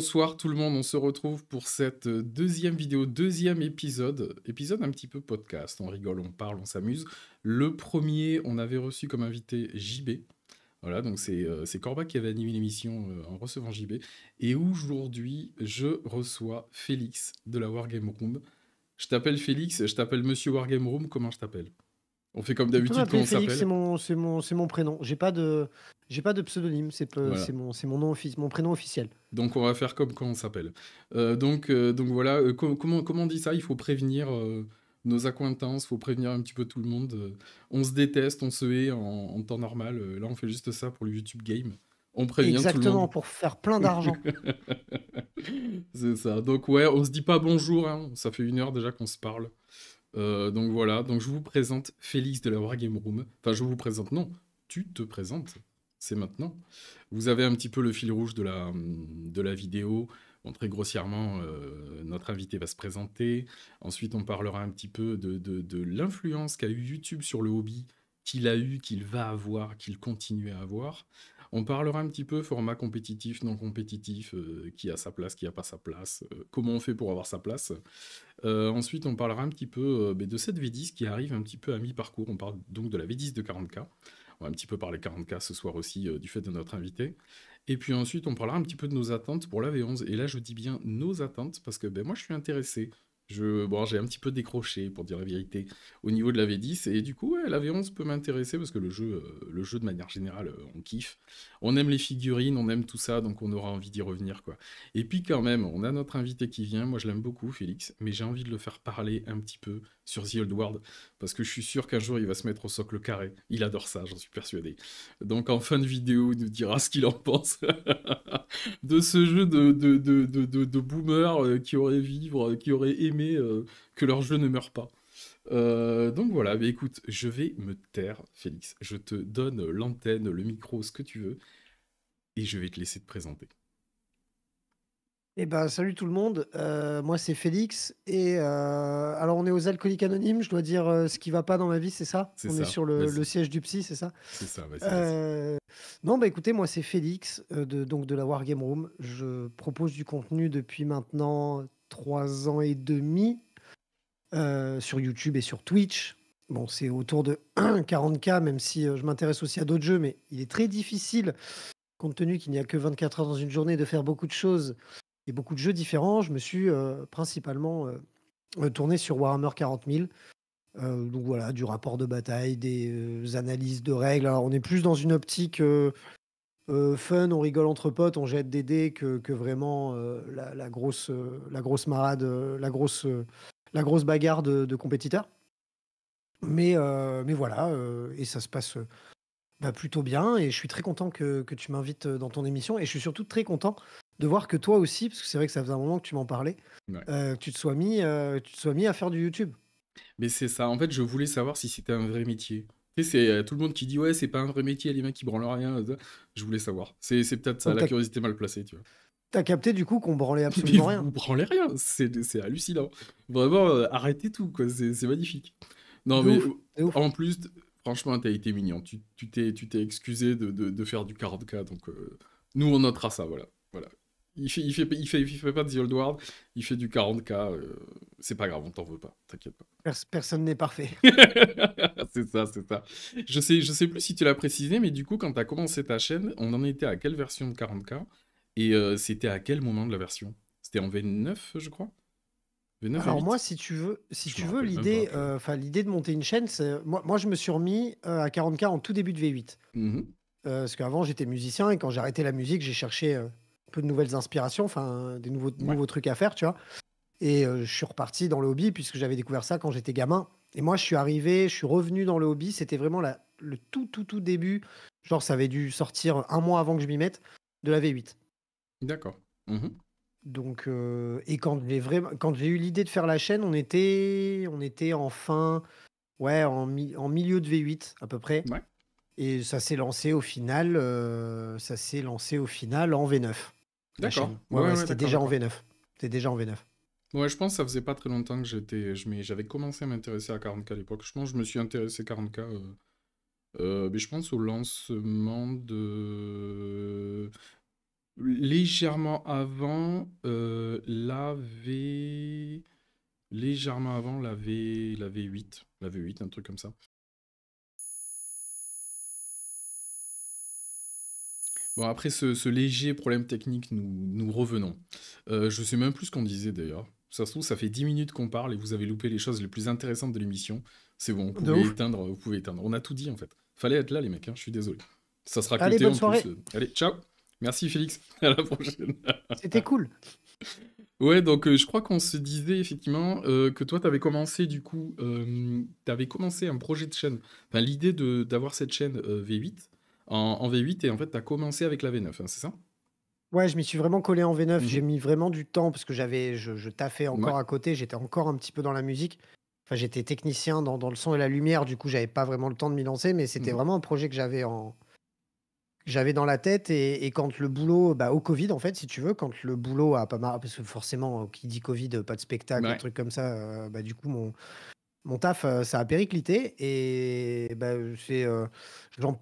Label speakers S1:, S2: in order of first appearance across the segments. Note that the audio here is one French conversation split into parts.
S1: bonsoir tout le monde, on se retrouve pour cette deuxième vidéo, deuxième épisode un petit peu podcast, on rigole, on parle, on s'amuse. Le premier, on avait reçu comme invité JB, voilà, donc c'est Corbac qui avait animé l'émission en recevant JB, et aujourd'hui, je reçois Félix de la Wargame Room. Je t'appelle Félix, je t'appelle Monsieur Wargame Room, comment je t'appelle? On fait comme
S2: Tu peux
S1: d'habitude quand
S2: m'appeler
S1: on
S2: Félix,
S1: s'appelle.
S2: c'est mon prénom. J'ai pas de pseudonyme,
S1: Voilà.
S2: c'est mon nom mon prénom officiel.
S1: Donc on va faire comme quand on s'appelle. Donc voilà, comment on dit ça? Il faut prévenir nos accointances, il faut prévenir un petit peu tout le monde. On se déteste, on se hait en temps normal. Là, on fait juste ça pour le YouTube Game. On prévient tout le
S2: Exactement,
S1: monde.
S2: pour faire plein d'argent.
S1: C'est ça. Donc ouais, on se dit pas bonjour, hein. Ça fait 1 heure déjà qu'on se parle. Donc voilà, donc je vous présente Félix de la Wargame Room. Enfin, je vous présente, non, tu te présentes. C'est maintenant. Vous avez un petit peu le fil rouge de la vidéo. Bon, très grossièrement, notre invité va se présenter. Ensuite, on parlera un petit peu de l'influence qu'a eu YouTube sur le hobby, qu'il a eu, qu'il va avoir, qu'il continue à avoir. On parlera un petit peu format compétitif, non compétitif, qui a sa place, qui n'a pas sa place, comment on fait pour avoir sa place. Ensuite, on parlera un petit peu de cette V10 qui arrive un petit peu à mi-parcours. On parle donc de la V10 de 40K. On va un petit peu parler 40K ce soir aussi du fait de notre invité. Et puis ensuite, on parlera un petit peu de nos attentes pour la V11. Et là, je dis bien nos attentes parce que moi, je suis intéressé. Bon, j'ai un petit peu décroché, pour dire la vérité, au niveau de la V10. Et du coup, ouais, la V11 peut m'intéresser parce que le jeu de manière générale, on kiffe. On aime les figurines, on aime tout ça, donc on aura envie d'y revenir, quoi. Et puis quand même, on a notre invité qui vient. Moi, je l'aime beaucoup, Félix, mais j'ai envie de le faire parler un petit peu sur The Old World parce que je suis sûr qu'un jour, il va se mettre au socle carré. Il adore ça, j'en suis persuadé. Donc en fin de vidéo, il nous dira ce qu'il en pense de ce jeu de boomers qui auraient aimé que leur jeu ne meure pas. Donc voilà, mais écoute, je vais me taire, Félix. Je te donne l'antenne, le micro, ce que tu veux, et je vais te laisser te présenter.
S2: Eh ben, salut tout le monde, moi c'est Félix et alors on est aux Alcooliques Anonymes, je dois dire, ce qui va pas dans ma vie, c'est ça?
S1: C'est
S2: On est
S1: ça,
S2: sur le
S1: vas-y.
S2: siège du psy, c'est ça?
S1: C'est ça, vas-y, vas-y.
S2: Heu, non, bah, écoutez, moi c'est Félix, de la Wargame Room. Je propose du contenu depuis maintenant 3 ans et demi. Sur YouTube et sur Twitch. Bon, c'est autour de 40K, même si, je m'intéresse aussi à d'autres jeux, mais il est très difficile, compte tenu qu'il n'y a que 24 heures dans une journée, de faire beaucoup de choses et beaucoup de jeux différents. Je me suis, principalement, tourné sur Warhammer 40 000. Donc voilà, du rapport de bataille, des, analyses de règles. Alors on est plus dans une optique, fun, on rigole entre potes, on jette des dés que vraiment, la grosse marade, la grosse bagarre de compétiteurs. Mais voilà, et ça se passe, bah, plutôt bien et je suis très content que tu m'invites, dans ton émission et je suis surtout très content de voir que toi aussi, parce que c'est vrai que ça faisait un moment que tu m'en parlais,
S1: Ouais.
S2: tu te sois mis à faire du YouTube.
S1: Mais c'est ça, en fait, je voulais savoir si c'était un vrai métier. Tu sais, c'est tout le monde qui dit ouais, c'est pas un vrai métier, les mecs qui branlent rien. Je voulais savoir. C'est peut-être ça,
S2: Donc
S1: la curiosité mal placée, tu vois.
S2: tu as capté du coup qu'on branlait
S1: Mais
S2: absolument rien?
S1: vous branlez rien, c'est hallucinant. Vraiment, arrêtez tout, quoi, c'est magnifique. Non,
S2: De
S1: mais
S2: ouf, de ouf.
S1: en plus, franchement, t'as été mignon. Tu t'es excusé de faire du 40K, donc nous, on notera ça, voilà. Voilà. Il fait pas de The Old World, il fait du 40K, c'est pas grave, on t'en veut pas, t'inquiète pas.
S2: Personne n'est parfait.
S1: C'est ça, c'est ça. Je sais plus si tu l'as précisé, mais du coup, quand t'as commencé ta chaîne, on en était à quelle version de 40K? Et c'était à quel moment de la version? C'était en V9, je crois? V9,
S2: Alors moi,
S1: V8?
S2: si
S1: Je
S2: tu
S1: me
S2: veux,
S1: rappelle même pas,
S2: l'idée,
S1: purée.
S2: l'idée de monter une chaîne, c'est moi je me suis remis, à 40K en tout début de V8.
S1: Mhm.
S2: Parce qu'avant j'étais musicien et quand j'ai arrêté la musique, j'ai cherché, un peu de nouvelles inspirations, enfin des
S1: Ouais,
S2: nouveaux trucs à faire, tu vois? Et je suis reparti dans le hobby puisque j'avais découvert ça quand j'étais gamin et moi je suis revenu dans le hobby, c'était vraiment la le tout début, genre ça avait dû sortir un mois avant que je m'y mette, de la V8.
S1: d'accord. Mhm.
S2: Donc et quand j'ai eu l'idée de faire la chaîne, on était en fin ouais, en milieu de V8 à peu près
S1: Ouais,
S2: et ça s'est lancé au final en V9, la
S1: d'accord.
S2: chaîne. Ouais,
S1: Ouais,
S2: ouais,
S1: ouais,
S2: c'était
S1: d'accord,
S2: déjà en
S1: d'accord.
S2: V9. C'était déjà en V9.
S1: Ouais, je pense que ça faisait pas très longtemps que j'avais commencé à m'intéresser à 40K à l'époque. Je pense que je me suis intéressé 40K, mais je pense au lancement de Légèrement avant, l'AV... Légèrement avant la V8. La V8, un truc comme ça. Bon, après ce léger problème technique, nous revenons. Je sais même plus ce qu'on disait d'ailleurs. Ça se trouve, ça fait 10 minutes qu'on parle et vous avez loupé les choses les plus intéressantes de l'émission. C'est bon,
S2: De ouf.
S1: vous pouvez éteindre. On a tout dit en fait. Fallait être là les mecs, hein, je suis désolé. Ça sera
S2: Allez,
S1: cuté
S2: bonne
S1: en plus.
S2: soirée.
S1: Allez, ciao. Merci Félix. À la prochaine.
S2: C'était cool.
S1: Ouais, donc je crois qu'on se disait effectivement que toi, t'avais commencé du coup, t'avais commencé un projet de chaîne. Enfin, l'idée d'avoir cette chaîne V8 en V8 et en fait, t'as commencé avec la V9, hein, c'est ça?
S2: Ouais, je m'y suis vraiment collé en V9. J'ai
S1: Mhm.
S2: mis vraiment du temps parce que je taffais
S1: Ouais.
S2: encore à côté. J'étais encore un petit peu dans la musique. Enfin, j'étais technicien dans le son et la lumière. Du coup, j'avais pas vraiment le temps de m'y lancer, mais c'était
S1: Mhm.
S2: vraiment un projet que j'avais dans la tête. Et quand le boulot, bah, au Covid, en fait, si tu veux, quand le boulot a pas mal, parce que forcément, qui dit Covid, pas de spectacle,
S1: Ouais.
S2: trucs comme ça, bah, du coup, mon taf, ça a périclité. Et bah, j'en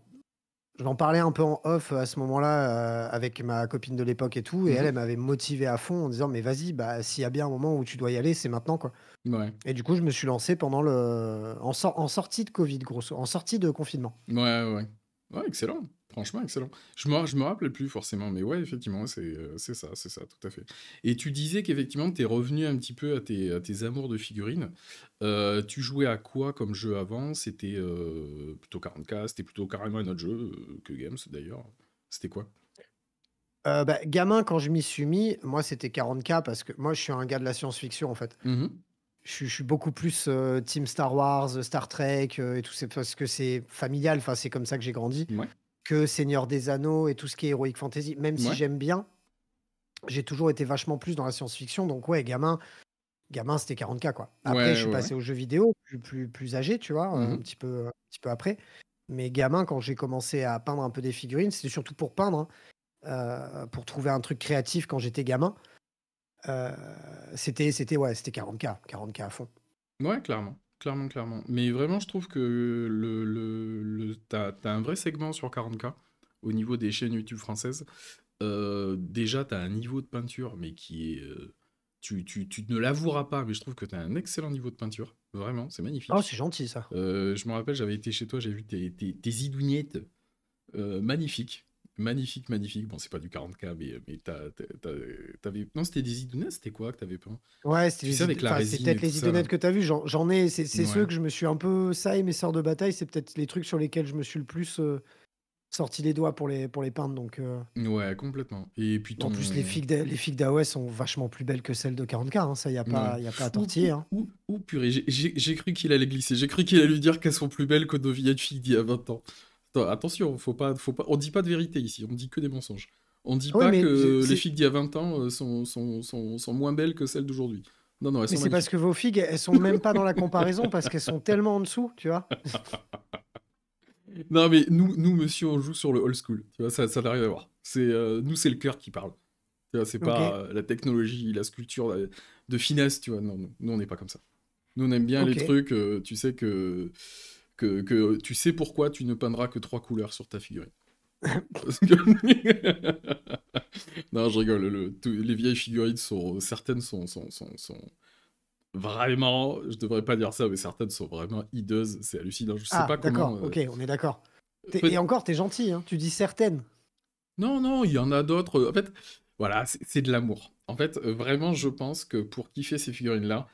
S2: j'en parlais un peu en off à ce moment-là, avec ma copine de l'époque et tout, et elle,
S1: Mhm.
S2: elle m'avait motivé à fond en disant: «Mais vas-y, bah, s'il y a bien un moment où tu dois y aller, c'est maintenant, quoi».
S1: Ouais.
S2: Et du coup, je me suis lancé pendant en sortie de Covid, en sortie de confinement.
S1: Ouais, ouais. Ouais, excellent. Franchement, excellent. Je me rappelais plus forcément, mais ouais, effectivement, c'est ça, tout à fait. Et tu disais qu'effectivement, t'es revenu un petit peu à tes amours de figurines. Tu jouais à quoi comme jeu avant? C'était plutôt 40K, c'était plutôt carrément un autre jeu que Games d'ailleurs. C'était quoi?
S2: Bah, gamin, quand je m'y suis mis, moi, c'était 40K parce que moi, je suis un gars de la science-fiction, en fait.
S1: Mhm.
S2: Je suis beaucoup plus, team Star Wars, Star Trek, et tout, c'est parce que c'est familial, enfin, c'est comme ça que j'ai grandi,
S1: Ouais,
S2: que Seigneur des Anneaux et tout ce qui est Heroic Fantasy. Même si
S1: ouais,
S2: j'aime bien, j'ai toujours été vachement plus dans la science-fiction, donc ouais, gamin, c'était 40K, quoi. Après, je
S1: ouais,
S2: suis
S1: ouais, ouais.
S2: passé aux jeux vidéo plus âgé, tu vois,
S1: Mhm.
S2: un petit peu après. Mais gamin, quand j'ai commencé à peindre un peu des figurines, c'était surtout pour peindre, hein, pour trouver un truc créatif quand j'étais gamin. Heu, c'était 40K à fond.
S1: Ouais, clairement. Clairement, clairement. Mais vraiment, je trouve que t'as un vrai segment sur 40K au niveau des chaînes YouTube françaises. Déjà, tu as un niveau de peinture, mais qui est... tu ne l'avoueras pas, mais je trouve que tu as un excellent niveau de peinture. Vraiment, c'est
S2: Oh,
S1: magnifique.
S2: c'est gentil ça.
S1: Je me rappelle, j'avais été chez toi, j'ai vu tes idouignettes magnifiques. Magnifique, magnifique. Bon, c'est pas du 40K, mais t'avais... Non, c'était des idouignettes, c'était quoi que t'avais peint?
S2: Ouais,
S1: Tu sais, avec la
S2: c'est
S1: résine et
S2: peut-être
S1: tout
S2: les
S1: ça, là.
S2: idonnettes que tu as vues, j'en ai, c'est ceux
S1: Ouais.
S2: que je me suis un peu ça et mes sœurs de bataille, c'est peut-être les trucs sur lesquels je me suis le plus, sorti les doigts pour les peindre, donc
S1: Ouais, complètement. Et puis
S2: en plus
S1: ton...
S2: les figues d'AOS sont vachement plus belles que celles de 40K, hein, ça
S1: Ouais.
S2: y a pas à tortiller, hein.
S1: Purée, j'ai cru qu'il allait glisser. J'ai cru qu'il allait lui dire qu'elles sont plus belles que nos vieilles filles d'il y a 20 ans. Attention, faut pas, on dit pas de vérité ici, on dit que des mensonges. On dit
S2: Ah oui,
S1: pas
S2: mais
S1: que les filles d'il y a 20 ans sont moins belles que celles d'aujourd'hui. Non, non, elles sont
S2: c'est parce que
S1: magnifiques.
S2: vos figues, elles sont même pas dans la comparaison parce qu'elles sont tellement en dessous, tu vois?
S1: Non, mais nous, monsieur, on joue sur le old school. Tu vois, ça n'a rien à voir. Nous, c'est le cœur qui parle. Tu vois, c'est pas
S2: OK,
S1: la technologie, la sculpture de finesse, tu vois. Non, nous, on n'est pas comme ça. Nous, on aime bien les
S2: OK.
S1: trucs, tu sais que tu sais pourquoi tu ne peindras que 3 couleurs sur ta figurine. Parce que- non, je rigole. Les vieilles figurines certaines sont vraiment, je devrais pas dire ça, mais certaines sont vraiment hideuses. C'est hallucinant. Je sais
S2: Ah
S1: pas comment.
S2: d'accord, OK, on est d'accord. Et
S1: Peut-
S2: encore, tu es gentil, hein, tu dis certaines.
S1: Non, non, il y en a d'autres. En fait, voilà, c'est de l'amour. En fait, vraiment, je pense que pour kiffer ces figurines-là,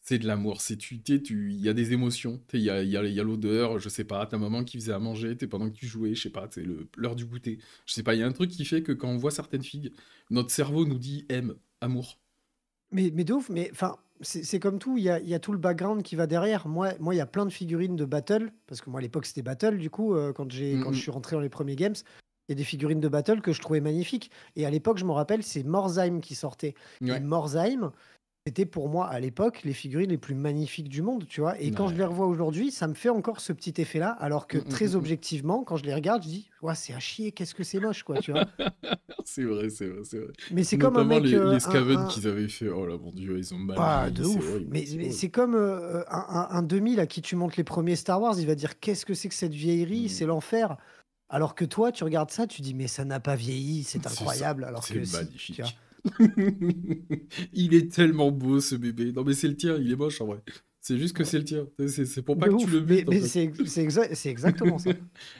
S1: c'est de l'amour, il y a des émotions, il y a l'odeur, je sais pas, ta maman qui faisait à manger, pendant que tu jouais, je sais pas, c'est l'heure du goûter. Je sais pas, il y a un truc qui fait que quand on voit certaines filles, notre cerveau nous dit aime, amour.
S2: Mais de ouf, mais enfin, c'est comme tout, il y a tout le background qui va derrière. Il y a plein de figurines de battle, parce que moi, à l'époque, c'était battle, du coup, quand je
S1: Mm,
S2: suis rentré dans les premiers games, il y a des figurines de battle que je trouvais magnifiques. Et à l'époque, je me rappelle, c'est Morzheim qui sortait.
S1: mm.
S2: Et
S1: Ouais,
S2: Morzheim, c'était pour moi, à l'époque, les figurines les plus magnifiques du monde, tu vois. Et quand je les
S1: ouais.
S2: revois aujourd'hui, ça me fait encore ce petit effet-là, alors que
S1: Mm, mm,
S2: très
S1: mm, mm.
S2: objectivement, quand je les regarde, je dis, ouais, c'est à chier, qu'est-ce que c'est moche, quoi, tu vois.
S1: C'est vrai, c'est vrai, c'est vrai.
S2: Mais c'est comme un
S1: Notamment
S2: mec,
S1: les Skaven qu'ils avaient fait, oh là mon dieu, ils ont mal
S2: Ah,
S1: vieilli,
S2: de
S1: c'est
S2: ouf.
S1: horrible, c'est
S2: Mais
S1: horrible.
S2: c'est comme, un 2000 à qui tu montres les premiers Star Wars, il va dire: «Qu'est-ce que c'est que cette vieillerie?
S1: Mm.
S2: C'est l'enfer». Alors que toi, tu regardes ça, tu dis: «Mais ça n'a pas vieilli, c'est
S1: C'est ça,
S2: incroyable», alors
S1: c'est
S2: que si, tu vois?
S1: magnifique. Il est tellement beau ce bébé. Non mais c'est le tien, il est moche en vrai. C'est juste que
S2: Ouais,
S1: c'est le tien. C'est pour pas
S2: de
S1: que tu
S2: ouf,
S1: le butes en fait.
S2: c'est exactement ça.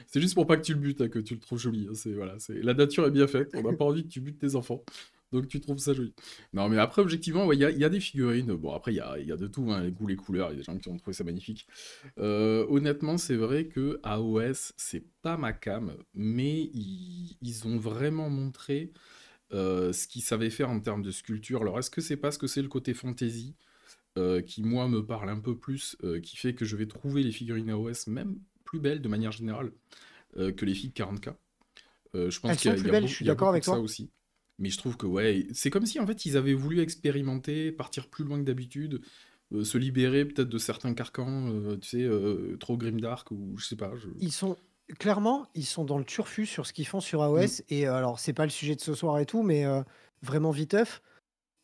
S1: C'est juste pour pas que tu le butes, hein, que tu le trouves joli. Hein. C'est voilà, c'est la nature est bien faite. On n'a pas envie que tu butes tes enfants, donc tu trouves ça joli. Non, mais après objectivement, ouais, il y a des figurines. Bon après il y a de tout, hein, les goûts, les couleurs. Il y a des gens qui ont trouvé ça magnifique. Honnêtement, c'est vrai que AOS c'est pas ma cam, mais ils ont vraiment montré ce qu'ils savaient faire en termes de sculpture. Alors est-ce que c'est parce que c'est le côté fantasy qui moi me parle un peu plus, qui fait que je vais trouver les figurines AOS même plus belles de manière générale que les filles de 40K. Je pense
S2: Elles sont plus belles, je suis
S1: il y a
S2: d'accord
S1: beaucoup
S2: avec
S1: de ça
S2: toi.
S1: aussi. Mais je trouve que ouais, c'est comme si en fait ils avaient voulu expérimenter, partir plus loin que d'habitude, se libérer peut-être de certains carcans, tu sais, trop grimdark ou je sais pas.
S2: Ils sont clairement, ils sont dans le turfu sur ce qu'ils font sur
S1: Mm.
S2: AOS et alors c'est pas le sujet de ce soir et tout, mais vraiment viteuf,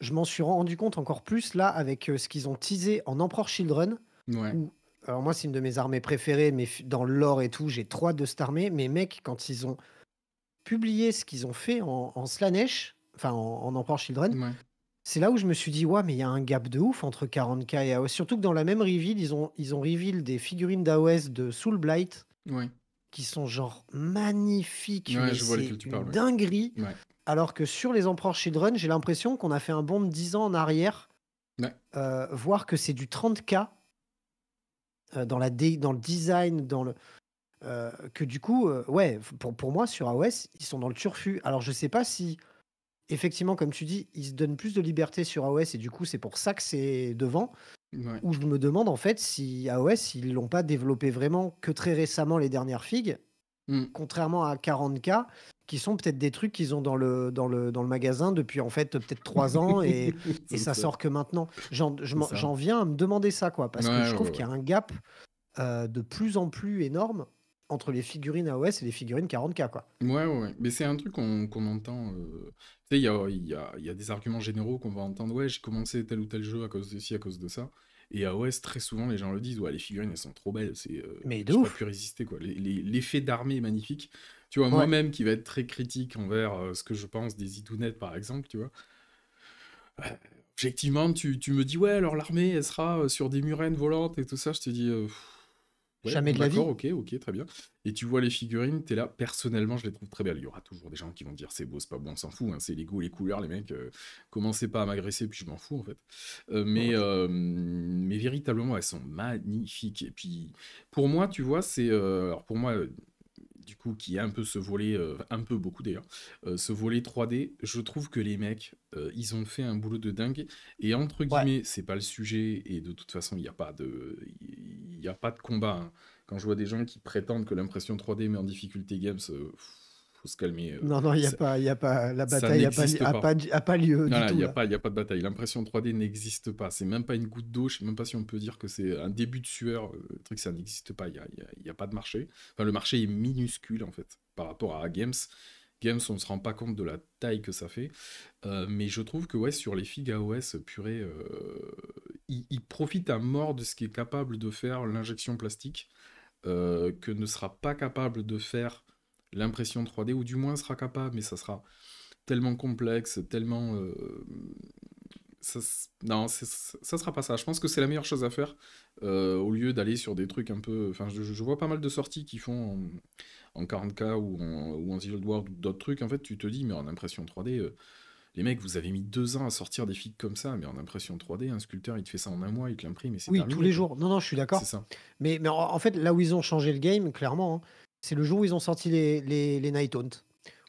S2: je m'en suis rendu compte encore plus là avec, ce qu'ils ont teasé en Emperor Children
S1: Ouais,
S2: où alors moi, c'est une de mes armées préférées, mais dans le lore et tout, j'ai trop hâte de cette armée, mais mec, quand ils ont publié ce qu'ils ont fait en Slaanesh, enfin en Emperor Children,
S1: ouais,
S2: c'est là où je me suis dit: «Ouais, mais il y a un gap de ouf entre 40K et AOS». Surtout que dans la même reveal, ils ont reveal des figurines d'AOS de Soulblight
S1: ouais.
S2: qui sont genre magnifiques,
S1: Ouais,
S2: mais
S1: je vois
S2: c'est
S1: lesquels tu
S2: une
S1: parles,
S2: dinguerie.
S1: ouais. Ouais,
S2: Alors que sur les Emperor Children, j'ai l'impression qu'on a fait un bond de 10 ans en arrière,
S1: ouais.
S2: voire que c'est du 30K, dans le design, que du coup, ouais, pour moi sur AOS, ils sont dans le turfu. Alors je sais pas si effectivement, comme tu dis, ils se donnent plus de liberté sur AOS et du coup, c'est pour ça que c'est devant.
S1: Ouais.
S2: Ou je me demande en fait si AOS, ils l'ont pas développé vraiment que très récemment les dernières figues,
S1: Mm.
S2: contrairement à 40K, qui sont peut-être des trucs qu'ils ont dans le magasin depuis en fait peut-être 3 ans et
S1: Ça doit
S2: ça
S1: être ça.
S2: sort que maintenant.
S1: C'est ça.
S2: J'en viens à me demander ça, quoi,
S1: Ouais,
S2: parce que je
S1: ouais,
S2: trouve
S1: ouais,
S2: qu'il
S1: ouais.
S2: y a un gap de plus en plus énorme entre les figurines AOS et les figurines 40K, quoi.
S1: Ouais, ouais, ouais. Mais c'est un truc qu'on entend. Tu sais, il y a des arguments généraux qu'on va entendre. Ouais, j'ai commencé tel ou tel jeu à cause de ci, à cause de ça. Et AOS, très souvent, les gens le disent. Ouais, les figurines, elles sont trop belles.
S2: Mais de
S1: J'ai pas
S2: ouf.
S1: pu résister, quoi. L'effet d'armée est magnifique. Tu vois,
S2: Ouais.
S1: moi-même, qui va être très critique envers ce que je pense des idounettes, par exemple, tu vois. euh, Objectivement, tu me dis, ouais, alors l'armée, elle sera sur des murènes volantes et tout ça. Je te dis, ouais,
S2: Jamais
S1: bon,
S2: de la
S1: d'accord,
S2: vie.
S1: ok, très bien. Et tu vois les figurines, t'es là, personnellement, je les trouve très belles. Il y aura toujours des gens qui vont dire c'est beau, c'est pas bon, on s'en fout, hein, c'est les goûts, les couleurs, les mecs. Commencez pas à m'agresser, puis je m'en fous, en fait. Mais véritablement, elles sont magnifiques. Et puis, pour moi, tu vois, alors pour moi, du coup, qui a un peu ce volet, un peu beaucoup d'ailleurs, ce volet 3D, je trouve que les mecs, ils ont fait un boulot de dingue. Et entre
S2: Ouais.
S1: guillemets, c'est pas le sujet, et de toute façon, il y a pas de combat. Hein. Quand je vois des gens qui prétendent que l'impression 3D met en difficulté Games, faut se calmer.
S2: Non, non,
S1: Ça,
S2: il y a pas, la
S1: ça
S2: bataille
S1: n'existe pas.
S2: a pas lieu du
S1: Voilà,
S2: tout, là.
S1: il y a pas de bataille. L'impression 3D n'existe pas. C'est même pas une goutte d'eau. Je sais même pas si on peut dire que c'est un début de sueur. Le truc, ça n'existe pas. Il y a pas de marché. Enfin, le marché est minuscule, en fait, par rapport à Games. Games, on ne se rend pas compte de la taille que ça fait. Mais je trouve que, ouais, sur les figues AOS, purée, ils profitent à mort de ce qui est capable de faire l'injection plastique, que ne sera pas capable de faire l'impression 3D, ou du moins sera capable, mais ça sera tellement complexe, tellement... non, ça sera pas ça. Je pense que c'est la meilleure chose à faire, au lieu d'aller sur des trucs un peu... Enfin, je vois pas mal de sorties qui font en 40K ou en Zero Ward ou d'autres trucs. En fait, tu te dis, mais en impression 3D, les mecs, vous avez mis 2 ans à sortir des figues comme ça, mais en impression 3D, un sculpteur, il te fait ça en un mois, il te l'imprime et c'est
S2: Oui, tous
S1: terminé,
S2: les
S1: quoi.
S2: jours. Non, non, je suis
S1: C'est
S2: d'accord.
S1: ça.
S2: Mais en fait, là où ils ont changé le game, clairement, hein, c'est le jour où ils ont sorti les Night Haunt,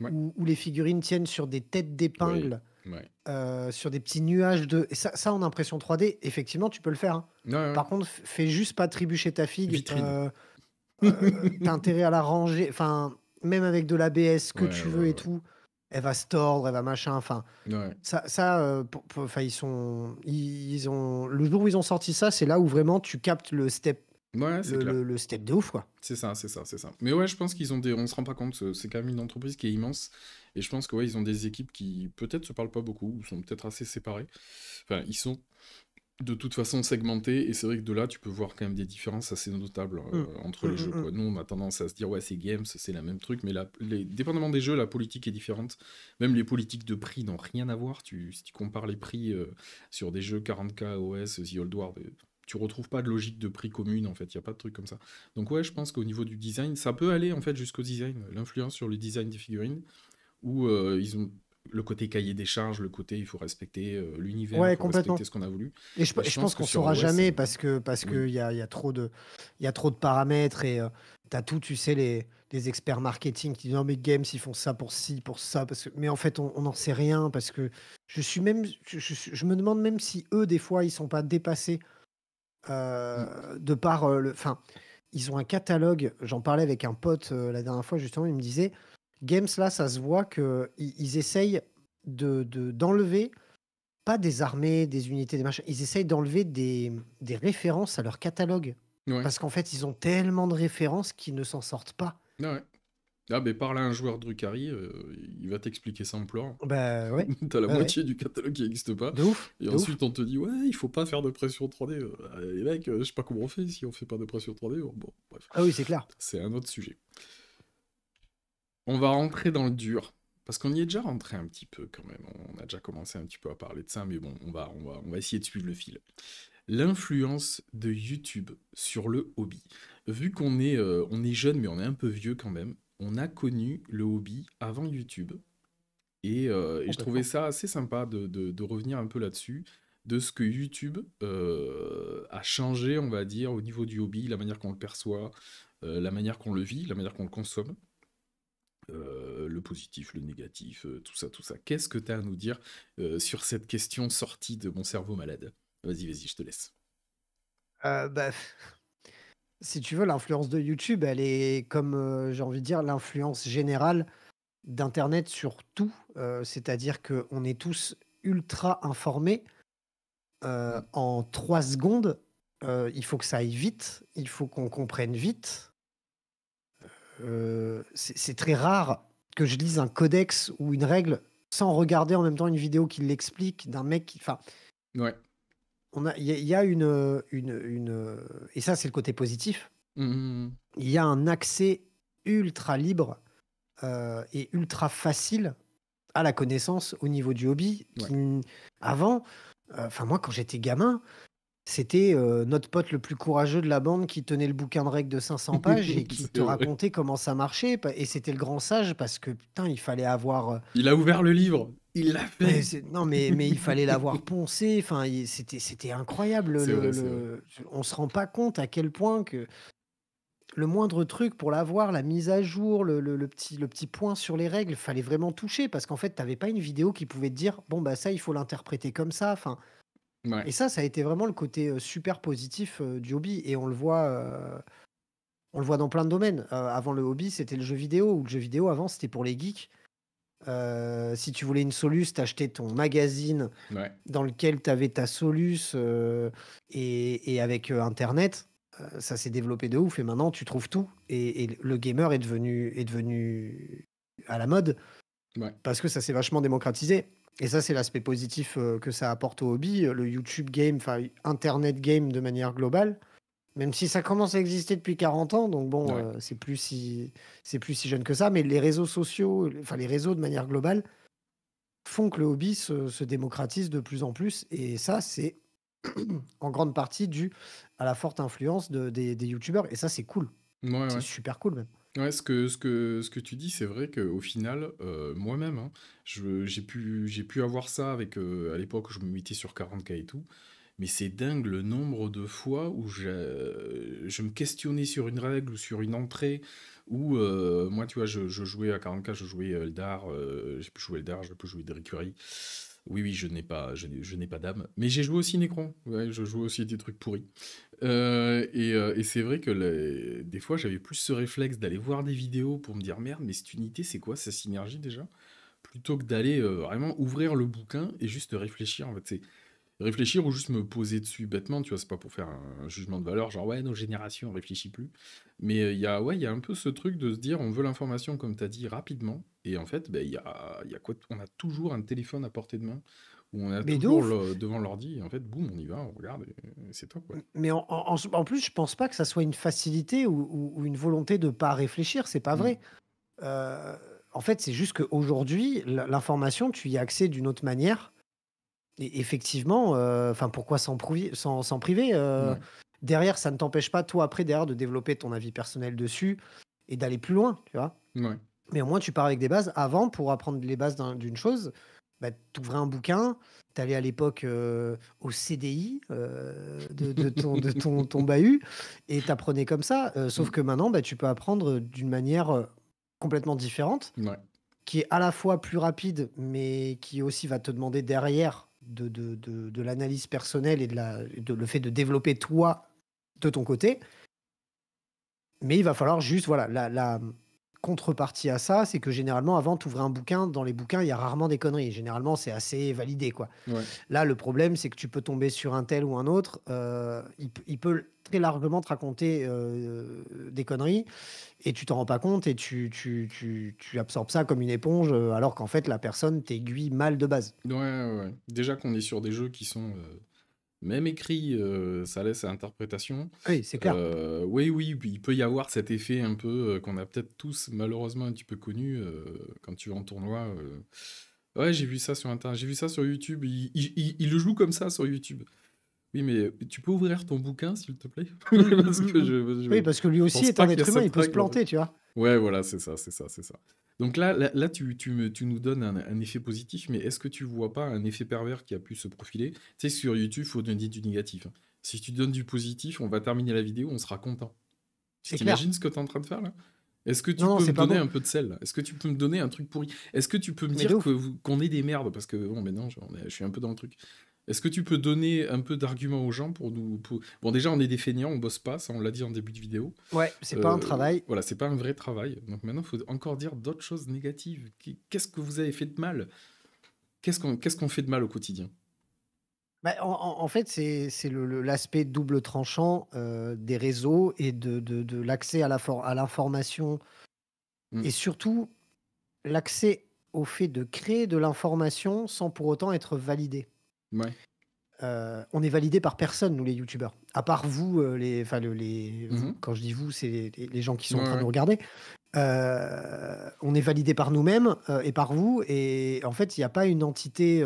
S1: Ouais.
S2: où les figurines tiennent sur des têtes
S1: Oui.
S2: d'épingles,
S1: Ouais.
S2: sur des petits nuages de. Et ça, en impression 3D, effectivement, tu peux le faire, hein.
S1: Ouais, ouais.
S2: Par contre, fais juste pas trébucher ta figue.
S1: Vitrine.
S2: T'as intérêt à la ranger. Enfin, même avec de l'ABS que
S1: Ouais,
S2: tu
S1: ouais,
S2: veux et
S1: ouais.
S2: tout, elle va se tordre, elle va machin. Enfin,
S1: Ouais.
S2: enfin, ils ont. Le jour où ils ont sorti ça, c'est là où vraiment tu captes le step,
S1: Ouais, c'est clair.
S2: le step de ouf, quoi.
S1: C'est ça, c'est ça, c'est ça. Mais ouais, je pense qu'ils ont des... On se rend pas compte, c'est quand même une entreprise qui est immense. Et je pense que ouais, ils ont des équipes qui peut-être se parlent pas beaucoup, ou sont peut-être assez séparées. Enfin, ils sont de toute façon segmenté, et c'est vrai que de là, tu peux voir quand même des différences assez notables
S2: Mm.
S1: entre
S2: Mm,
S1: les
S2: mm,
S1: jeux,
S2: mm.
S1: quoi. Nous, on a tendance à se dire, ouais, c'est games, c'est la même truc, mais dépendamment des jeux, la politique est différente. Même les politiques de prix n'ont rien à voir. Si tu compares les prix sur des jeux 40K, OS, The Old World, tu retrouves pas de logique de prix commune, en fait. Il n'y a pas de truc comme ça. Donc ouais, je pense qu'au niveau du design, ça peut aller, en fait, jusqu'au design. L'influence sur le design des figurines, où ils ont le côté cahier des charges, le côté il faut respecter l'univers, il
S2: Ouais,
S1: faut respecter
S2: complètement.
S1: ce qu'on a voulu.
S2: Et
S1: Je
S2: je
S1: pense
S2: pense
S1: que
S2: qu'on
S1: sur
S2: saura
S1: OS,
S2: jamais parce que
S1: oui.
S2: il y a trop il y a trop de paramètres et t'as tout, tu sais, les experts marketing qui disent non mais Games ils font ça pour ci, pour ça, mais en fait on n'en sait rien parce que je suis même, je me demande même si eux des fois ils sont pas dépassés
S1: Mm.
S2: de par enfin ils ont un catalogue. J'en parlais avec un pote la dernière fois justement, il me disait Games là ça se voit que ils essayent d'enlever pas des armées, des unités, des machins. Ils essayent d'enlever des références à leur catalogue.
S1: Ouais.
S2: Parce qu'en fait, ils ont tellement de références qu'ils ne s'en sortent pas.
S1: Ah ouais. Ah, ben parle à un joueur Drukhari, il va t'expliquer ça en pleurant.
S2: Bah ouais,
S1: T'as la
S2: ouais, ouais.
S1: moitié du catalogue qui n'existe pas,
S2: De ouf,
S1: et
S2: de ouf.
S1: ensuite on te dit ouais, il faut pas faire de pression 3D. Les mecs, je sais pas comment on fait si on fait pas de pression 3D. Bon, bref,
S2: Ah oui, c'est clair.
S1: c'est un autre sujet. On va rentrer dans le dur, parce qu'on y est déjà rentré un petit peu quand même. On a déjà commencé un petit peu à parler de ça, mais bon, on va essayer de suivre le fil. L'influence de YouTube sur le hobby. Vu on est jeune, mais on est un peu vieux quand même, on a connu le hobby avant YouTube. Et je trouvais
S2: Complètement.
S1: ça assez sympa de revenir un peu là-dessus, de ce que YouTube a changé, on va dire, au niveau du hobby, la manière qu'on le perçoit, la manière qu'on le vit, la manière qu'on le consomme, le positif, le négatif, tout ça, tout ça. Qu'est-ce que tu as à nous dire sur cette question sortie de mon cerveau malade? Vas-y, je te laisse.
S2: Bah, si tu veux, l'influence de YouTube, elle est comme, j'ai envie de dire, l'influence générale d'Internet sur tout. C'est-à-dire qu'on est tous ultra informés.
S1: Mm.
S2: En 3 secondes, il faut que ça aille vite, il faut qu'on comprenne vite. C'est très rare que je lise un codex ou une règle sans regarder en même temps une vidéo qui l'explique d'un mec qui. Enfin,
S1: Ouais.
S2: il y a et ça, c'est le côté positif.
S1: Mm.
S2: Il y a un accès ultra libre et ultra facile à la connaissance au niveau du hobby.
S1: Ouais.
S2: Avant, enfin, moi, quand j'étais gamin, c'était notre pote le plus courageux de la bande qui tenait le bouquin de règles de 500 pages et qui
S1: C'est
S2: te
S1: vrai.
S2: racontait comment ça marchait. Et c'était le grand sage parce que, putain, il fallait avoir.
S1: Il a ouvert le livre. Il l'a fait.
S2: Non, mais il fallait l'avoir poncé. Enfin, c'était incroyable.
S1: C'est vrai, c'est vrai.
S2: On se rend pas compte à quel point que le moindre truc pour l'avoir, la mise à jour, le petit point sur les règles, fallait vraiment toucher parce qu'en fait, t'avais pas une vidéo qui pouvait te dire, bon, bah ça, il faut l'interpréter comme ça. Enfin,
S1: Ouais.
S2: et ça a été vraiment le côté super positif du hobby. Et on le voit dans plein de domaines. Avant le hobby, c'était le jeu vidéo, ou le jeu vidéo avant, c'était pour les geeks. Si tu voulais une Solus, t'achetais ton magazine
S1: Ouais.
S2: dans lequel tu avais ta Solus et avec Internet, ça s'est développé de ouf. Et maintenant, tu trouves tout. Et le gamer est devenu à la mode
S1: Ouais.
S2: parce que ça s'est vachement démocratisé. Et ça, c'est l'aspect positif que ça apporte au hobby. Le YouTube game, enfin Internet game de manière globale, même si ça commence à exister depuis 40 ans, donc bon,
S1: Ouais.
S2: c'est plus si jeune que ça. Mais les réseaux sociaux, enfin les réseaux de manière globale, font que le hobby se démocratise de plus en plus. Et ça, c'est en grande partie dû à la forte influence des youtubeurs. Et ça, c'est cool.
S1: Ouais,
S2: C'est
S1: ouais.
S2: super cool même.
S1: Ouais, ce que tu dis, c'est vrai qu'au final, moi-même, hein, j'ai pu avoir ça avec, à l'époque où je me mettais sur 40K et tout, mais c'est dingue le nombre de fois où je me questionnais sur une règle ou sur une entrée, où moi, tu vois, je jouais à 40K, je jouais Eldar, j'ai pu jouer Eldar, j'ai pu jouer Derrick Curry. Oui, oui, je n'ai pas d'âme, mais j'ai joué aussi Necron, ouais, je joue aussi des trucs pourris. Et c'est vrai que des fois, j'avais plus ce réflexe d'aller voir des vidéos pour me dire merde, mais cette unité, c'est quoi sa synergie déjà? Plutôt que d'aller vraiment ouvrir le bouquin et juste réfléchir. En fait, c'est réfléchir ou juste me poser dessus bêtement, tu vois, c'est pas pour faire un jugement de valeur, genre ouais, nos générations, on réfléchit plus. Mais il y a un peu ce truc de se dire, on veut l'information, comme tu as dit, rapidement. Et en fait, ben, il y a quoi? On a toujours un téléphone à portée de main où on a
S2: Mais de
S1: toujours
S2: ouf.
S1: devant l'ordi, et en fait, boum, on y va, on regarde, et c'est toi, quoi.
S2: Mais en plus, je pense pas que ça soit une facilité ou une volonté de pas réfléchir, c'est pas
S1: Mm.
S2: vrai. Heu, En fait, c'est juste qu'aujourd'hui, l'information, tu y as accès d'une autre manière et effectivement, enfin, pourquoi s'en priver?
S1: Ouais,
S2: Derrière, ça ne t'empêche pas, toi, après, derrière, de développer ton avis personnel dessus et d'aller plus loin, tu vois?
S1: ouais.
S2: Mais au moins, tu pars avec des bases. Avant, pour apprendre les bases d'une chose, bah, tu ouvrais un bouquin, tu allais à l'époque, au CDI, ton bahut et tu apprenais comme ça. Sauf
S1: Mm.
S2: que maintenant, bah, tu peux apprendre, d'une manière, complètement différente,
S1: Ouais,
S2: qui est à la fois plus rapide, mais qui aussi va te demander derrière de l'analyse personnelle et le fait de développer toi, de ton côté. Mais il va falloir juste, voilà, la contrepartie à ça, c'est que généralement, avant, tu ouvrais un bouquin, dans les bouquins, il y a rarement des conneries. Généralement, c'est assez validé, quoi.
S1: ouais.
S2: Là, le problème, c'est que tu peux tomber sur un tel ou un autre, il peut très largement te raconter, des conneries et tu t'en rends pas compte et tu absorbes ça comme une éponge, alors qu'en fait, la personne t'aiguille mal de base.
S1: Ouais, ouais, ouais. Déjà qu'on est sur des jeux qui sont, même écrits, ça laisse à interprétation.
S2: Oui, c'est clair.
S1: Oui, oui, puis il peut y avoir cet effet un peu qu'on a peut-être tous malheureusement un petit peu connu quand tu vas en tournoi. Ouais, j'ai vu ça sur Internet, j'ai vu ça sur YouTube. Il le joue comme ça sur YouTube. Oui, mais tu peux ouvrir ton bouquin, s'il te plaît?
S2: Mmh,
S1: Parce
S2: mmh,
S1: que
S2: mmh, mmh. Oui, parce que lui
S1: je
S2: aussi
S1: pense
S2: est
S1: pas
S2: un
S1: qu'il y a
S2: être humain, il
S1: cette
S2: peut se
S1: règle, en fait.
S2: planter, tu vois?
S1: Ouais, voilà, c'est ça, c'est ça, c'est ça. Donc là tu nous donnes un effet positif, mais est-ce que tu vois pas un effet pervers qui a pu se profiler? Tu sais, sur YouTube, il faut donner du négatif, hein. Si tu donnes du positif, on va terminer la vidéo, on sera content. Tu
S2: C'est clair.
S1: t'imagines ce que tu es en train de faire là? Est-ce que
S2: Non,
S1: tu
S2: non,
S1: peux
S2: c'est
S1: me
S2: pas
S1: donner
S2: bon.
S1: un peu de sel? Est-ce que tu peux me donner un truc pourri? Est-ce que tu peux me
S2: Mais de
S1: dire
S2: ouf.
S1: qu'on est des merdes? Parce que bon, maintenant, je suis un peu dans le truc. Est-ce que tu peux donner un peu d'arguments aux gens pour nous... Bon, déjà, on est des feignants, on bosse pas, ça on l'a dit en début de vidéo.
S2: Ouais, c'est pas un travail.
S1: Voilà, c'est pas un vrai travail. Donc maintenant, il faut encore dire d'autres choses négatives. Qu'est-ce que vous avez fait de mal? Qu'est-ce qu'on fait de mal au quotidien?
S2: Bah, en fait, c'est l'aspect double tranchant, des réseaux et de l'accès à l'information
S1: Hmm.
S2: et surtout l'accès au fait de créer de l'information sans pour autant être validé.
S1: Ouais.
S2: On est validé par personne, nous les youtubeurs. À part vous, les enfin vous,
S1: Mhm.
S2: quand je dis vous, c'est les gens qui sont
S1: Ouais,
S2: en train de
S1: ouais.
S2: nous regarder. On est validé par nous-mêmes, et par vous et en fait, il y a pas une entité,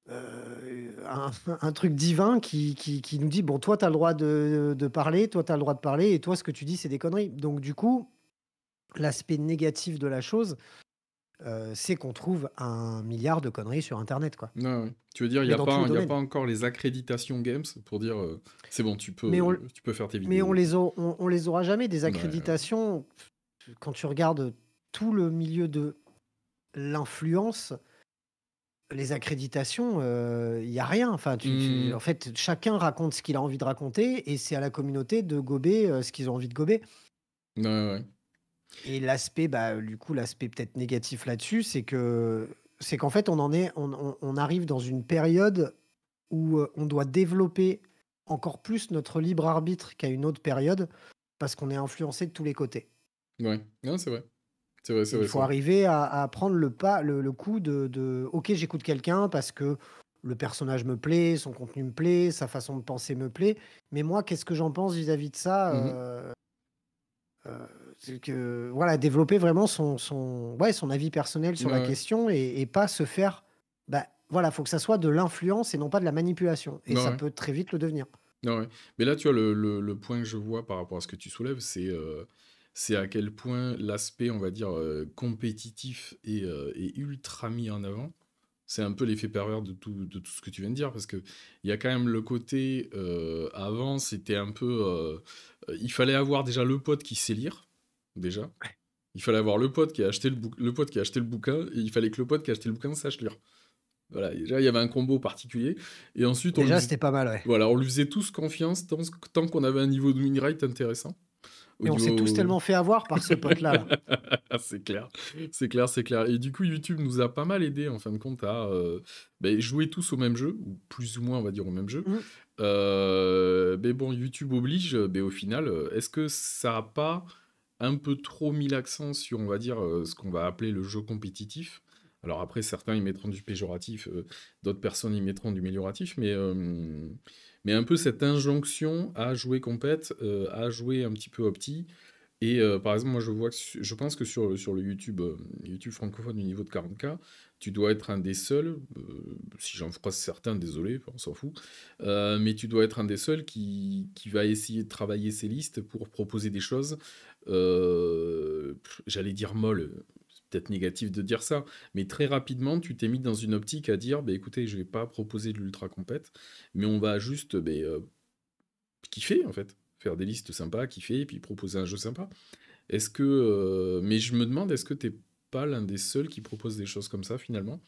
S2: un truc divin qui nous dit: «Bon, toi, tu as le droit de parler, toi, tu as le droit de parler et toi, ce que tu dis, c'est des conneries». Donc du coup, l'aspect négatif de la chose, c'est qu'on trouve un milliard de conneries sur internet, quoi.
S1: Ouais, ouais. Tu veux dire,
S2: Mais dans tous les
S1: il y a
S2: domaines.
S1: pas encore les accréditations Games pour dire c'est bon,
S2: Mais
S1: tu peux faire tes
S2: mais
S1: vidéos.
S2: on les aura jamais des
S1: Ouais, ouais.
S2: accréditations. Quand tu regardes tout le milieu de l'influence, les accréditations, il y a rien. Enfin,
S1: Hmm.
S2: en fait, chacun raconte ce qu'il a envie de raconter et c'est à la communauté de gober, ce qu'ils ont envie de gober.
S1: Ouais, ouais.
S2: Et l'aspect, bah, du coup, l'aspect peut-être négatif là-dessus, c'est qu'en fait, on arrive dans une période où, on doit développer encore plus notre libre arbitre qu'à une autre période, parce qu'on est influencé de tous les côtés.
S1: Ouais. Non, c'est vrai. C'est vrai, c'est
S2: Et il
S1: vrai, c'est
S2: faut
S1: vrai.
S2: arriver à prendre le coup de OK, j'écoute quelqu'un parce que le personnage me plaît, son contenu me plaît, sa façon de penser me plaît, mais moi, qu'est-ce que j'en pense vis-à-vis de ça?
S1: Mhm.
S2: C'est que voilà, développer vraiment son avis personnel
S1: Ouais,
S2: sur la
S1: ouais.
S2: question et pas se faire bah, voilà, faut que ça soit de l'influence et non pas de la manipulation et
S1: Ouais,
S2: ça
S1: ouais.
S2: peut très vite le devenir.
S1: Ouais, ouais. Mais là, tu vois, le point que je vois par rapport à ce que tu soulèves, c'est à quel point l'aspect, on va dire, compétitif est ultra mis en avant. C'est un peu l'effet pervers de tout ce que tu viens de dire, parce que il y a quand même le côté, avant, c'était un peu, il fallait avoir déjà le pote qui sait lire, déjà. Il fallait avoir le pote qui a acheté le pote qui a acheté le bouquin, et il fallait que le pote qui a acheté le bouquin sache lire. Voilà, déjà, il y avait un combo particulier. Et ensuite,
S2: Déjà, c'était pas mal, ouais
S1: voilà, on lui faisait tous confiance tant qu'on avait un niveau de win rate intéressant. Au
S2: et on s'est tous
S1: niveau...
S2: tellement fait avoir par ce pote-là, là.
S1: C'est clair, c'est clair, c'est clair. Et du coup, YouTube nous a pas mal aidé, en fin de compte, à ben, jouer tous au même jeu, ou plus ou moins, on va dire, au même jeu.
S2: Mmh.
S1: Mais bon, YouTube oblige, mais au final, est-ce que ça a pas un peu trop mis l'accent sur, on va dire, ce qu'on va appeler le jeu compétitif, Alors après, certains y mettront du péjoratif, d'autres personnes y mettront du mélioratif, mais un peu cette injonction à jouer compète, à jouer un petit peu opti. Et par exemple, moi je pense que sur le YouTube, YouTube francophone du niveau de 40K, tu dois être un des seuls, si j'en croise certains, désolé, on s'en fout, mais tu dois être un des seuls qui va essayer de travailler ses listes pour proposer des choses, j'allais dire molles, c'est peut-être négatif de dire ça, mais très rapidement, tu t'es mis dans une optique à dire, bah, écoutez, je vais pas proposer de l'ultra compète, mais on va juste kiffer en fait. Faire des listes sympas, kiffer, et puis proposer un jeu sympa. Mais je me demande, est-ce que t'es pas l'un des seuls qui propose des choses comme ça finalement?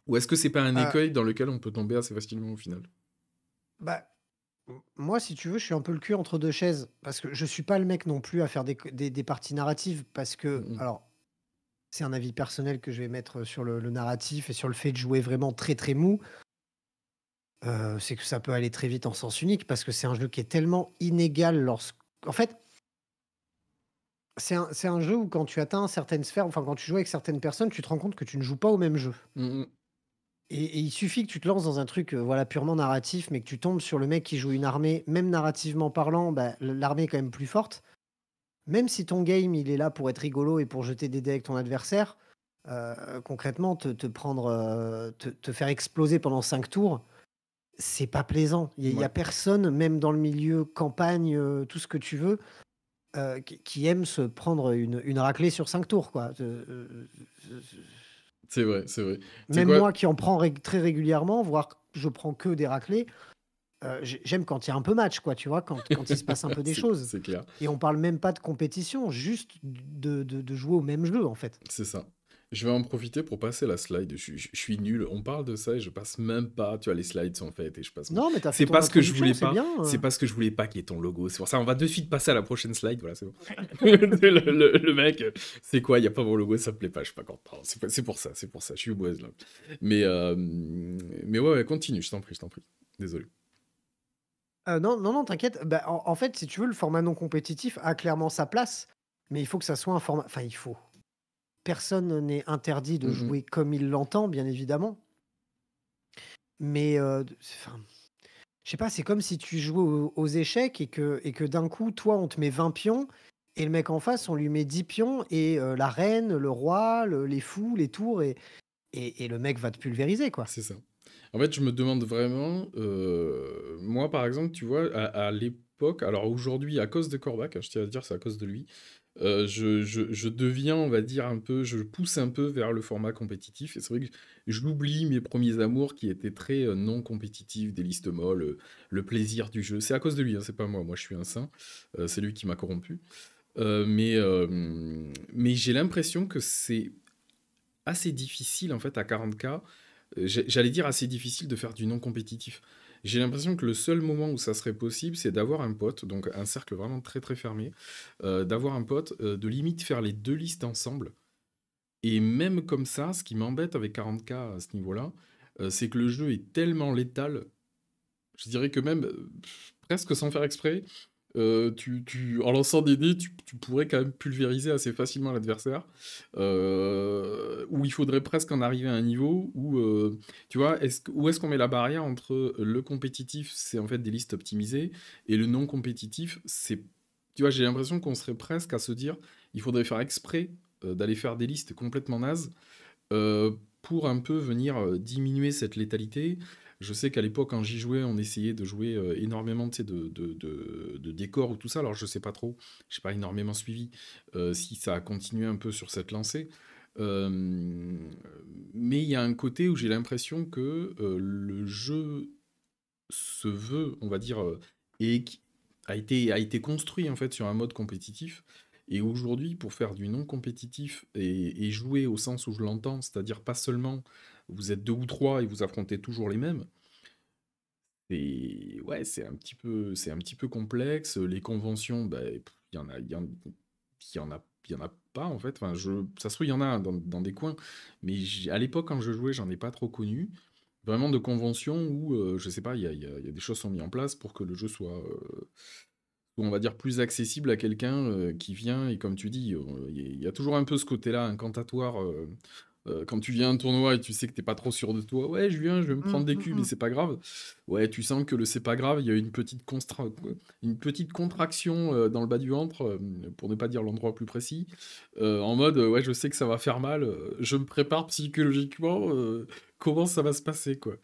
S1: Ou est-ce que c'est pas un
S2: Euh,
S1: écueil dans lequel on peut tomber assez facilement au final?
S2: Bah, moi, si tu veux, je suis un peu le cul entre 2 chaises parce que je suis pas le mec non plus à faire des parties narratives parce que
S1: Mm,
S2: alors, c'est un avis personnel que je vais mettre sur le narratif et sur le fait de jouer vraiment très, très mou. C'est que ça peut aller très vite en sens unique parce que c'est un jeu qui est tellement inégal en fait, c'est un jeu où quand tu atteins certaines sphères, enfin, quand tu joues avec certaines personnes, tu te rends compte que tu ne joues pas au même jeu.
S1: mm, mm.
S2: Et il suffit que tu te lances dans un truc, voilà, purement narratif, mais que tu tombes sur le mec qui joue une armée, même narrativement parlant, bah, l'armée est quand même plus forte. Même si ton game, il est là pour être rigolo et pour jeter des dés avec ton adversaire, concrètement, te prendre, te faire exploser pendant 5 tours, c'est pas plaisant. Il y a
S1: Ouais,
S2: personne, même dans le milieu campagne, tout ce que tu veux, qui aime se prendre une raclée sur 5 tours, quoi.
S1: c'est vrai, c'est vrai. Tu sais
S2: Même
S1: quoi?
S2: moi qui en prends très régulièrement, voire je prends que des raclées, j'aime quand il y a un peu match, quoi, tu vois? Quand il se passe un peu des choses.
S1: C'est clair.
S2: Et on parle même pas de compétition, juste de jouer au même jeu, en fait.
S1: C'est ça. Je vais en profiter pour passer la slide. Je suis nul. On parle de ça et je passe même pas. Tu vois, les slides sont faites et je passe même.
S2: Non, mais t'as fait
S1: C'est
S2: ton
S1: pas ce que je
S2: introduction,
S1: voulais
S2: c'est
S1: pas.
S2: bien,
S1: C'est pas ce que je voulais pas qu'il y ait ton logo. C'est pour ça, on va de suite passer à la prochaine slide. Voilà, c'est bon. Le mec, c'est quoi? Il y a pas mon logo, ça me plaît pas. Je suis pas content. C'est pour ça. C'est pour ça. Je suis boise là. Mais ouais, continue. Je t'en prie, je t'en prie. Désolé.
S2: Non, non, non, t'inquiète. Bah, en fait, si tu veux, le format non compétitif a clairement sa place, mais il faut que ça soit un format enfin, il faut. Personne n'est interdit de
S1: Mm, mm.
S2: jouer comme il l'entend, bien évidemment, mais enfin, je sais pas, c'est comme si tu jouais aux échecs et que d'un coup, toi, on te met 20 pions et le mec en face, on lui met 10 pions et la reine, le roi, les fous, les tours et le mec va te pulvériser, quoi.
S1: C'est ça. En fait, je me demande vraiment, moi par exemple, tu vois, à l'époque, alors aujourd'hui, à cause de Corbac, hein, je tiens à dire, c'est à cause de lui, je deviens, on va dire, un peu, je pousse un peu vers le format compétitif, et c'est vrai que j'oublie mes premiers amours qui étaient très non compétitifs, des listes molles, le plaisir du jeu. C'est à cause de lui, hein, c'est pas moi, moi je suis un saint, c'est lui qui m'a corrompu. Mais j'ai l'impression que c'est assez difficile en fait à 40K, j'allais dire assez difficile de faire du non compétitif. J'ai l'impression que le seul moment où ça serait possible, c'est d'avoir un pote, donc un cercle vraiment très très fermé, d'avoir un pote, de limite faire les deux listes ensemble. Et même comme ça, ce qui m'embête avec 40K à ce niveau-là, c'est que le jeu est tellement létal, je dirais que même, presque sans faire exprès, en lançant des dés, tu pourrais quand même pulvériser assez facilement l'adversaire. Où il faudrait presque en arriver à un niveau où, tu vois, où est-ce qu'on met la barrière entre le compétitif, c'est en fait des listes optimisées, et le non compétitif, c'est... Tu vois, j'ai l'impression qu'on serait presque à se dire, il faudrait faire exprès d'aller faire des listes complètement nazes pour un peu venir diminuer cette létalité. Je sais qu'à l'époque, quand j'y jouais, on essayait de jouer énormément, tu sais, de décors ou tout ça. Alors, je sais pas trop, j'ai pas énormément suivi si ça a continué un peu sur cette lancée. Euh, mais il y a un côté où j'ai l'impression que le jeu se veut, on va dire, a été construit en fait sur un mode compétitif. Et aujourd'hui, pour faire du non compétitif et jouer au sens où je l'entends, c'est-à-dire pas seulement vous êtes deux ou trois et vous affrontez toujours les mêmes, et ouais, c'est un petit peu complexe. Les conventions, bah, il y en a, il y en a pas en fait. Enfin, ça se trouve, il y en a dans des coins, mais à l'époque, quand je jouais, j'en ai pas trop connu. Vraiment de conventions où, je sais pas, il y a des choses sont mises en place pour que le jeu soit, on va dire, plus accessible à quelqu'un qui vient, et comme tu dis, il y a toujours un peu ce côté-là incantatoire Quand tu viens à un tournoi et tu sais que t'es pas trop sûr de toi, ouais, je viens, je vais me
S2: Mmh,
S1: prendre des
S2: mmh
S1: cubes et
S2: mh.
S1: c'est pas grave. Ouais, tu sens que le c'est pas grave, il y a une petite contraction dans le bas du ventre, pour ne pas dire l'endroit plus précis, en mode ouais, je sais que ça va faire mal, je me prépare psychologiquement, comment ça va se passer, quoi.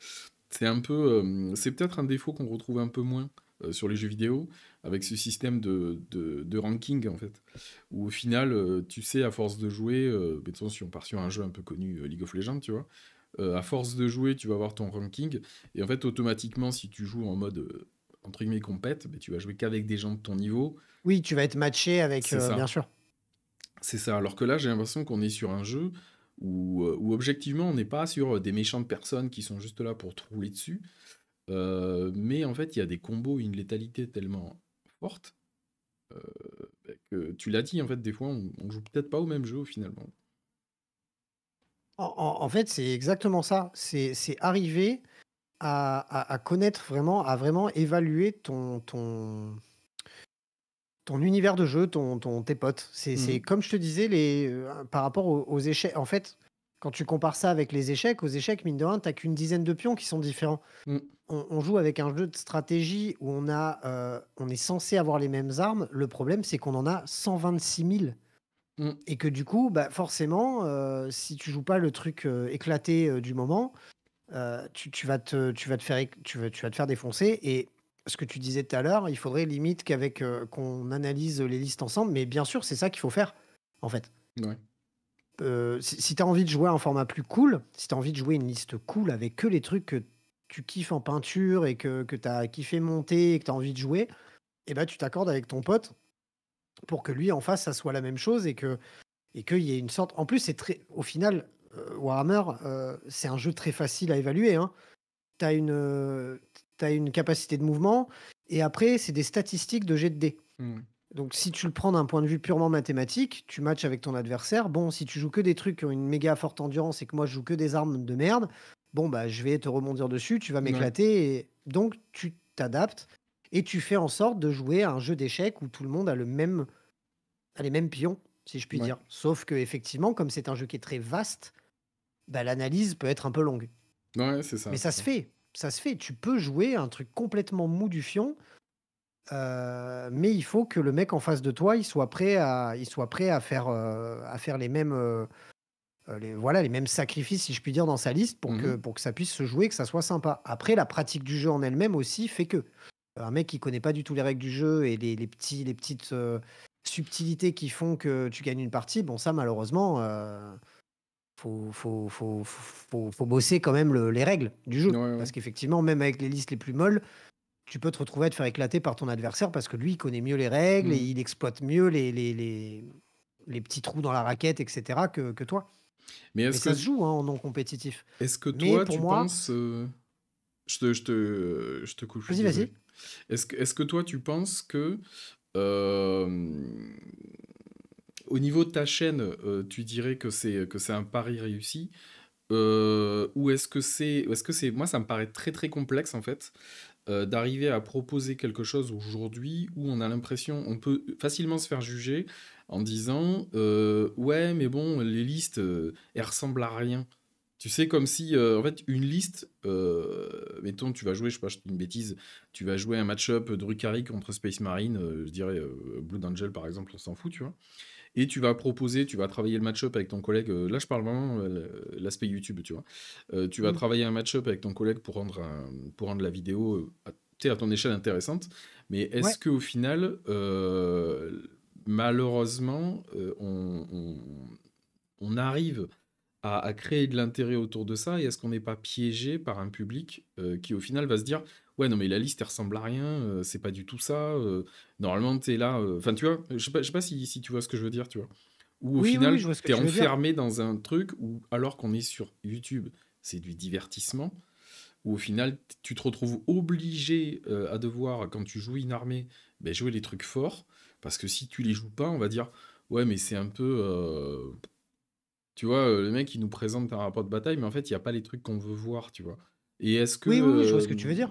S1: C'est un peu, c'est peut-être un défaut qu'on retrouve un peu moins sur les jeux vidéo, avec ce système de ranking en fait. Où au final, tu sais, à force de jouer, mais de toute façon, si on part sur un jeu un peu connu, League of Legends, tu vois, à force de jouer, tu vas avoir ton ranking, et en fait, automatiquement, si tu joues en mode entre guillemets compète, ben, tu vas jouer qu'avec des gens de ton niveau.
S2: Oui, tu vas être matché avec,
S1: C'est
S2: bien
S1: ça.
S2: sûr.
S1: C'est ça. Alors que là, j'ai l'impression qu'on est sur un jeu où objectivement, on n'est pas sur des méchantes personnes qui sont juste là pour te rouler dessus. Mais en fait, il y a des combos et une létalité tellement forte que tu l'as dit, en fait, des fois, on joue peut-être pas au même jeu finalement.
S2: En fait, c'est exactement ça. C'est arriver à connaître vraiment, à vraiment évaluer ton univers de jeu, tes potes. C'est
S1: Mhm.
S2: comme je te disais, par rapport aux échecs. En fait, quand tu compares ça avec les échecs, aux échecs, mine de rien, tu qu'une dizaine de pions qui sont différents.
S1: Mm,
S2: On joue avec un jeu de stratégie où on est censé avoir les mêmes armes. Le problème, c'est qu'on en a 126 000
S1: mm.
S2: et que du coup, bah, forcément, si tu joues pas le truc, éclaté, du moment, tu vas te faire défoncer. Et ce que tu disais tout à l'heure, il faudrait limite qu'on analyse les listes ensemble, mais bien sûr, c'est ça qu'il faut faire, en fait.
S1: Ouais.
S2: Si tu as envie de jouer un format plus cool, si tu as envie de jouer une liste cool avec que les trucs que tu kiffes en peinture et que tu as kiffé monter et que tu as envie de jouer, et ben tu t'accordes avec ton pote pour que lui, en face, ça soit la même chose et qu'il y ait une sorte. En plus, au final, Warhammer, c'est un jeu très facile à évaluer, hein. Tu as une capacité de mouvement et après, c'est des statistiques de jet de dés.
S1: Mm.
S2: Donc, si tu le prends d'un point de vue purement mathématique, tu matches avec ton adversaire. Bon, si tu joues que des trucs qui ont une méga forte endurance et que moi je joue que des armes de merde, bon, bah, je vais te rebondir dessus, tu vas
S1: Ouais.
S2: m'éclater. Donc, tu t'adaptes et tu fais en sorte de jouer à un jeu d'échecs où tout le monde a les mêmes pions, si je puis
S1: Ouais.
S2: dire. Sauf que, effectivement, comme c'est un jeu qui est très vaste, bah, l'analyse peut être un peu longue.
S1: Ouais, c'est ça,
S2: Mais
S1: c'est
S2: ça se
S1: ça.
S2: fait. Ça se fait. Tu peux jouer un truc complètement mou du fion, mais il faut que le mec en face de toi, il soit prêt à faire les mêmes sacrifices, si je puis dire, dans sa liste
S1: Mhm.
S2: pour que ça puisse se jouer, que ça soit sympa. Après, la pratique du jeu en elle-même aussi fait que un mec qui connaît pas du tout les règles du jeu et les petites subtilités qui font que tu gagnes une partie, bon, ça, malheureusement, faut bosser quand même les règles du
S1: Ouais,
S2: jeu.
S1: ouais.
S2: Parce qu'effectivement, même avec les listes les plus molles, tu peux te retrouver à te faire éclater par ton adversaire parce que lui, il connaît mieux les règles et
S1: Mm.
S2: il exploite mieux les petits trous dans la raquette, etc., que toi.
S1: Mais
S2: Mais ça se joue, hein, en non compétitif.
S1: est-ce que
S2: Mais
S1: toi,
S2: pour
S1: tu
S2: moi,
S1: penses, je te coupe, je suis
S2: vas-y,
S1: désolé.
S2: vas-y.
S1: Est-ce que toi, tu penses que euh, au niveau de ta chaîne, tu dirais que c'est un pari réussi, ou est-ce que c'est, moi, ça me paraît très très complexe en fait, d'arriver à proposer quelque chose aujourd'hui où on a l'impression, on peut facilement se faire juger en disant, ouais, mais bon, les listes, elles ressemblent à rien. Tu sais, comme si, en fait, une liste, mettons, tu vas jouer, je sais pas, je te dis une bêtise, tu vas jouer un match-up de Rukari contre Space Marine, je dirais Blood Angel par exemple, on s'en fout, tu vois. Et tu vas proposer, tu vas travailler le match-up avec ton collègue, là je parle vraiment l'aspect YouTube, tu vois. Tu vas
S2: Mm.
S1: travailler un match-up avec ton collègue pour rendre la vidéo tu sais, à ton échelle intéressante, mais est-ce
S2: Ouais.
S1: qu'au final, malheureusement, on arrive à créer de l'intérêt autour de ça, et est-ce qu'on n'est pas piégé par un public qui au final va se dire ouais non mais la liste elle ressemble à rien, c'est pas du tout ça, normalement t'es là, enfin tu vois, je sais pas si tu vois ce que je veux dire, tu vois, ou au
S2: Oui, oui, oui,
S1: final
S2: je vois ce que
S1: t'es
S2: tu veux dire.
S1: enfermé dans un truc où alors qu'on est sur YouTube c'est du divertissement, où au final tu te retrouves obligé à devoir, quand tu joues une armée, ben, jouer les trucs forts, parce que si tu les joues pas on va dire ouais mais c'est un peu tu vois, le mec, il nous présente un rapport de bataille, mais en fait, il y a pas les trucs qu'on veut voir, tu vois? Et est-ce que,
S2: Oui, oui, oui, je vois ce que tu veux dire.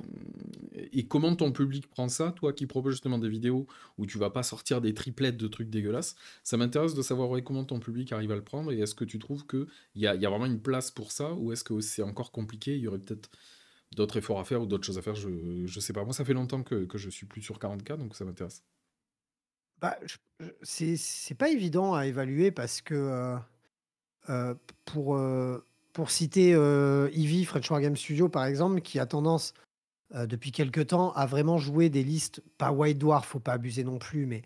S1: Et comment ton public prend ça, toi qui proposes justement des vidéos où tu vas pas sortir des triplettes de trucs dégueulasses? Ça m'intéresse de savoir ouais, comment ton public arrive à le prendre et est-ce que tu trouves qu'il y a vraiment une place pour ça ou est-ce que c'est encore compliqué? Il y aurait peut-être d'autres efforts à faire ou d'autres choses à faire, je sais pas. Moi, ça fait longtemps que je suis plus sur 40K, donc ça m'intéresse.
S2: Bah, c'est pas évident à évaluer parce que, pour, pour citer, Ivy, French War Game Studio, par exemple, qui a tendance, depuis quelque temps, à vraiment jouer des listes pas White Dwarf, faut pas abuser non plus, mais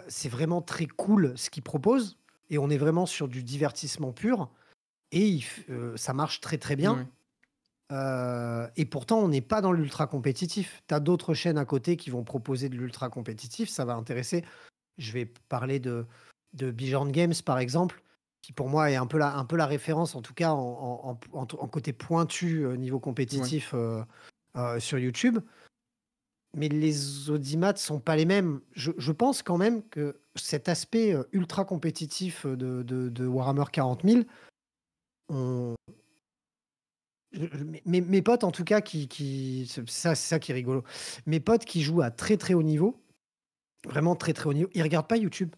S2: c'est vraiment très cool ce qu'il propose et on est vraiment sur du divertissement pur et ça marche très, très bien,
S1: Ouais,
S2: et pourtant on n'est pas dans l'ultra compétitif. Tu as d'autres chaînes à côté qui vont proposer de l'ultra compétitif, ça va intéresser. Je vais parler de Bjorn Games, par exemple, qui pour moi est un peu la référence, en tout cas en côté pointu, niveau
S1: ouais,
S2: compétitif, sur YouTube. Mais les audimats sont pas les mêmes. Je pense quand même que cet aspect, ultra compétitif, de Warhammer 40 000, on mes potes en tout cas c'est ça qui est rigolo. Mes potes qui jouent à très, très haut niveau, vraiment très, très haut niveau, ils regardent pas YouTube.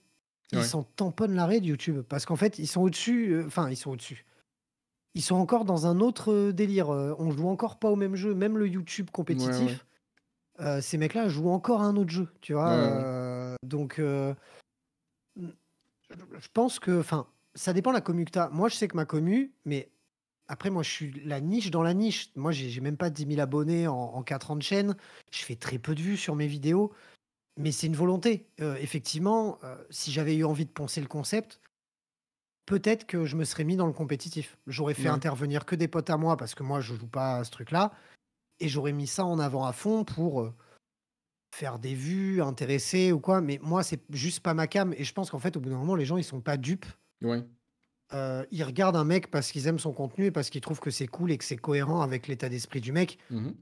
S2: Ils
S1: ouais,
S2: s'en tamponnent l'arrêt de YouTube parce qu'en fait, ils sont au-dessus, enfin, ils sont au-dessus. Ils sont encore dans un autre, délire, on joue encore pas au même jeu, même le YouTube
S1: ouais, ouais,
S2: compétitif, ces mecs-là jouent encore à un autre jeu, tu
S1: ouais,
S2: vois?
S1: ouais, ouais.
S2: Donc mmh, je pense que enfin, ça dépend de la commu que tu as. Moi, je sais que ma commu, mais après moi, je suis la niche dans la niche. Moi, j'ai même pas 10 000 abonnés en 4 ans de chaîne. Je fais très peu de vues sur mes vidéos, mais c'est une volonté. Effectivement, si j'avais eu envie de poncer le concept, peut-être que je me serais mis dans le compétitif. J'aurais fait
S1: Ouais.
S2: intervenir que des potes à moi parce que moi je joue pas à ce truc-là et j'aurais mis ça en avant à fond pour, faire des vues, intéresser ou quoi. Mais moi, c'est juste pas ma cam et je pense qu'en fait, au bout d'un moment, les gens, ils sont pas dupes.
S1: Ouais.
S2: Ils regardent un mec parce qu'ils aiment son contenu et parce qu'ils trouvent que c'est cool et que c'est cohérent avec l'état d'esprit du mec.
S1: Mhm.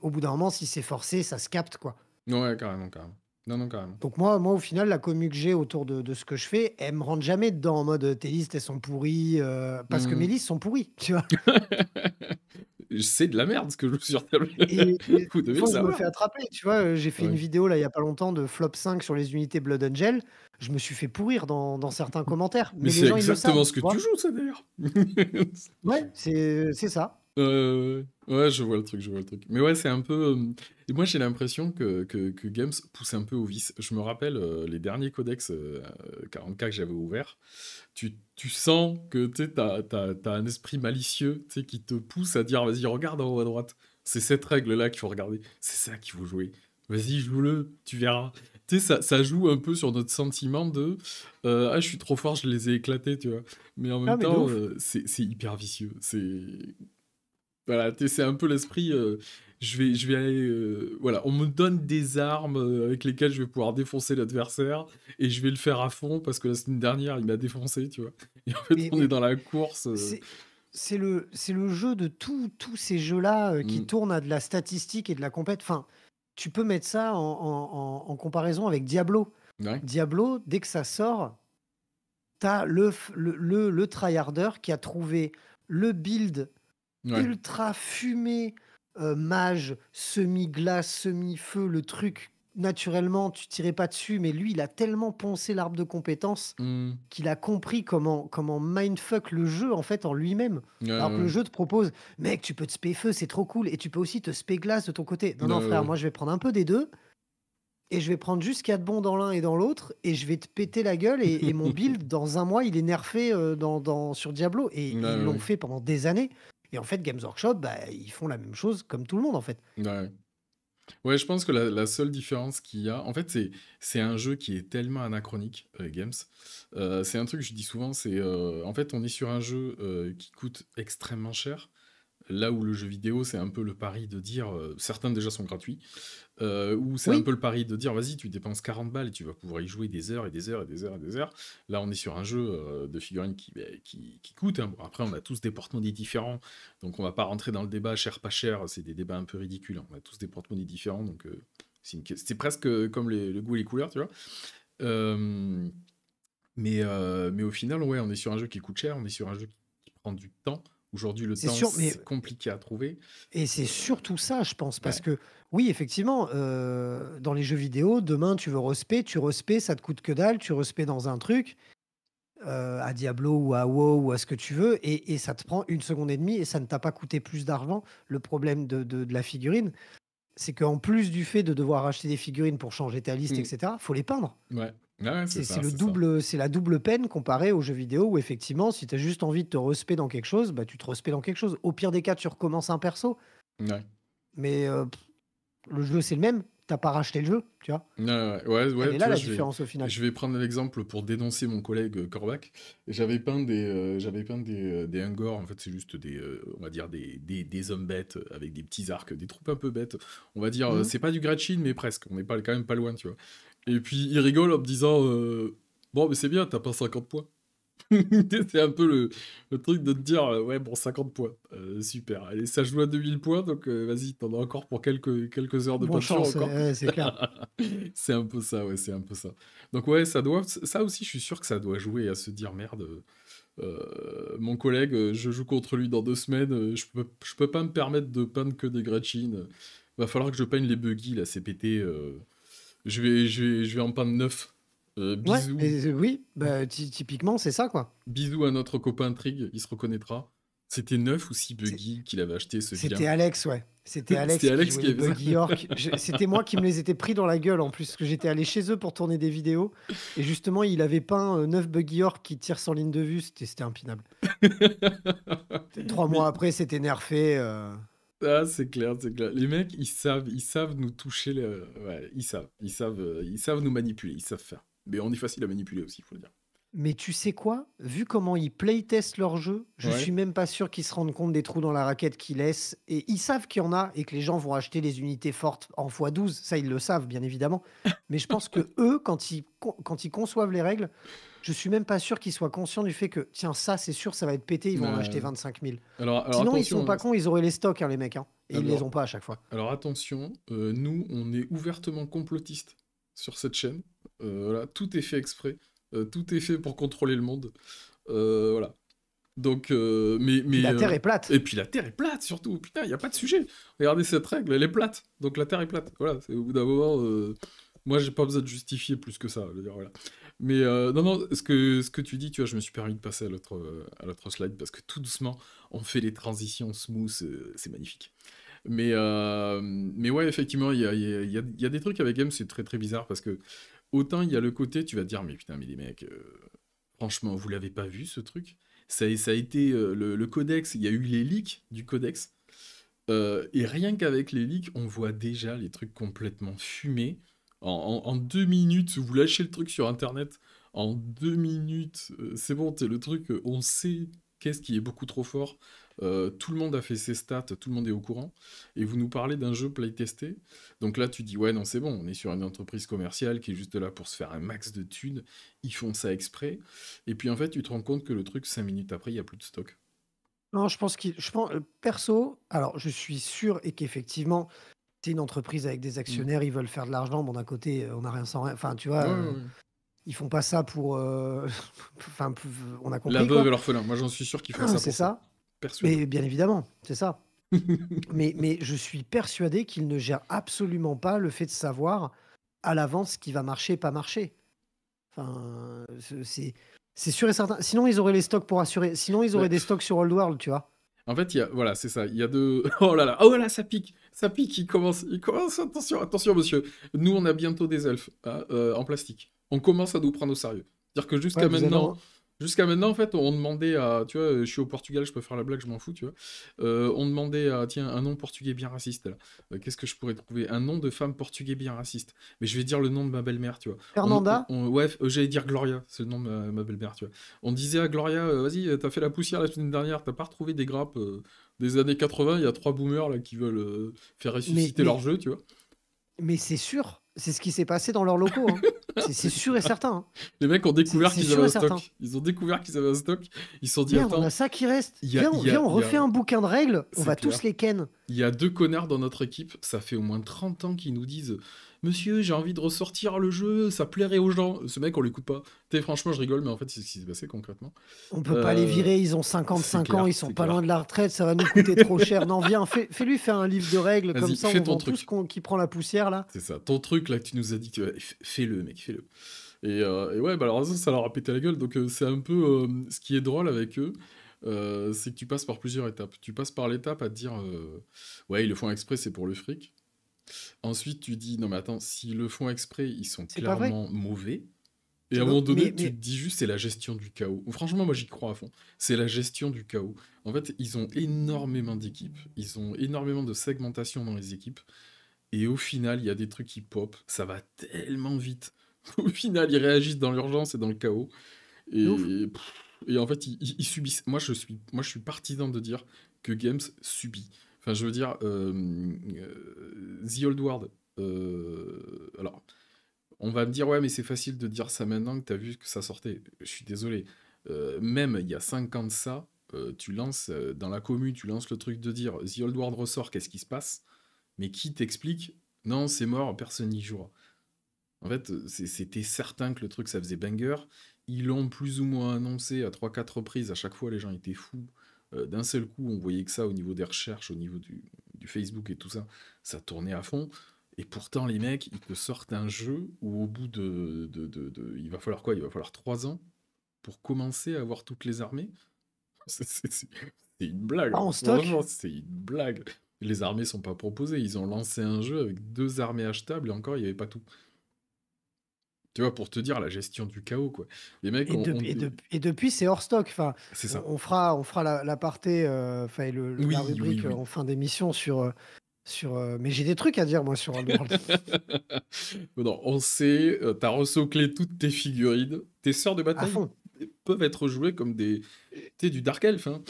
S2: Au bout d'un moment, si c'est forcé, ça se capte, quoi.
S1: Ouais, carrément, carrément. Non, non, carrément.
S2: Donc moi, au final, la commu que j'ai autour de ce que je fais, elle me rentre jamais dedans en mode, tes listes, elles sont pourries, parce que mes
S1: Mhm.
S2: listes sont pourries, tu vois?
S1: C'est de la merde ce que je joue sur tablette.
S2: Et
S1: Vous
S2: des
S1: devez le
S2: fois, je me
S1: savoir.
S2: fais attraper, tu vois? J'ai fait une
S1: Ouais.
S2: vidéo là, il y a pas longtemps de flop 5 sur les unités Blood Angel. Je me suis fait pourrir dans certains commentaires,
S1: Mais
S2: mais les
S1: c'est
S2: gens, ils le
S1: exactement
S2: savent,
S1: ce que
S2: tu
S1: tu
S2: vois?
S1: joues, ça d'ailleurs.
S2: Ouais, c'est ça.
S1: Ouais, je vois le truc, je vois le truc. Mais ouais, c'est un peu. Et moi, j'ai l'impression que Games pousse un peu au vice. Je me rappelle les derniers codex 40K que j'avais ouverts. Tu sens que t'as un esprit malicieux qui te pousse à dire vas-y, regarde en haut à droite. C'est cette règle-là qu'il faut regarder. C'est ça qu'il faut jouer. Vas-y, joue-le, tu verras. Tu sais, ça joue un peu sur notre sentiment de ah, je suis trop fort, je les ai éclatés, tu vois. Mais en
S2: Ah
S1: même
S2: mais de
S1: temps,
S2: ouf.
S1: c'est hyper vicieux. Voilà, c'est un peu l'esprit. Je vais aller. Voilà, on me donne des armes avec lesquelles je vais pouvoir défoncer l'adversaire et je vais le faire à fond parce que la semaine dernière il m'a défoncé, tu vois. Et en fait, on est
S2: Mais
S1: dans la course.
S2: c'est c'est le jeu de tous ces jeux-là, qui
S1: Hmm,
S2: tournent à de la statistique et de la compète. Enfin, tu peux mettre ça en comparaison avec Diablo.
S1: ouais,
S2: Diablo, dès que ça sort, t'as le tryharder qui a trouvé le build
S1: ouais.
S2: ultra fumé, mage, semi-glace, semi-feu, le truc, naturellement, tu tirais pas dessus, mais lui, il a tellement poncé l'arbre de compétences
S1: Hmm,
S2: qu'il a compris comment mindfuck le jeu, en fait, en lui-même. Alors que le
S1: ouais,
S2: jeu te propose: «Mec, tu peux te spé feu, c'est trop cool et tu peux aussi te spé glace de ton côté». Non,
S1: ouais,
S2: non, frère,
S1: ouais.
S2: moi, je vais prendre un peu des 2 et je vais prendre juste ce qu'il y a de bon dans l'un et dans l'autre et je vais te péter la gueule et mon build, dans un mois, il est nerfé, sur Diablo et
S1: Ouais,
S2: ils l'ont
S1: ouais,
S2: fait pendant des années et en fait, Games Workshop, bah, ils font la même chose comme tout le monde, en fait.
S1: ouais. Ouais. Ouais, je pense que la seule différence qu'il y a, en fait, c'est un jeu qui est tellement anachronique, Games. C'est un truc que je dis souvent, c'est en fait, on est sur un jeu qui coûte extrêmement cher. Là où le jeu vidéo, c'est un peu le pari de dire, certains déjà sont gratuits, ou c'est un
S2: Oui,
S1: peu le pari de dire, vas-y, tu dépenses 40 balles et tu vas pouvoir y jouer des heures et des heures et des heures et des heures. Là, on est sur un jeu de figurines qui coûte, hein. Bon, après, on a tous des porte-monnaies différents, donc on va pas rentrer dans le débat cher, pas cher, c'est des débats un peu ridicules, hein. On a tous des porte-monnaies différents, donc c'est presque comme le goût et les couleurs, tu vois. Mais au final, ouais, on est sur un jeu qui coûte cher, on est sur un jeu qui prend du temps, Aujourd'hui, le
S2: C'est
S1: temps,
S2: sûr, mais
S1: c'est compliqué à trouver.
S2: et c'est surtout ça, je pense, parce
S1: Ouais.
S2: que oui, effectivement, dans les jeux vidéo, demain, tu veux respect, tu respect, ça te coûte que dalle, tu respect dans un truc, à Diablo ou à WoW ou à ce que tu veux, et ça te prend 1 seconde et demie et ça ne t'a pas coûté plus d'argent. Le problème de la figurine, c'est qu'en plus du fait de devoir acheter des figurines pour changer ta liste, et
S1: Mmh.
S2: cetera, faut les peindre.
S1: Ouais. Ouais, c'est
S2: C'est
S1: ça,
S2: le
S1: c'est ça.
S2: double, c'est la double peine comparé aux jeux vidéo où effectivement, si tu as juste envie de te respect dans quelque chose, bah, tu te respect dans quelque chose. Au pire des cas, tu recommences un perso,
S1: Ouais.
S2: mais le jeu, c'est le même. T'as pas racheté le jeu, tu vois?
S1: Ouais, ouais, ouais,
S2: Elle
S1: ouais,
S2: est
S1: tu
S2: là
S1: vois,
S2: la différence au final.
S1: je vais prendre l'exemple pour dénoncer mon collègue Corbac. J'avais peint des Ungor, en fait, c'est juste on va dire des hommes bêtes avec des petits arcs, des troupes un peu bêtes. On va dire,
S2: Mmh.
S1: c'est pas du Gretchen, mais presque. On n'est pas, quand même pas loin, tu vois. Et puis, il rigole en me disant, bon, mais c'est bien, t'as pas 50 points. C'est un peu le truc de te dire, ouais, bon, 50 points, super. Allez, ça joue à 2000 points, donc vas-y, t'en as encore pour quelques heures de
S2: Bonne
S1: peinture
S2: chance,
S1: encore.
S2: ouais, c'est clair.
S1: C'est un peu ça, ouais, c'est un peu ça. Donc ouais, ça aussi, je suis sûr que ça doit jouer à se dire, merde, mon collègue, je joue contre lui dans 2 semaines, je peux pas me permettre de peindre que des Gretchen. Va falloir que je peigne les buggy, là, c'est pété. Je vais en peindre 9.
S2: Ouais,
S1: Bisous.
S2: mais oui, bah, typiquement, c'est ça, quoi.
S1: Bisous à notre copain Trig, il se reconnaîtra. C'était 9 ou 6
S2: C'est
S1: buggy qu'il avait acheté, ce
S2: C'était
S1: vilain.
S2: Alex, ouais. C'était
S1: C'était
S2: Alex qui
S1: Alex
S2: jouait
S1: qui
S2: les
S1: avait ça.
S2: Buggy York. C'était moi qui me les étais pris dans la gueule en plus, parce que j'étais allé chez eux pour tourner des vidéos. Et justement, il avait peint 9 Buggy York qui tirent sans ligne de vue. C'était impinable. 3 mois
S1: Mais
S2: après, c'était nerfé.
S1: ah, c'est clair, c'est clair. Les mecs, ils savent nous toucher. Ouais, ils savent nous manipuler, ils savent faire. Mais on est facile à manipuler aussi, il faut le dire.
S2: Mais tu sais quoi? Vu comment ils playtestent leur jeu, je
S1: Ouais.
S2: suis même pas sûr qu'ils se rendent compte des trous dans la raquette qu'ils laissent. Et ils savent qu'il y en a et que les gens vont acheter les unités fortes en x12. Ça, ils le savent, bien évidemment. Mais je pense que eux, quand ils conçoivent les règles, je suis même pas sûr qu'ils soient conscients du fait que, tiens, ça, c'est sûr, ça va être pété, ils vont en acheter
S1: Euh,
S2: 25 000.
S1: alors
S2: Sinon, ils sont
S1: attention,
S2: pas
S1: hein.
S2: cons, ils auraient les stocks, hein, les mecs. Hein. Et ils les
S1: Alors,
S2: ont pas à chaque fois.
S1: alors attention, nous, on est ouvertement complotistes sur cette chaîne. Voilà, tout est fait exprès. Tout est fait pour contrôler le monde. Voilà. Donc,
S2: Puis la Terre est plate.
S1: et puis la Terre est plate surtout. Putain, il n'y a pas de sujet. Regardez cette règle, elle est plate. Donc la Terre est plate. Voilà, c'est au bout d'un moment. Moi, j'ai pas besoin de justifier plus que ça. Je veux dire, voilà. Mais non, non, ce que tu dis, tu vois, je me suis permis de passer à l'autre slide parce que tout doucement, on fait les transitions smooth, c'est magnifique. Mais ouais, effectivement, il y a des trucs avec Game, c'est très très bizarre parce que autant il y a le côté, tu vas te dire, mais putain, mais les mecs, franchement, vous l'avez pas vu ce truc? Ça a été le codex, il y a eu les leaks du codex, et rien qu'avec les leaks, on voit déjà les trucs complètement fumés. En 2 minutes, vous lâchez le truc sur Internet, en 2 minutes, c'est bon, t'es le truc, on sait qu'est-ce qui est beaucoup trop fort. Tout le monde a fait ses stats, tout le monde est au courant. Et vous nous parlez d'un jeu playtesté. Donc là, tu dis, ouais, non, c'est bon, on est sur une entreprise commerciale qui est juste là pour se faire un max de thunes. Ils font ça exprès. Et puis en fait, tu te rends compte que le truc, 5 minutes après, il n'y a plus de stock.
S2: Non, je pense, perso, alors je suis sûr et qu'effectivement, c'est une entreprise avec des
S1: Mm.
S2: actionnaires, ils veulent faire de l'argent. Bon, d'un côté, on n'a rien sans rien. Enfin, tu vois,
S1: Ouais, ouais, ouais.
S2: ils font pas ça pour. Enfin, on a
S1: La
S2: compris,
S1: veuve
S2: quoi.
S1: et l'orphelin, moi j'en suis sûr qu'ils font ça
S2: C'est
S1: pour ça.
S2: ça.
S1: Persuadé.
S2: Mais bien évidemment, c'est ça. Mais je suis persuadé qu'ils ne gèrent absolument pas le fait de savoir à l'avance ce qui va marcher, pas marcher. Enfin, c'est sûr et certain. Sinon, ils auraient les stocks pour assurer. Sinon, ils
S1: Ouais.
S2: auraient des stocks sur Old World, tu vois.
S1: En fait, voilà, c'est ça. Il y a deux. Oh là là, ça pique, il commence, attention, attention, monsieur. Nous, on a bientôt des elfes hein, en plastique. On commence à nous prendre au sérieux. C'est-à-dire que
S2: Ouais, vous allez en...
S1: jusqu'à maintenant, en fait, on demandait à, tu vois, je suis au Portugal, je peux faire la blague, je m'en fous, tu vois. On demandait à, tiens, un nom portugais bien raciste, là. Qu'est-ce que je pourrais trouver? Un nom de femme portugais bien raciste. Mais je vais dire le nom de ma belle-mère, tu vois.
S2: Fernanda?
S1: Ouais, j'allais dire Gloria, c'est le nom de ma belle-mère, tu vois. On disait à Gloria, vas-y, t'as fait la poussière la semaine dernière, t'as pas retrouvé des grappes des années 80, il y a 3 boomers là qui veulent faire
S2: Mais,
S1: ressusciter leur
S2: mais,
S1: jeu, tu vois.
S2: mais c'est sûr. C'est ce qui s'est passé dans leurs locaux. Hein. C'est sûr et certain. Hein.
S1: Les mecs ont découvert
S2: C'est
S1: qu'ils avaient
S2: sûr
S1: un
S2: et certain.
S1: stock. Ils ont découvert qu'ils avaient un stock. Ils se sont dit,
S2: Merde, on
S1: attends,
S2: a ça qui reste.
S1: il y a,
S2: Viens,
S1: il y a-
S2: on
S1: il y a-
S2: refait un bouquin de règles. On
S1: c'est
S2: va
S1: clair.
S2: tous les ken.
S1: Il y a 2 connards dans notre équipe, ça fait au moins 30 ans qu'ils nous disent Monsieur, j'ai envie de ressortir le jeu, ça plairait aux gens. Ce mec, on l'écoute pas. Franchement, je rigole, mais en fait, c'est ce qui s'est passé concrètement.
S2: On peut pas les
S1: Euh,
S2: virer, ils ont
S1: c'est
S2: 55 ans,
S1: clair,
S2: ils sont
S1: c'est
S2: pas loin
S1: clair.
S2: de la retraite, ça va nous coûter trop cher. Non, viens, fais-lui faire un livre de règles, comme
S1: Vas-y,
S2: ça
S1: fais
S2: on
S1: ton
S2: vend tout ce
S1: truc.
S2: qui prend la poussière là.
S1: C'est ça. Ton truc, là, que tu nous as dit, fais-le, mec, fais-le. Et ouais, bah alors ça leur a pété la gueule. Donc c'est un peu ce qui est drôle avec eux, c'est que tu passes par plusieurs étapes. Tu passes par l'étape à te dire, ouais, ils le font exprès, c'est pour le fric. Ensuite, tu dis, non mais attends, s'ils le font exprès, ils sont
S2: C'est pas vrai.
S1: clairement mauvais. Et
S2: Tu
S1: à un
S2: veux,
S1: moment donné, tu te
S2: mais
S1: dis juste, c'est la gestion du chaos. Franchement, moi j'y crois à fond. C'est la gestion du chaos. En fait, ils ont énormément d'équipes. Ils ont énormément de segmentation dans les équipes. Et au final, il y a des trucs qui pop. Ça va tellement vite. Au final, ils réagissent dans l'urgence et dans le chaos.
S2: de ouf.
S1: Et en fait, ils subissent. Moi, je suis partisan de dire que Games subit. Enfin, je veux dire, The Old World. Alors, on va me dire, ouais, mais c'est facile de dire ça maintenant que t'as vu que ça sortait. Je suis désolé. Même il y a 5 ans de ça, tu lances dans la commune, tu lances le truc de dire The Old World ressort, qu'est-ce qui se passe? Mais qui t'explique? Non, c'est mort, personne n'y jouera. En fait, c'était certain que le truc, ça faisait banger. Ils l'ont plus ou moins annoncé à trois quatre reprises. À chaque fois, les gens étaient fous. D'un seul coup, on voyait que ça au niveau des recherches, au niveau du Facebook et tout ça, ça tournait à fond. Et pourtant, les mecs, ils te sortent un jeu où au bout il va falloir quoi? Il va falloir 3 ans pour commencer à avoir toutes les armées. C'est une blague,
S2: Pas
S1: hein.
S2: en stock.
S1: Franchement, c'est une blague. Les armées sont pas proposées. Ils ont lancé un jeu avec 2 armées achetables et encore, il n'y avait pas tout. Tu vois, pour te dire la gestion du chaos, quoi. Les mecs
S2: Et depuis, c'est hors stock. Enfin,
S1: C'est
S2: on,
S1: ça.
S2: on fera l'aparté, enfin, la
S1: Oui, oui,
S2: rubrique
S1: oui.
S2: en fin d'émission mais j'ai des trucs à dire, moi, sur Oddworld.
S1: Non, on sait, t'as resoclé toutes tes figurines. Tes sœurs de
S2: À
S1: bataille
S2: fond.
S1: peuvent être jouées comme du Dark Elf, hein.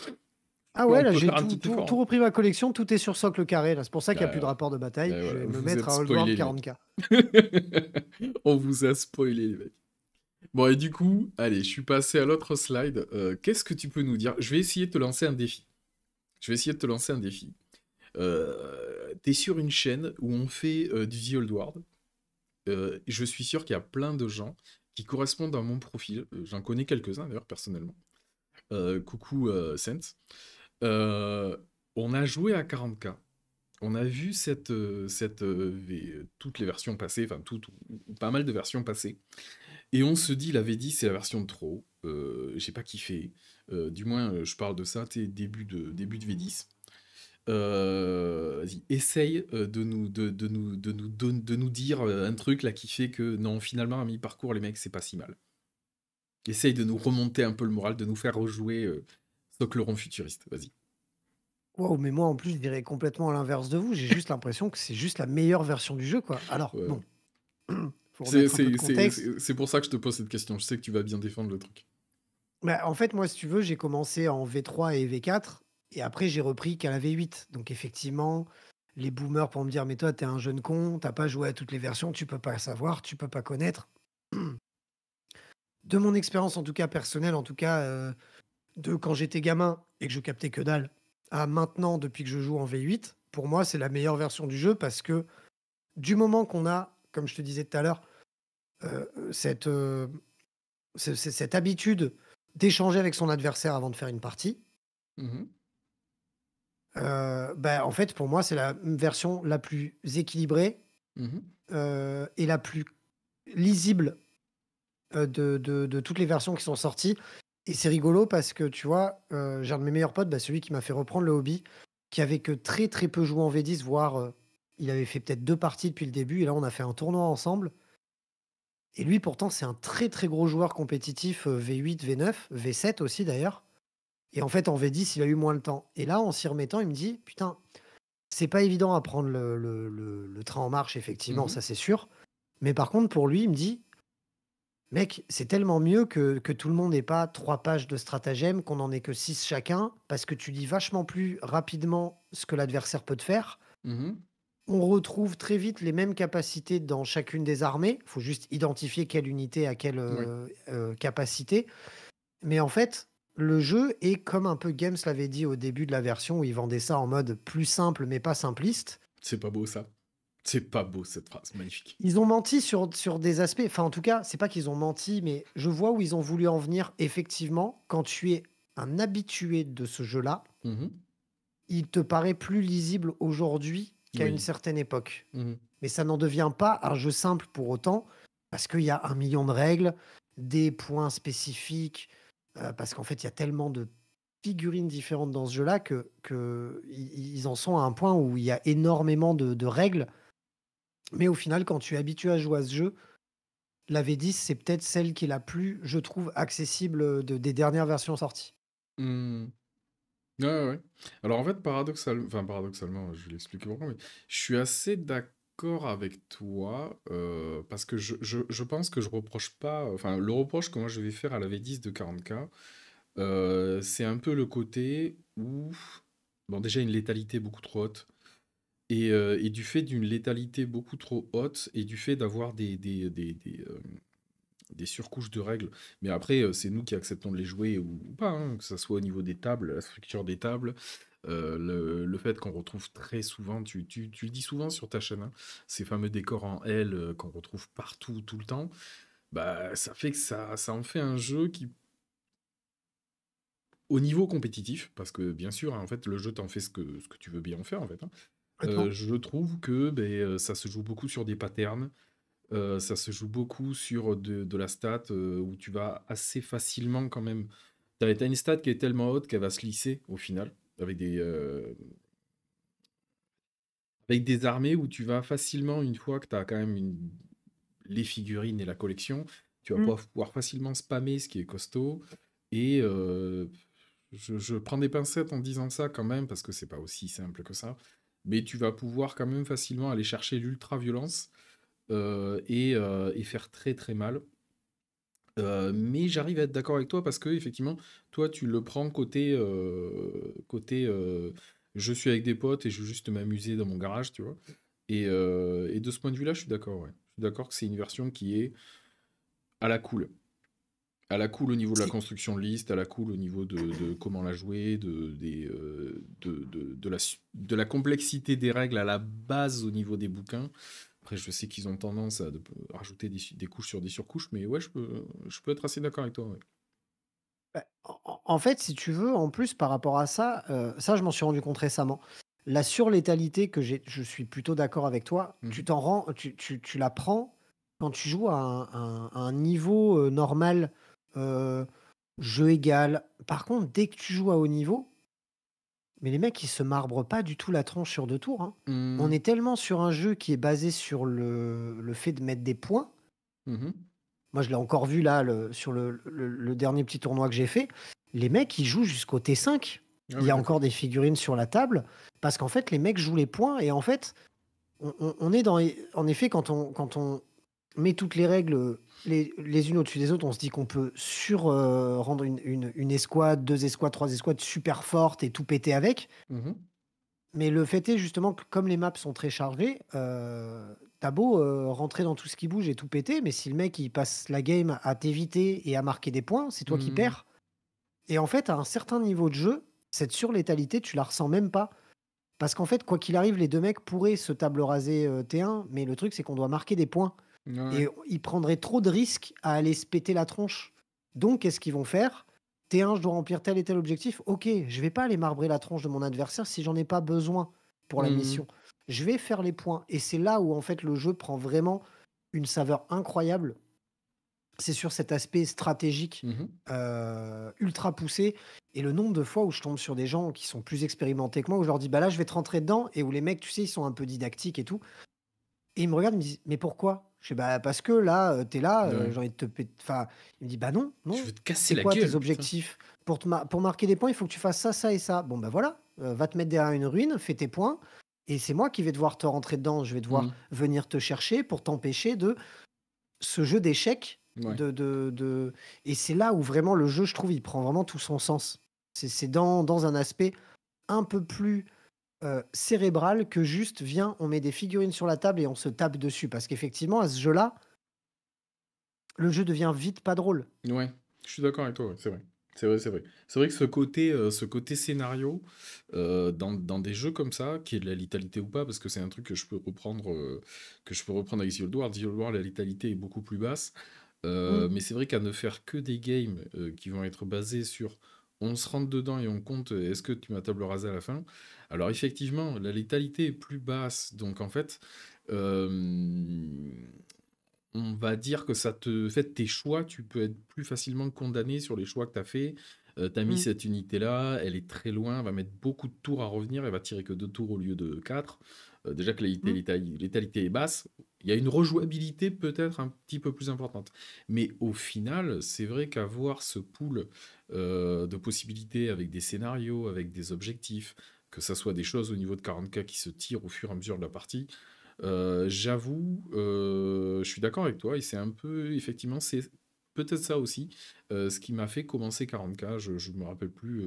S2: Ah
S1: On
S2: ouais, là,
S1: peut
S2: j'ai
S1: faire un
S2: tout,
S1: petit
S2: tout,
S1: effort,
S2: tout
S1: hein.
S2: repris ma collection. Tout est sur socle carré, là. C'est pour ça qu'il n'y a plus de
S1: Ah,
S2: rapport de bataille. Je
S1: voilà,
S2: vais me
S1: vous
S2: mettre
S1: êtes
S2: à Oddworld
S1: spoilés, les
S2: 40K.
S1: mecs. On vous a spoilé, les mecs. Bon, et du coup, allez, je suis passé à l'autre slide. Qu'est-ce que tu peux nous dire? Je vais essayer de te lancer un défi. Je vais essayer de te lancer un défi. T'es sur une chaîne où on fait du The Old World. Je suis sûr qu'il y a plein de gens qui correspondent à mon profil. J'en connais quelques-uns d'ailleurs personnellement. Coucou Sense. Euh, on a joué à 40K. On a vu toutes les versions passées, enfin ou pas mal de versions passées. Et on se dit, la V10 c'est la version de trop. J'ai pas kiffé. Du moins, je parle de ça, t'es début de V10. Vas-y, essaye de nous dire un truc là qui fait que non, finalement, à mi-parcours, les mecs, c'est pas si mal. Essaye de nous remonter un peu le moral, de nous faire rejouer Stockleron futuriste. Vas-y.
S2: Wow, mais moi, en plus, je dirais complètement à l'inverse de vous. J'ai juste l'impression que c'est juste la meilleure version du jeu, quoi. Alors,
S1: Ouais, ouais.
S2: bon, faut remettre un peu de
S1: C'est
S2: contexte.
S1: c'est pour ça que je te pose cette question. Je sais que tu vas bien défendre le truc.
S2: Bah, en fait, moi, si tu veux, j'ai commencé en V3 et V4, et après, j'ai repris qu'à la V8. Donc, effectivement, les boomers pour me dire, mais toi, t'es un jeune con, t'as pas joué à toutes les versions, tu peux pas savoir, tu peux pas connaître. De mon expérience, en tout cas personnelle, en tout cas, de quand j'étais gamin et que je captais que dalle, à maintenant, depuis que je joue en V8, pour moi, c'est la meilleure version du jeu parce que du moment qu'on a, comme je te disais tout à l'heure, cette, cette habitude d'échanger avec son adversaire avant de faire une partie,
S1: Mhm,
S2: bah, en fait, pour moi, c'est la version la plus équilibrée
S1: mhm.
S2: et la plus lisible de toutes les versions qui sont sorties. Et c'est rigolo parce que, tu vois, j'ai un de mes meilleurs potes, bah, celui qui m'a fait reprendre le hobby, qui avait que très très peu joué en V10, voire il avait fait peut-être 2 parties depuis le début. Et là, on a fait un tournoi ensemble. Et lui, pourtant, c'est un très très gros joueur compétitif V8, V9, V7 aussi d'ailleurs. Et en fait, en V10, il a eu moins le temps. Et là, en s'y remettant, il me dit, putain, c'est pas évident à prendre le train en marche, effectivement,
S1: Mhm.
S2: ça c'est sûr. Mais par contre, pour lui, il me dit, mec, c'est tellement mieux que tout le monde n'ait pas 3 pages de stratagème, qu'on en ait que 6 chacun, parce que tu lis vachement plus rapidement ce que l'adversaire peut te faire.
S1: Mhm.
S2: On retrouve très vite les mêmes capacités dans chacune des armées. Il faut juste identifier quelle unité a quelle
S1: Ouais.
S2: capacité. Mais en fait, le jeu est comme un peu Games l'avait dit au début de la version où ils vendaient ça en mode plus simple mais pas simpliste.
S1: C'est pas beau ça. C'est pas beau cette phrase, magnifique.
S2: Ils ont menti sur des aspects. Enfin, en tout cas, c'est pas qu'ils ont menti, mais je vois où ils ont voulu en venir. Effectivement, quand tu es un habitué de ce jeu-là,
S1: Mmh.
S2: il te paraît plus lisible aujourd'hui qu'à une
S1: Oui.
S2: certaine époque.
S1: Mmh.
S2: Mais ça n'en devient pas un jeu simple pour autant, parce qu'il y a 1 million de règles, des points spécifiques, parce qu'en fait, il y a tellement de figurines différentes dans ce jeu-là que ils en sont à un point où il y a énormément de règles. Mais au final, quand tu es habitué à jouer à ce jeu, la V10, c'est peut-être celle qui est la plus, je trouve, accessible des dernières versions sorties.
S1: Mmh. Ouais, ouais, ouais. Alors en fait, paradoxalement, je vais l'expliquer pourquoi, mais je suis assez d'accord avec toi, parce que je pense que je reproche pas, enfin, le reproche que moi je vais faire à la V10 de 40K, c'est un peu le côté où, bon, déjà une létalité beaucoup trop haute, et du fait d'une létalité beaucoup trop haute, et du fait d'avoir des surcouches de règles. Mais après, c'est nous qui acceptons de les jouer ou pas, hein, que ça soit au niveau des tables, la structure des tables, le fait qu'on retrouve très souvent, tu le dis souvent sur ta chaîne, hein, ces fameux décors en L qu'on retrouve partout, tout le temps, bah, ça fait que ça en fait un jeu qui, au niveau compétitif, parce que bien sûr, hein, en fait, le jeu t'en fait ce que tu veux bien en faire, en fait, hein,
S2: Complètement.
S1: je trouve que ben, ça se joue beaucoup sur des patterns. Ça se joue beaucoup sur de la stat où tu vas assez facilement quand même. T'as une stat qui est tellement haute qu'elle va se lisser au final, avec des armées où tu vas facilement, une fois que tu as quand même les figurines et la collection, tu vas
S2: Mm.
S1: pouvoir facilement spammer, ce qui est costaud. Et je prends des pincettes en disant ça quand même, parce que c'est pas aussi simple que ça. Mais tu vas pouvoir quand même facilement aller chercher l'ultra-violence et faire très très mal. Mais j'arrive à être d'accord avec toi parce que effectivement, toi, tu le prends côté, je suis avec des potes et je veux juste m'amuser dans mon garage, tu vois. Et de ce point de vue-là, je suis d'accord, ouais. Je suis d'accord que c'est une version qui est à la cool. À la cool au niveau de la
S2: Si.
S1: construction de liste, à la cool au niveau de comment la jouer, de la complexité des règles à la base au niveau des bouquins. Après, je sais qu'ils ont tendance à rajouter des couches sur des surcouches, mais ouais, je peux être assez d'accord avec toi. Ouais.
S2: Bah, en fait, si tu veux, en plus, par rapport à ça, ça, je m'en suis rendu compte récemment. La surlétalité je suis plutôt d'accord avec toi. Tu
S1: Mhm.
S2: t'en rends, tu la prends quand tu joues à un niveau normal, euh, jeu égal. Par contre, dès que tu joues à haut niveau, mais les mecs, ils se marbrent pas du tout la tronche sur 2 tours, hein. On
S1: Mhm.
S2: est tellement sur un jeu qui est basé sur le fait de mettre des points.
S1: Mhm.
S2: Moi, je l'ai encore vu là sur le dernier petit tournoi que j'ai fait. Les mecs, ils jouent jusqu'au T5.
S1: Ah
S2: Il y
S1: oui,
S2: a
S1: d'accord.
S2: encore des figurines sur la table parce qu'en fait, les mecs jouent les points. Et en fait, on est dans. En effet, quand on met toutes les règles les unes au-dessus des autres, on se dit qu'on peut rendre une escouade, 2 escouades, 3 escouades super fortes et tout péter avec.
S1: Mhm.
S2: Mais le fait est justement que comme les maps sont très chargées, t'as beau rentrer dans tout ce qui bouge et tout péter, mais si le mec il passe la game à t'éviter et à marquer des points, c'est toi qui
S1: Mhm.
S2: perds. Et en fait, à un certain niveau de jeu, cette surlétalité, tu la ressens même pas. Parce qu'en fait, quoi qu'il arrive, les 2 mecs pourraient se table raser T1, mais le truc c'est qu'on doit marquer des points.
S1: Ouais,
S2: Et
S1: ouais.
S2: ils prendraient trop de risques à aller se péter la tronche. Donc, qu'est-ce qu'ils vont faire? T1, je dois remplir tel et tel objectif. Ok, je vais pas aller marbrer la tronche de mon adversaire si j'en ai pas besoin pour la
S1: Mhm.
S2: mission. Je vais faire les points. Et c'est là où, en fait, le jeu prend vraiment une saveur incroyable. C'est sur cet aspect stratégique
S1: Mhm.
S2: ultra poussé. Et le nombre de fois où je tombe sur des gens qui sont plus expérimentés que moi, où je leur dis, bah là, je vais te rentrer dedans, et où les mecs, tu sais, ils sont un peu didactiques et tout. Et il me regarde, il me dit: «Mais pourquoi?» Je fais: «Bah, parce que là, tu là,
S1: Ouais.
S2: j'ai envie de te pét» enfin, il me dit: «Bah non,
S1: Je
S2: non.
S1: veux te casser
S2: C'est
S1: la
S2: quoi tes
S1: gueule, putain.
S2: objectifs? Pour marquer des points, il faut que tu fasses ça, ça et ça». Bon, bah, voilà, va te mettre derrière une ruine, fais tes points et c'est moi qui vais devoir te rentrer dedans. Je vais devoir
S1: Mhm.
S2: venir te chercher pour t'empêcher de ce jeu d'échecs
S1: Ouais.
S2: de et c'est là où vraiment le jeu, je trouve, il prend vraiment tout son sens. C'est dans un aspect un peu plus cérébral que juste viens, on met des figurines sur la table et on se tape dessus. Parce qu'effectivement, à ce jeu-là, le jeu devient vite pas drôle.
S1: Ouais. Je suis d'accord avec toi, ouais, c'est vrai. C'est vrai, c'est vrai. C'est vrai que ce côté scénario, dans des jeux comme ça, qui est de la létalité ou pas, parce que c'est un truc que je peux reprendre avec Zero Ward. Zero Ward, la létalité est beaucoup plus basse.
S2: Mm.
S1: Mais c'est vrai qu'à ne faire que des games qui vont être basés sur on se rentre dedans et on compte est-ce que tu m'as table rasée à la fin. Alors effectivement, la létalité est plus basse, donc en fait, euh, on va dire que ça te fait tes choix, tu peux être plus facilement condamné sur les choix que tu as fait. Tu as mis
S2: Mm.
S1: cette unité-là, elle est très loin, elle va mettre beaucoup de tours à revenir, elle va tirer que 2 tours au lieu de 4. Déjà que la
S2: Mm.
S1: létalité est basse, il y a une rejouabilité peut-être un petit peu plus importante. Mais au final, c'est vrai qu'avoir ce pool de possibilités avec des scénarios, avec des objectifs, que ça soit des choses au niveau de 40K qui se tirent au fur et à mesure de la partie, j'avoue, je suis d'accord avec toi et c'est un peu, effectivement, c'est peut-être ça aussi, ce qui m'a fait commencer 40K. Je me rappelle plus.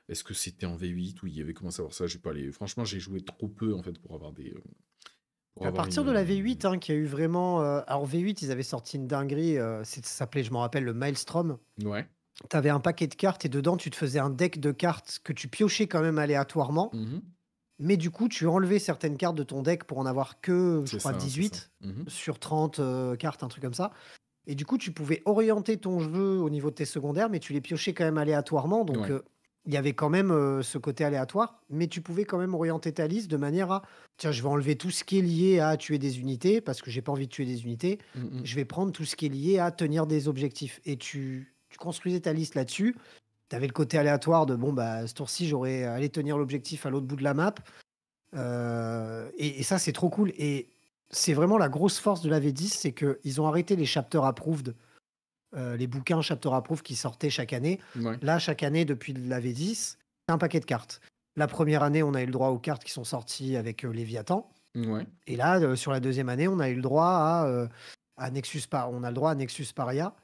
S1: Est-ce que c'était en V8 où il y avait commencé à avoir ça? J'ai pas les. Franchement, j'ai joué trop peu en fait pour avoir pour
S2: À
S1: avoir une.
S2: partir de la V8, hein, qui a eu vraiment. Alors V8, ils avaient sorti une dinguerie. Ça s'appelait, je m'en rappelle, le Maelstrom.
S1: Ouais.
S2: T'avais un paquet de cartes et dedans, tu te faisais un deck de cartes que tu piochais quand même aléatoirement.
S1: Mhm.
S2: Mais du coup, tu enlevais certaines cartes de ton deck pour en avoir que, je
S1: C'est
S2: crois,
S1: ça, c'est ça.
S2: 18
S1: Mhm.
S2: sur 30 cartes, un truc comme ça. Et du coup, tu pouvais orienter ton jeu au niveau de tes secondaires, mais tu les piochais quand même aléatoirement. Donc,
S1: Ouais.
S2: il y avait quand même ce côté aléatoire, mais tu pouvais quand même orienter ta liste de manière à, tiens, je vais enlever tout ce qui est lié à tuer des unités, parce que j'ai pas envie de tuer des unités.
S1: Mhm.
S2: Je vais prendre tout ce qui est lié à tenir des objectifs. Et tu construisais ta liste là-dessus. Tu avais le côté aléatoire de, bon, bah, ce tour-ci, j'aurais allé tenir l'objectif à l'autre bout de la map. Et ça, c'est trop cool. Et c'est vraiment la grosse force de la V10, c'est qu'ils ont arrêté les chapter approved, les bouquins chapter approved qui sortaient chaque année.
S1: Ouais.
S2: Là, chaque année, depuis la V10, c'est un paquet de cartes. La première année, on a eu le droit aux cartes qui sont sorties avec Léviathan.
S1: Ouais.
S2: Et là, sur la deuxième année, on a eu le droit à on a le droit à Nexus Paria,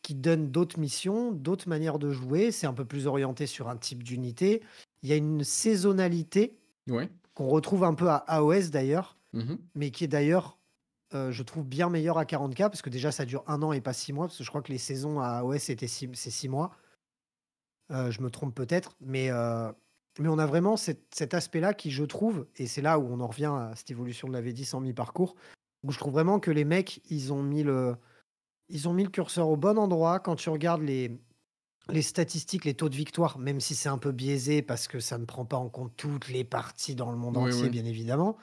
S2: qui donne d'autres missions, d'autres manières de jouer. C'est un peu plus orienté sur un type d'unité. Il y a une saisonnalité
S1: Ouais.
S2: qu'on retrouve un peu à AOS d'ailleurs,
S1: Mhm.
S2: mais qui est d'ailleurs, je trouve, bien meilleur à 40K, parce que déjà, ça dure 1 an et pas 6 mois, parce que je crois que les saisons à AOS, c'est 6 mois. Je me trompe peut-être, mais on a vraiment cet aspect-là qui, je trouve, et c'est là où on en revient à cette évolution de la V10 en mi-parcours, où je trouve vraiment que les mecs, ils ont mis le curseur au bon endroit. Quand tu regardes les statistiques, les taux de victoire, même si c'est un peu biaisé parce que ça ne prend pas en compte toutes les parties dans le monde
S1: Ouais,
S2: entier,
S1: ouais.
S2: bien évidemment,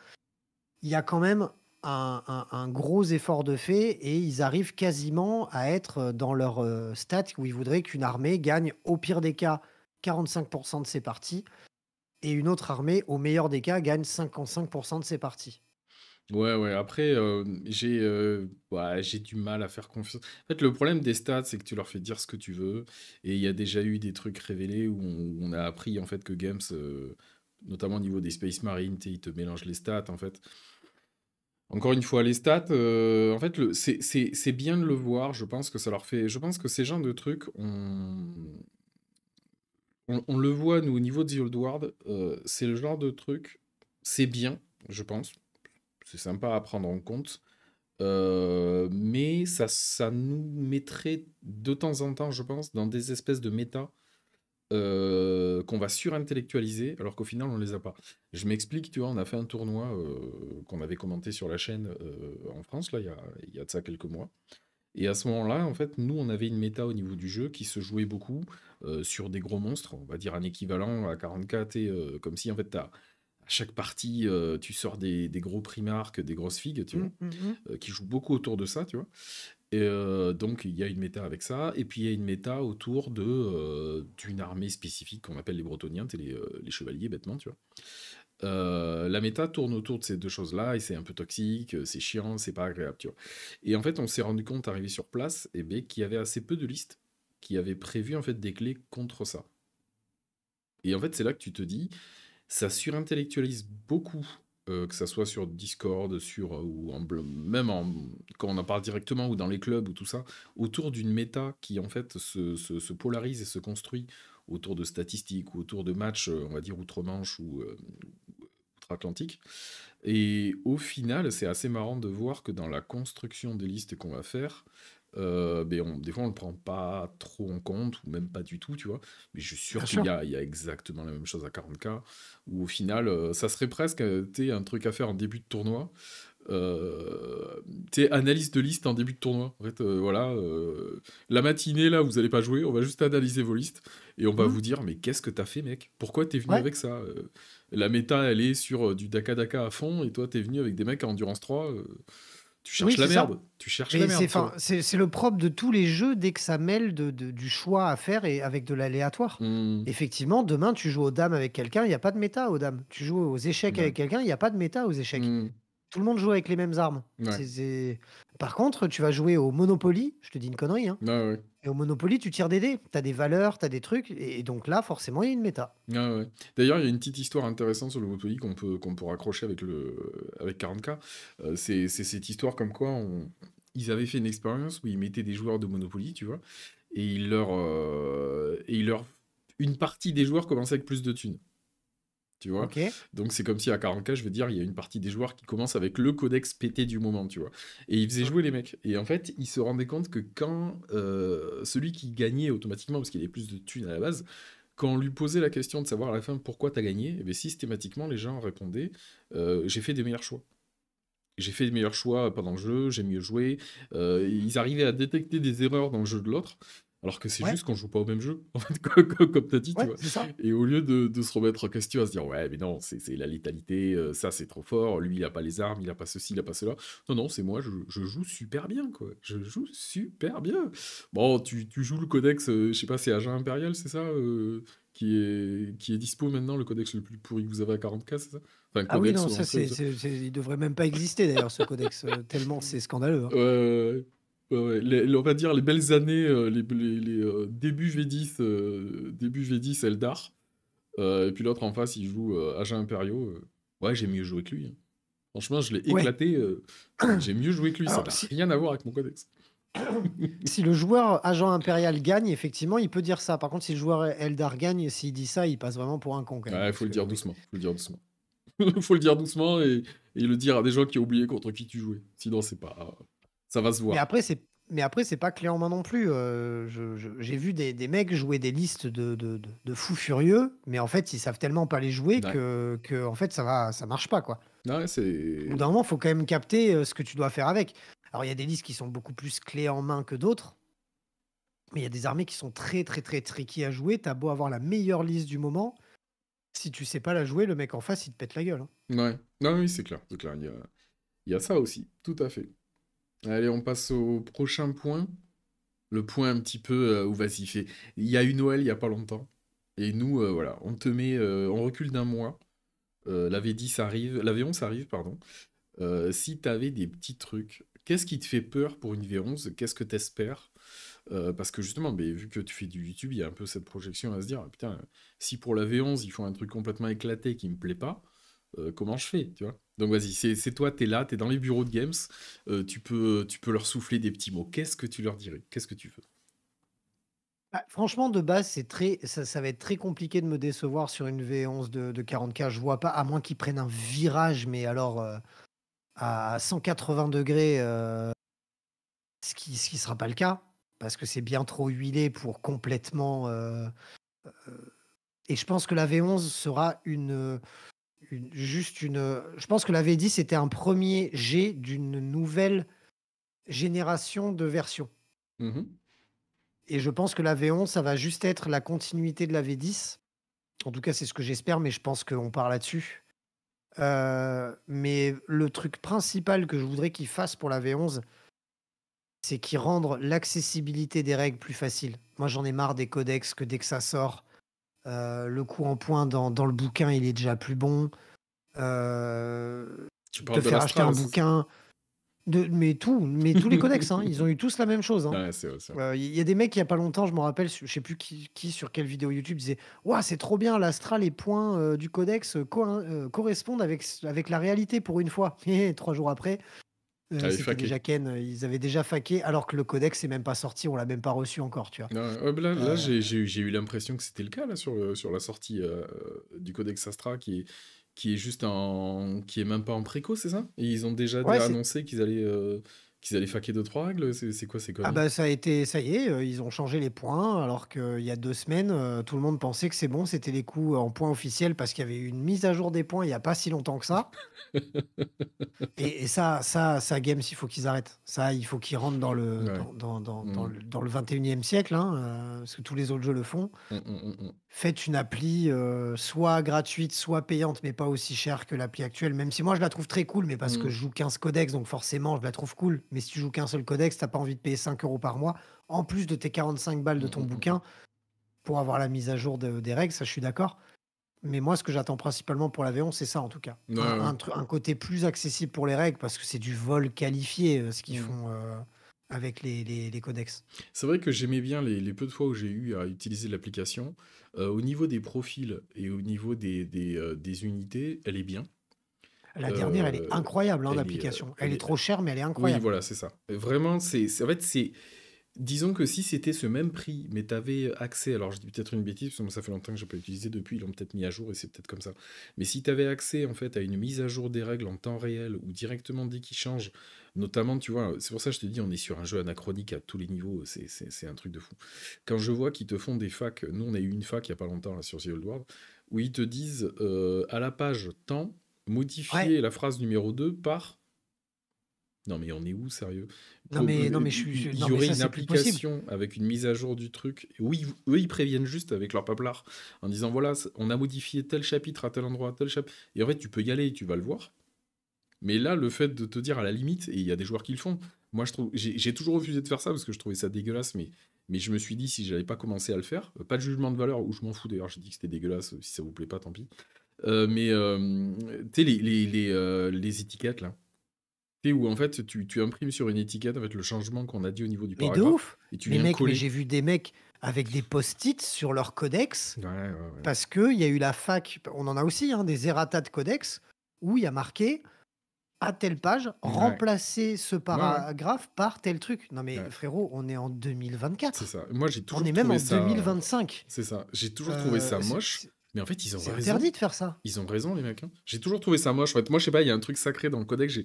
S2: il y a quand même un gros effort de fait et ils arrivent quasiment à être dans leur stat où ils voudraient qu'une armée gagne au pire des cas 45% de ses parties et une autre armée, au meilleur des cas, gagne 55% de ses parties.
S1: Ouais, ouais, après, ouais, j'ai du mal à faire confiance. En fait, le problème des stats, c'est que tu leur fais dire ce que tu veux, et il y a déjà eu des trucs révélés où on a appris en fait que Games, notamment au niveau des Space Marines, tu sais, ils te mélangent les stats en fait. Encore une fois, les stats, en fait, c'est bien de le voir. Je pense que ça leur fait. Je pense que ces genres de trucs, on le voit nous au niveau de The Old World, c'est le genre de truc, c'est bien, je pense. C'est sympa à prendre en compte. Mais ça nous mettrait de temps en temps, je pense, dans des espèces de méta qu'on va surintellectualiser, alors qu'au final, on les a pas. Je m'explique, tu vois, on a fait un tournoi qu'on avait commenté sur la chaîne en France, là, il y a de ça quelques mois. Et à ce moment-là, en fait, nous, on avait une méta au niveau du jeu qui se jouait beaucoup sur des gros monstres, on va dire un équivalent à 44, et comme si, en fait, à chaque partie, tu sors des gros primarques, des grosses figues, tu vois,
S2: Hum, hum, hum.
S1: qui jouent beaucoup autour de ça, tu vois. Et donc, il y a une méta avec ça, et puis il y a une méta autour d'une armée spécifique qu'on appelle les Bretoniens, t'es les chevaliers, bêtement, tu vois. La méta tourne autour de ces deux choses-là, et c'est un peu toxique, c'est chiant, c'est pas agréable, tu vois. Et en fait, on s'est rendu compte, arrivé sur place, eh ben, qu'il y avait assez peu de listes qui avaient prévu en fait des clés contre ça. Et en fait, c'est là que tu te dis, ça surintellectualise beaucoup, que ça soit sur Discord, même quand on en parle directement ou dans les clubs ou tout ça, autour d'une méta qui en fait se polarise et se construit autour de statistiques ou autour de matchs, on va dire outre-Manche ou outre-Atlantique. Et au final, c'est assez marrant de voir que dans la construction des listes qu'on va faire, mais des fois, on le prend pas trop en compte, ou même pas du tout, tu vois. Mais je suis sûr
S2: Bien
S1: qu'il y
S2: sûr.
S1: a, il y a exactement la même chose à 40K, où au final, ça serait presque tu sais, un truc à faire en début de tournoi. Tu sais, analyse de liste en début de tournoi. En fait, voilà, la matinée, là, vous allez pas jouer, on va juste analyser vos listes, et on va
S2: Mmh.
S1: vous dire, mais qu'est-ce que t'as fait, mec? Pourquoi t'es venu
S2: Ouais.
S1: avec ça? La méta, elle est sur du Daka Daka à fond, et toi, t'es venu avec des mecs à Endurance 3, tu
S2: Oui,
S1: cherches la
S2: c'est ça.
S1: merde. Tu cherches la
S2: Mais c'est
S1: merde, tu
S2: enfin,
S1: vois.
S2: c'est le propre de tous les jeux dès que ça mêle du choix à faire et avec de l'aléatoire.
S1: Hmm,
S2: Effectivement, demain, tu joues aux dames avec quelqu'un, il y a pas de méta aux dames. Tu joues aux échecs
S1: ouais.
S2: avec quelqu'un, il y a pas de méta aux échecs.
S1: Hmm,
S2: Tout le monde joue avec les mêmes armes.
S1: ouais.
S2: Par contre, tu vas jouer au Monopoly, je te dis une connerie, hein,
S1: Ouais, ouais.
S2: et au Monopoly, tu tires des dés. Tu as des valeurs, tu as des trucs, et donc là, forcément, il y a une méta.
S1: Ouais, ouais. D'ailleurs, il y a une petite histoire intéressante sur le Monopoly qu'on peut raccrocher avec 40K. C'est cette histoire comme quoi ils avaient fait une expérience où ils mettaient des joueurs de Monopoly, tu vois, et une partie des joueurs commençait avec plus de thunes, tu vois.
S2: Ok?
S1: Donc c'est comme si à 40K, je veux dire, il y a une partie des joueurs qui commencent avec le codex pété du moment, tu vois. Et ils faisaient jouer les mecs. Et en fait, ils se rendaient compte que quand celui qui gagnait automatiquement, parce qu'il avait plus de thunes à la base, quand on lui posait la question de savoir à la fin pourquoi t'as gagné, eh bien, systématiquement les gens répondaient j'ai fait des meilleurs choix. J'ai fait des meilleurs choix pendant le jeu, j'ai mieux joué. Ils arrivaient à détecter des erreurs dans le jeu de l'autre, alors que c'est
S2: Ouais,
S1: juste qu'on joue pas au même jeu, en fait, comme t'as dit, tu
S2: ouais,
S1: vois.
S2: c'est ça.
S1: Et au lieu de se remettre en question, à se dire ouais, mais non, c'est la létalité, ça c'est trop fort, lui il a pas les armes, il a pas ceci, il a pas cela. Non, non, c'est moi, je joue super bien, quoi. Je joue super bien. Bon, tu joues le codex, je sais pas, c'est Agent Impérial, c'est ça qui est dispo maintenant, le codex le plus pourri que vous avez à 40K, c'est ça? Enfin,
S2: Ah oui,
S1: codex
S2: non,
S1: ou
S2: ça,
S1: enclave, ça.
S2: il devrait même pas exister d'ailleurs, ce codex, tellement c'est scandaleux, hein.
S1: Ouais, ouais, ouais. Ouais, ouais. On va dire les belles années, début V10, début V10 Eldar. Et puis l'autre en face, il joue Agent Impériaux. Ouais, j'ai mieux joué que lui, hein. Franchement, je l'ai
S2: Ouais.
S1: éclaté. J'ai mieux joué que lui, ça
S2: Alors,
S1: n'a
S2: si,
S1: rien à voir avec mon codex.
S2: si le joueur agent impérial gagne, effectivement, il peut dire ça. Par contre, si le joueur Eldar gagne, s'il dit ça, il passe vraiment pour un con quand même.
S1: Ouais,
S2: Parce
S1: faut le
S2: que
S1: dire
S2: oui.
S1: doucement. Faut le dire doucement. Faut le dire doucement et le dire à des gens qui ont oublié contre qui tu jouais. Sinon, c'est pas. Ça va se
S2: Mais
S1: voir.
S2: après, c'est pas clé en main non plus. J'ai vu des mecs jouer des listes de fous furieux, mais en fait, ils savent tellement pas les jouer
S1: Ouais.
S2: que en fait, ça marche pas, quoi.
S1: Ouais,
S2: Au bout
S1: c'est.
S2: d'un moment, il faut quand même capter ce que tu dois faire avec. Alors, il y a des listes qui sont beaucoup plus clés en main que d'autres, mais il y a des armées qui sont très, très, très tricky à jouer. T'as beau avoir la meilleure liste du moment, si tu sais pas la jouer, le mec en face, il te pète la gueule, hein.
S1: Ouais. Non, oui, c'est clair. C'est clair. Il y a ça aussi. Tout à fait. Allez, on passe au prochain point. Le point un petit peu où vas-y, il y a eu Noël il y a pas longtemps. Et nous, voilà, on recule d'un mois. La V10 arrive, la V11 arrive, pardon. Si t'avais des petits trucs, qu'est-ce qui te fait peur pour une V11? Qu'est-ce que t'espères? Parce que justement, mais, vu que tu fais du YouTube, il y a un peu cette projection à se dire, ah, putain, si pour la V11 ils font un truc complètement éclaté qui me plaît pas, comment je fais, tu vois? Donc vas-y, c'est toi, t'es là, t'es dans les bureaux de Games, tu peux leur souffler des petits mots. Qu'est-ce que tu leur dirais? Qu'est-ce que tu veux?
S2: Bah, franchement, de base, ça va être très compliqué de me décevoir sur une V11 de 40K. Je vois pas, à moins qu'ils prennent un virage, mais alors à 180 degrés, ce qui sera pas le cas, parce que c'est bien trop huilé pour complètement. Et je pense que la V11 sera juste une. Je pense que la V10 était un premier jet d'une nouvelle génération de versions.
S1: Mhm.
S2: Et je pense que la V11, ça va juste être la continuité de la V10. En tout cas, c'est ce que j'espère, mais je pense qu'on part là-dessus. Mais le truc principal que je voudrais qu'ils fassent pour la V11, c'est qu'ils rendent l'accessibilité des règles plus facile. Moi, j'en ai marre des codex que dès que ça sort, le coup en point dans le bouquin, il est déjà plus bon.
S1: Tu
S2: Te
S1: parles de
S2: faire acheter un
S1: l'Astral, c'est ça?
S2: bouquin, mais tous les codex, hein, ils ont eu tous la même chose, hein.
S1: Ouais, c'est vrai, c'est vrai.
S2: Il y a des mecs, il y a pas longtemps, je me rappelle, je sais plus sur quelle vidéo YouTube disait: «Ouah, c'est trop bien, l'astral, les points du codex correspondent avec la réalité pour une fois.» Et 3 jours après,
S1: Allez,
S2: c'était
S1: faké.
S2: déjà Ken, ils avaient déjà faqué, alors que le codex est même pas sorti, on l'a même pas reçu encore, tu vois.
S1: Ouais, ouais, bah là,
S2: Euh,
S1: j'ai eu l'impression que c'était le cas là, sur la sortie du Codex Astra qui est même pas en préco, c'est ça? Et ils ont déjà
S2: ouais,
S1: annoncé qu'ils allaient faquer 2-3 règles? C'est quoi ces
S2: Ah
S1: conneries?
S2: bah, ça y est, ils ont changé les points alors qu'il y a 2 semaines, tout le monde pensait que c'est bon, c'était les coups en points officiels parce qu'il y avait eu une mise à jour des points il y a pas si longtemps que ça. Et ça, Games, il faut qu'ils arrêtent. Ça, il faut qu'ils rentrent
S1: Ouais. Mmh.
S2: dans le 21e siècle, hein, parce que tous les autres jeux le font.
S1: Mmh, mmh, mmh,
S2: Faites une appli, soit gratuite, soit payante, mais pas aussi chère que l'appli actuelle, même si moi je la trouve très cool, mais parce que
S1: mmh.
S2: je joue 15 codex, donc forcément je la trouve cool. Mais si tu joues qu'un seul codex, t'as pas envie de payer 5 € par mois, en plus de tes 45 balles de
S1: Mmh,
S2: ton
S1: mmh, mmh,
S2: bouquin, pour avoir la mise à jour des règles, ça je suis d'accord. Mais moi, ce que j'attends principalement pour la V11, c'est ça en tout cas.
S1: mmh. Ouais, ouais.
S2: Un côté plus accessible pour les règles, parce que c'est du vol qualifié, ce qu'ils
S1: Mmh.
S2: font avec les codex.
S1: C'est vrai que j'aimais bien les peu de fois où j'ai eu à utiliser l'application. Au niveau des profils et au niveau des unités, elle est bien.
S2: La dernière, elle est
S1: Heu,
S2: incroyable, hein, d'application. Elle
S1: elle
S2: est
S1: est
S2: trop chère, mais elle est
S1: oui,
S2: incroyable.
S1: voilà, c'est ça. Vraiment, en fait, c'est disons que si c'était ce même prix, mais tu avais accès, alors je dis peut-être une bêtise, parce que moi, ça fait longtemps que j'ai pas utilisé depuis, ils l'ont peut-être mis à jour et c'est peut-être comme ça. Mais si tu avais accès en fait à une mise à jour des règles en temps réel ou directement dès qu'ils changent, notamment, tu vois, c'est pour ça que je te dis, on est sur un jeu anachronique à tous les niveaux, c'est un truc de fou. Quand je vois qu'ils te font des facs, nous on a eu une fac il y a pas longtemps là, sur The Old World, où ils te disent à la page temps,
S2: Ouais.
S1: modifier la phrase numéro 2 par non mais on est où sérieux?
S2: Non, mais
S1: Il
S2: non,
S1: y
S2: mais
S1: aurait
S2: ça,
S1: une
S2: c'est plus possible.
S1: application avec une mise à jour du truc. Oui, eux ils préviennent juste avec leur paplard en disant voilà, on a modifié tel chapitre à tel endroit, tel chapitre. Et en fait, tu peux y aller et tu vas le voir. Mais là, le fait de te dire à la limite, et il y a des joueurs qui le font, moi je trouve, j'ai toujours refusé de faire ça parce que je trouvais ça dégueulasse, mais je me suis dit si j'avais pas commencé à le faire, pas de jugement de valeur, ou je m'en fous d'ailleurs, j'ai dit que c'était dégueulasse, si ça vous plaît pas, tant pis. Tu sais, les étiquettes là. Tu sais, où en fait, tu imprimes sur une étiquette en fait, le changement qu'on a dit au niveau du
S2: Mais de
S1: paragraphe
S2: ouf!
S1: et tu
S2: Mais
S1: viens
S2: mec, mais
S1: coller.
S2: j'ai vu des mecs avec des post-it sur leur codex
S1: Ouais, ouais, ouais.
S2: parce qu'il y a eu la fac, on en a aussi, hein, des errata de codex où il y a marqué à telle page,
S1: Ouais,
S2: remplacer ce
S1: ouais, ouais.
S2: paragraphe par tel truc. Non mais
S1: Ouais,
S2: frérot, on est en
S1: c'est
S2: 2024.
S1: ça. Moi, j'ai
S2: On
S1: toujours
S2: est même
S1: trouvé
S2: en
S1: ça.
S2: 2025.
S1: C'est ça. J'ai toujours trouvé ça
S2: C'est
S1: moche. Mais en fait, ils ont
S2: c'est
S1: raison.
S2: interdit de faire ça.
S1: Ils ont raison, les mecs, hein. J'ai toujours trouvé ça moche. En fait, moi, je sais pas, il y a un truc sacré dans le codex.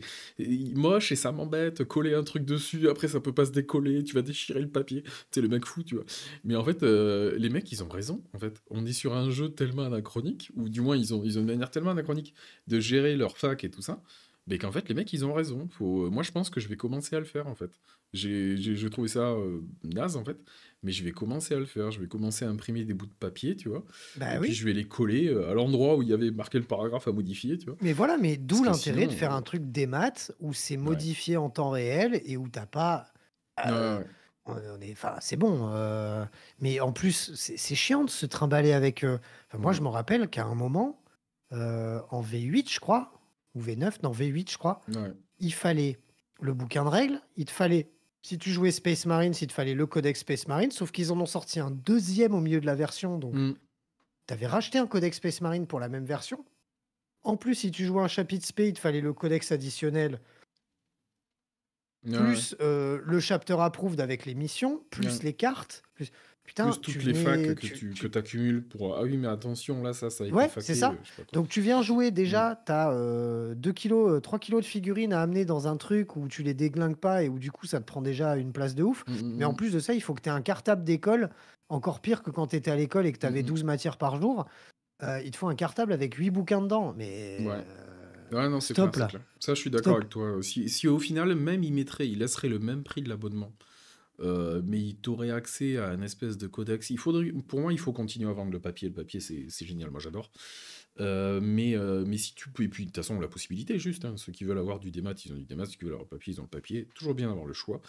S1: Moche et ça m'embête. Coller un truc dessus, après, ça peut pas se décoller. Tu vas déchirer le papier. Tu sais, le mec fou, tu vois. Mais en fait, les mecs, ils ont raison. En fait, on est sur un jeu tellement anachronique, ou du moins, ils ont une manière tellement anachronique de gérer leur fac et tout ça. Mais qu'en fait, les mecs, ils ont raison. Moi, je pense que je vais commencer à le faire, en fait. J'ai trouvé ça naze, en fait. Mais je vais commencer à le faire. Je vais commencer à imprimer des bouts de papier, tu vois. Et
S2: Bah
S1: puis
S2: oui.
S1: je vais les coller à l'endroit où il y avait marqué le paragraphe à modifier, tu vois.
S2: Mais voilà, mais
S1: Parce
S2: d'où
S1: que
S2: l'intérêt de
S1: sinon,
S2: faire un truc des maths où c'est
S1: ouais.
S2: modifié en temps réel et où t'as pas.
S1: Ouais,
S2: euh,
S1: ouais.
S2: enfin, c'est bon. Mais en plus, c'est chiant de se trimballer avec. Enfin, moi, je
S1: Mm.
S2: me rappelle qu'à un moment, en V8, je crois, ou V9, non, V8, je crois,
S1: Ouais.
S2: il fallait le bouquin de règles, il te fallait. Si tu jouais Space Marine, il te fallait le codex Space Marine, sauf qu'ils en ont sorti un deuxième au milieu de la version. Donc,
S1: Mm.
S2: tu avais racheté un codex Space Marine pour la même version. En plus, si tu jouais un chapitre spé, il te fallait le codex additionnel,
S1: Ouais, ouais.
S2: plus le chapter approved avec les missions,
S1: Ouais.
S2: plus les cartes. Plus... Putain,
S1: Plus
S2: tu
S1: toutes les facs
S2: venais.
S1: que t'accumules pour. Ah oui, mais attention, là, ça a été
S2: Ouais, c'est
S1: faqué,
S2: ça.
S1: je sais pas quoi.
S2: Donc tu viens jouer
S1: Mm.
S2: déjà, tu as 2 kilos, 3 kilos de figurines à amener dans un truc où tu les déglingues pas et où du coup ça te prend déjà une place de ouf.
S1: Mm,
S2: Mais en
S1: mm,
S2: plus de ça, il faut que tu aies un cartable d'école, encore pire que quand tu étais à l'école et que tu
S1: mm,
S2: avais
S1: mm,
S2: 12 matières par jour. Il te faut un cartable avec 8 bouquins dedans.
S1: mm.
S2: Mais
S1: Ouais. Ouais, non, c'est clair,
S2: stop
S1: c'est
S2: là,
S1: clair. Ça, je suis d'accord
S2: stop.
S1: avec toi. Si au final, même il laisserait le même prix de l'abonnement, mais il t'aurait accès à une espèce de codex. Pour moi, il faut continuer à vendre le papier. Le papier, c'est génial, moi j'adore. Mais si tu peux, et puis de toute façon, la possibilité est juste, hein. Ceux qui veulent avoir du démat, ils ont du démat. Ceux qui veulent avoir le papier, ils ont le papier. Toujours bien d'avoir le choix.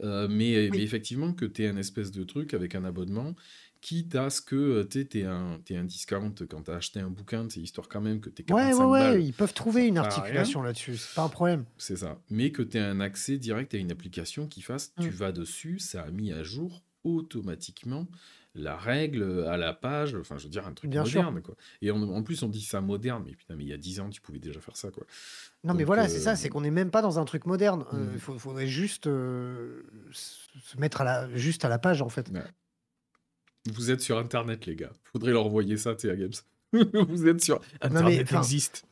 S1: Mais
S2: Oui.
S1: effectivement, que tu aies un espèce de truc avec un abonnement, quitte à ce que t'aies un discount quand t'as acheté un bouquin, c'est histoire quand même que t'aies
S2: Ouais, ouais,
S1: 45
S2: ouais,
S1: balles,
S2: ils peuvent
S1: ça
S2: trouver une
S1: sert à rien.
S2: articulation là-dessus, c'est pas un problème.
S1: C'est ça. Mais que tu aies un accès direct à une application qui fasse, tu
S2: Mm.
S1: vas dessus, ça a mis à jour automatiquement la règle à la page, enfin je veux dire un truc
S2: Bien sûr.
S1: moderne quoi. Et en plus on dit ça moderne, mais putain mais il y a 10 ans tu pouvais déjà faire ça quoi.
S2: Non, mais
S1: Donc
S2: voilà, c'est ça, c'est qu'on n'est même pas dans un truc moderne. Il
S1: hmm,
S2: faudrait juste se mettre juste à la page, en fait.
S1: ouais. Vous êtes sur internet les gars. Faudrait leur envoyer ça, tu sais, à Games. Vous êtes sur
S2: Non, mais
S1: internet
S2: enfin,
S1: existe.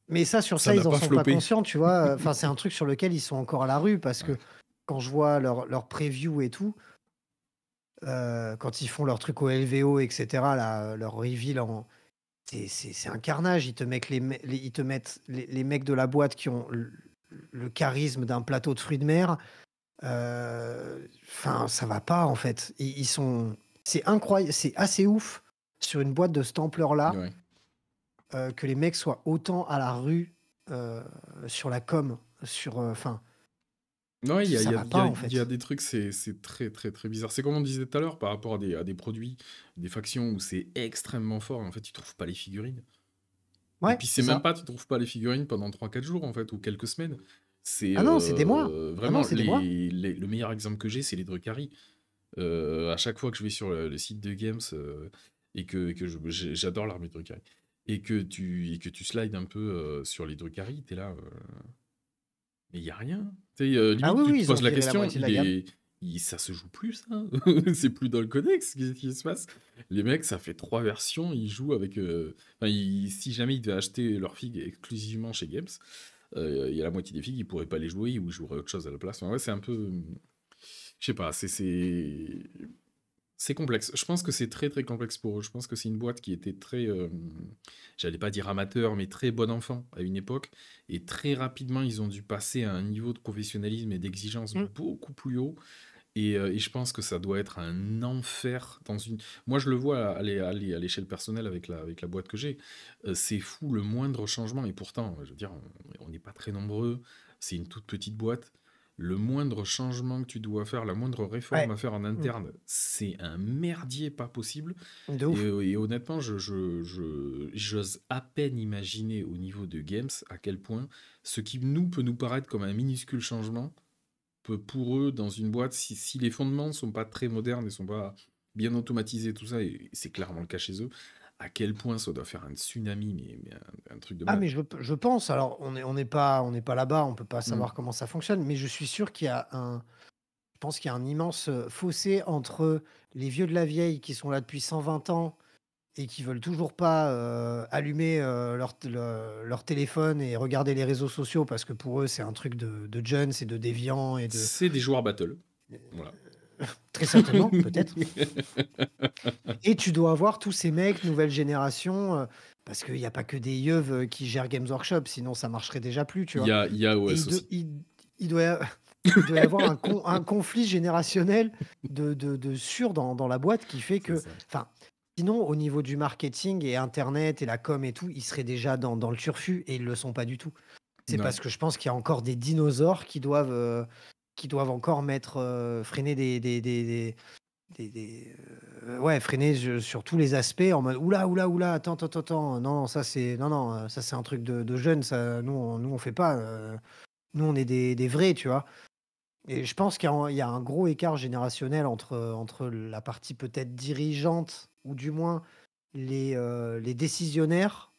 S2: Mais ça, sur
S1: Ça
S2: ça,
S1: n'a
S2: ils en
S1: pas
S2: sont pas
S1: floppé.
S2: conscients, tu vois. Enfin, c'est un truc sur lequel ils sont encore à la rue parce que
S1: Ouais.
S2: quand je vois leur preview et tout, quand ils font leur truc au LVO, etc., là, leur reveal c'est un carnage. Ils te mettent les mecs de la boîte qui ont le charisme d'un plateau de fruits de mer. Enfin, ça va pas, en fait. Ils sont... C'est incroyable, c'est assez ouf sur une boîte de cette ampleur-là
S1: Ouais.
S2: que les mecs soient autant à la rue sur la com. Enfin,
S1: Non,
S2: ça va pas, en
S1: il y a
S2: fait.
S1: des trucs, c'est très très très bizarre. C'est comme on disait tout à l'heure par rapport à des produits, des factions où c'est extrêmement fort et en fait tu trouves pas les figurines. Et
S2: Ouais,
S1: puis
S2: c'est
S1: c'est même
S2: ça.
S1: pas, tu trouves pas les figurines pendant 3 4 jours en fait, ou quelques semaines. C'est
S2: Ah non, c'est des mois. Ah non,
S1: vraiment
S2: c'est des mois.
S1: le meilleur exemple que j'ai, c'est les Drukhari. À chaque fois que je vais sur le site de Games et que j'adore l'armée de Drukhari, et que tu slides un peu sur les Drukhari, t'es là. Mais il y a rien. Tu sais,
S2: Ah
S1: limite,
S2: oui,
S1: tu
S2: oui,
S1: te
S2: ils ont
S1: poses la
S2: viré la
S1: question,
S2: moitié de la gamme.
S1: ça se joue plus, ça. C'est plus dans le codex, qu'est-ce qui se passe? Les mecs, ça fait 3 versions, ils jouent avec. Enfin, si jamais ils devaient acheter leur fig exclusivement chez Games, il y a la moitié des figues, ils pourraient pas les jouer ou ils joueraient autre chose à la place. Enfin, ouais, c'est un peu. Je sais pas, c'est complexe. Je pense que c'est très très complexe pour eux. Je pense que c'est une boîte qui était très, j'allais pas dire amateur, mais très bon enfant à une époque. Et très rapidement, ils ont dû passer à un niveau de professionnalisme et d'exigence
S2: Mm.
S1: beaucoup plus haut. Et je pense que ça doit être un enfer dans une. Moi, je le vois à l'échelle personnelle avec la boîte que j'ai. C'est fou le moindre changement. Et pourtant, je veux dire, on n'est pas très nombreux. C'est une toute petite boîte. Le moindre changement que tu dois faire, la moindre réforme
S2: Ouais.
S1: à faire en
S2: Mm.
S1: interne, c'est un merdier pas possible.
S2: De
S1: Et,
S2: ouf.
S1: et honnêtement, j'ose à peine imaginer au niveau de Games à quel point ce qui peut nous paraître comme un minuscule changement pour eux, dans une boîte, si les fondements ne sont pas très modernes et sont pas bien automatisés, tout ça, et c'est clairement le cas chez eux, à quel point ça doit faire un tsunami, mais un truc de
S2: Ah,
S1: malade.
S2: mais je pense, alors on n'est pas là-bas, on peut pas
S1: Hmm.
S2: savoir comment ça fonctionne, mais je suis sûr je pense qu'il y a un immense fossé entre les vieux de la vieille qui sont là depuis 120 ans et qui veulent toujours pas allumer leur téléphone et regarder les réseaux sociaux parce que pour eux c'est un truc de jeunes, c'est de déviants et de
S1: C'est des joueurs battle. Voilà.
S2: très certainement peut-être. Et tu dois avoir tous ces mecs nouvelle génération parce qu'il n'y a pas que des yeux qui gèrent Games Workshop, sinon ça marcherait déjà plus, tu vois.
S1: Il y a
S2: Et
S1: OS aussi.
S2: il doit, il doit y avoir un conflit générationnel de sûr dans la boîte qui fait
S1: C'est
S2: que,
S1: ça.
S2: enfin, sinon, au niveau du marketing et Internet et la com et tout, ils seraient déjà dans le turfu et ils le sont pas du tout. C'est
S1: Ouais.
S2: parce que je pense qu'il y a encore des dinosaures qui doivent encore freiner ouais, freiner sur tous les aspects en mode oula, oula, oula, attends, attends, attends, non, ça c'est un truc de jeunes, ça, nous on fait pas, nous on est des vrais, tu vois. Et je pense qu'il y a un gros écart générationnel entre la partie peut-être dirigeante, ou du moins les décisionnaires,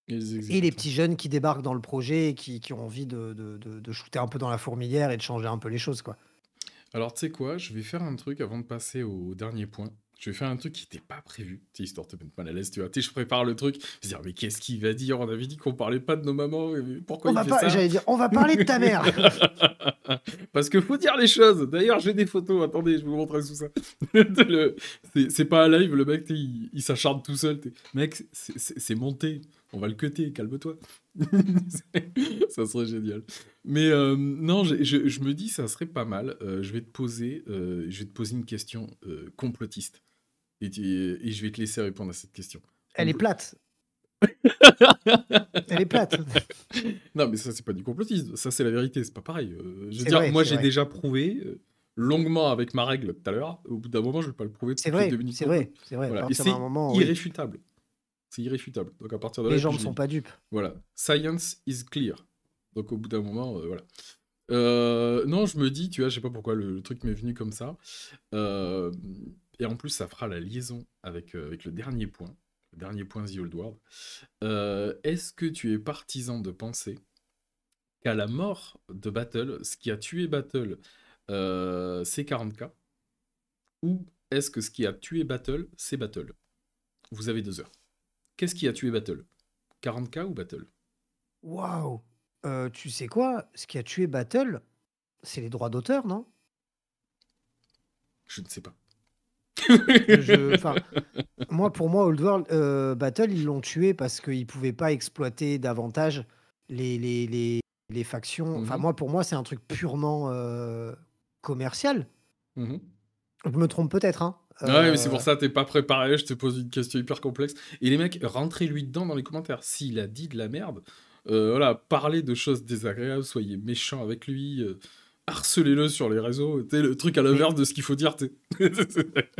S1: Et les
S2: et les
S1: exécutants.
S2: petits jeunes qui débarquent dans le projet et qui ont envie de shooter un peu dans la fourmilière et de changer un peu les choses, quoi.
S1: Alors, tu sais quoi, je vais faire un truc avant de passer au dernier point. Je vais faire un truc qui n'était pas prévu, tu sais, histoire de te mettre mal à l'aise, tu vois. Tu sais, je prépare le truc, je vais dire, mais qu'est-ce qu'il va dire? On avait dit qu'on parlait pas de nos mamans, pourquoi il fait ça?
S2: J'allais dire, on va parler de ta mère.
S1: Parce que faut dire les choses. D'ailleurs, j'ai des photos, attendez, je vais vous montrer tout ça. C'est pas un live, le mec, il s'acharne tout seul. Mec, c'est monté, on va le cutter, calme-toi. Ça serait génial. Mais non, je me dis, ça serait pas mal. Je vais te poser une question complotiste. Et je vais te laisser répondre à cette question.
S2: Elle est plate. Elle est plate.
S1: Non, mais ça, c'est pas du complotisme. Ça, c'est la vérité. C'est pas pareil. Je veux
S2: C'est
S1: dire,
S2: vrai,
S1: moi,
S2: c'est
S1: j'ai
S2: vrai.
S1: déjà prouvé longuement avec ma règle tout à l'heure. Au bout d'un moment, je vais pas le prouver
S2: C'est
S1: toutes les 2
S2: vrai,
S1: minutes
S2: c'est
S1: non plus.
S2: vrai, c'est vrai. À
S1: Voilà. Et
S2: partir d'un
S1: c'est
S2: moment, oui.
S1: irréfutable. C'est irréfutable. Donc, à partir de là,
S2: Les
S1: et
S2: gens
S1: puis
S2: ne
S1: je l'ai
S2: sont
S1: dit.
S2: pas dupes.
S1: Voilà. Science is clear. Donc, au bout d'un moment, voilà. Non, je me dis, tu vois, je sais pas pourquoi le truc m'est venu comme ça. Euh, et en plus, ça fera la liaison avec le dernier point. Le dernier point The Old World. Est-ce que tu es partisan de penser qu'à la mort de Battle, ce qui a tué Battle, c'est 40K? Ou est-ce que ce qui a tué Battle, c'est Battle? Vous avez 2 heures. Qu'est-ce qui a tué Battle? 40K ou Battle?
S2: Waouh! Tu sais quoi? Ce qui a tué Battle, c'est les droits d'auteur, non?
S1: Je ne sais pas.
S2: Enfin, moi, pour moi, Old World, Battle, ils l'ont tué parce qu'ils pouvaient pas exploiter davantage les factions. Enfin,
S1: Mhm,
S2: moi, pour moi, c'est un truc purement commercial.
S1: mhm.
S2: Je me trompe peut-être, hein.
S1: Ouais, mais c'est pour ça, t'es pas préparé, je te pose une question hyper complexe. Et les mecs, rentrez-lui dedans dans les commentaires. S'il a dit de la merde, voilà, parlez de choses désagréables, soyez méchants avec lui, harcelez-le sur les réseaux, t'es le truc à
S2: mais,
S1: l'inverse de ce qu'il faut dire, t'es.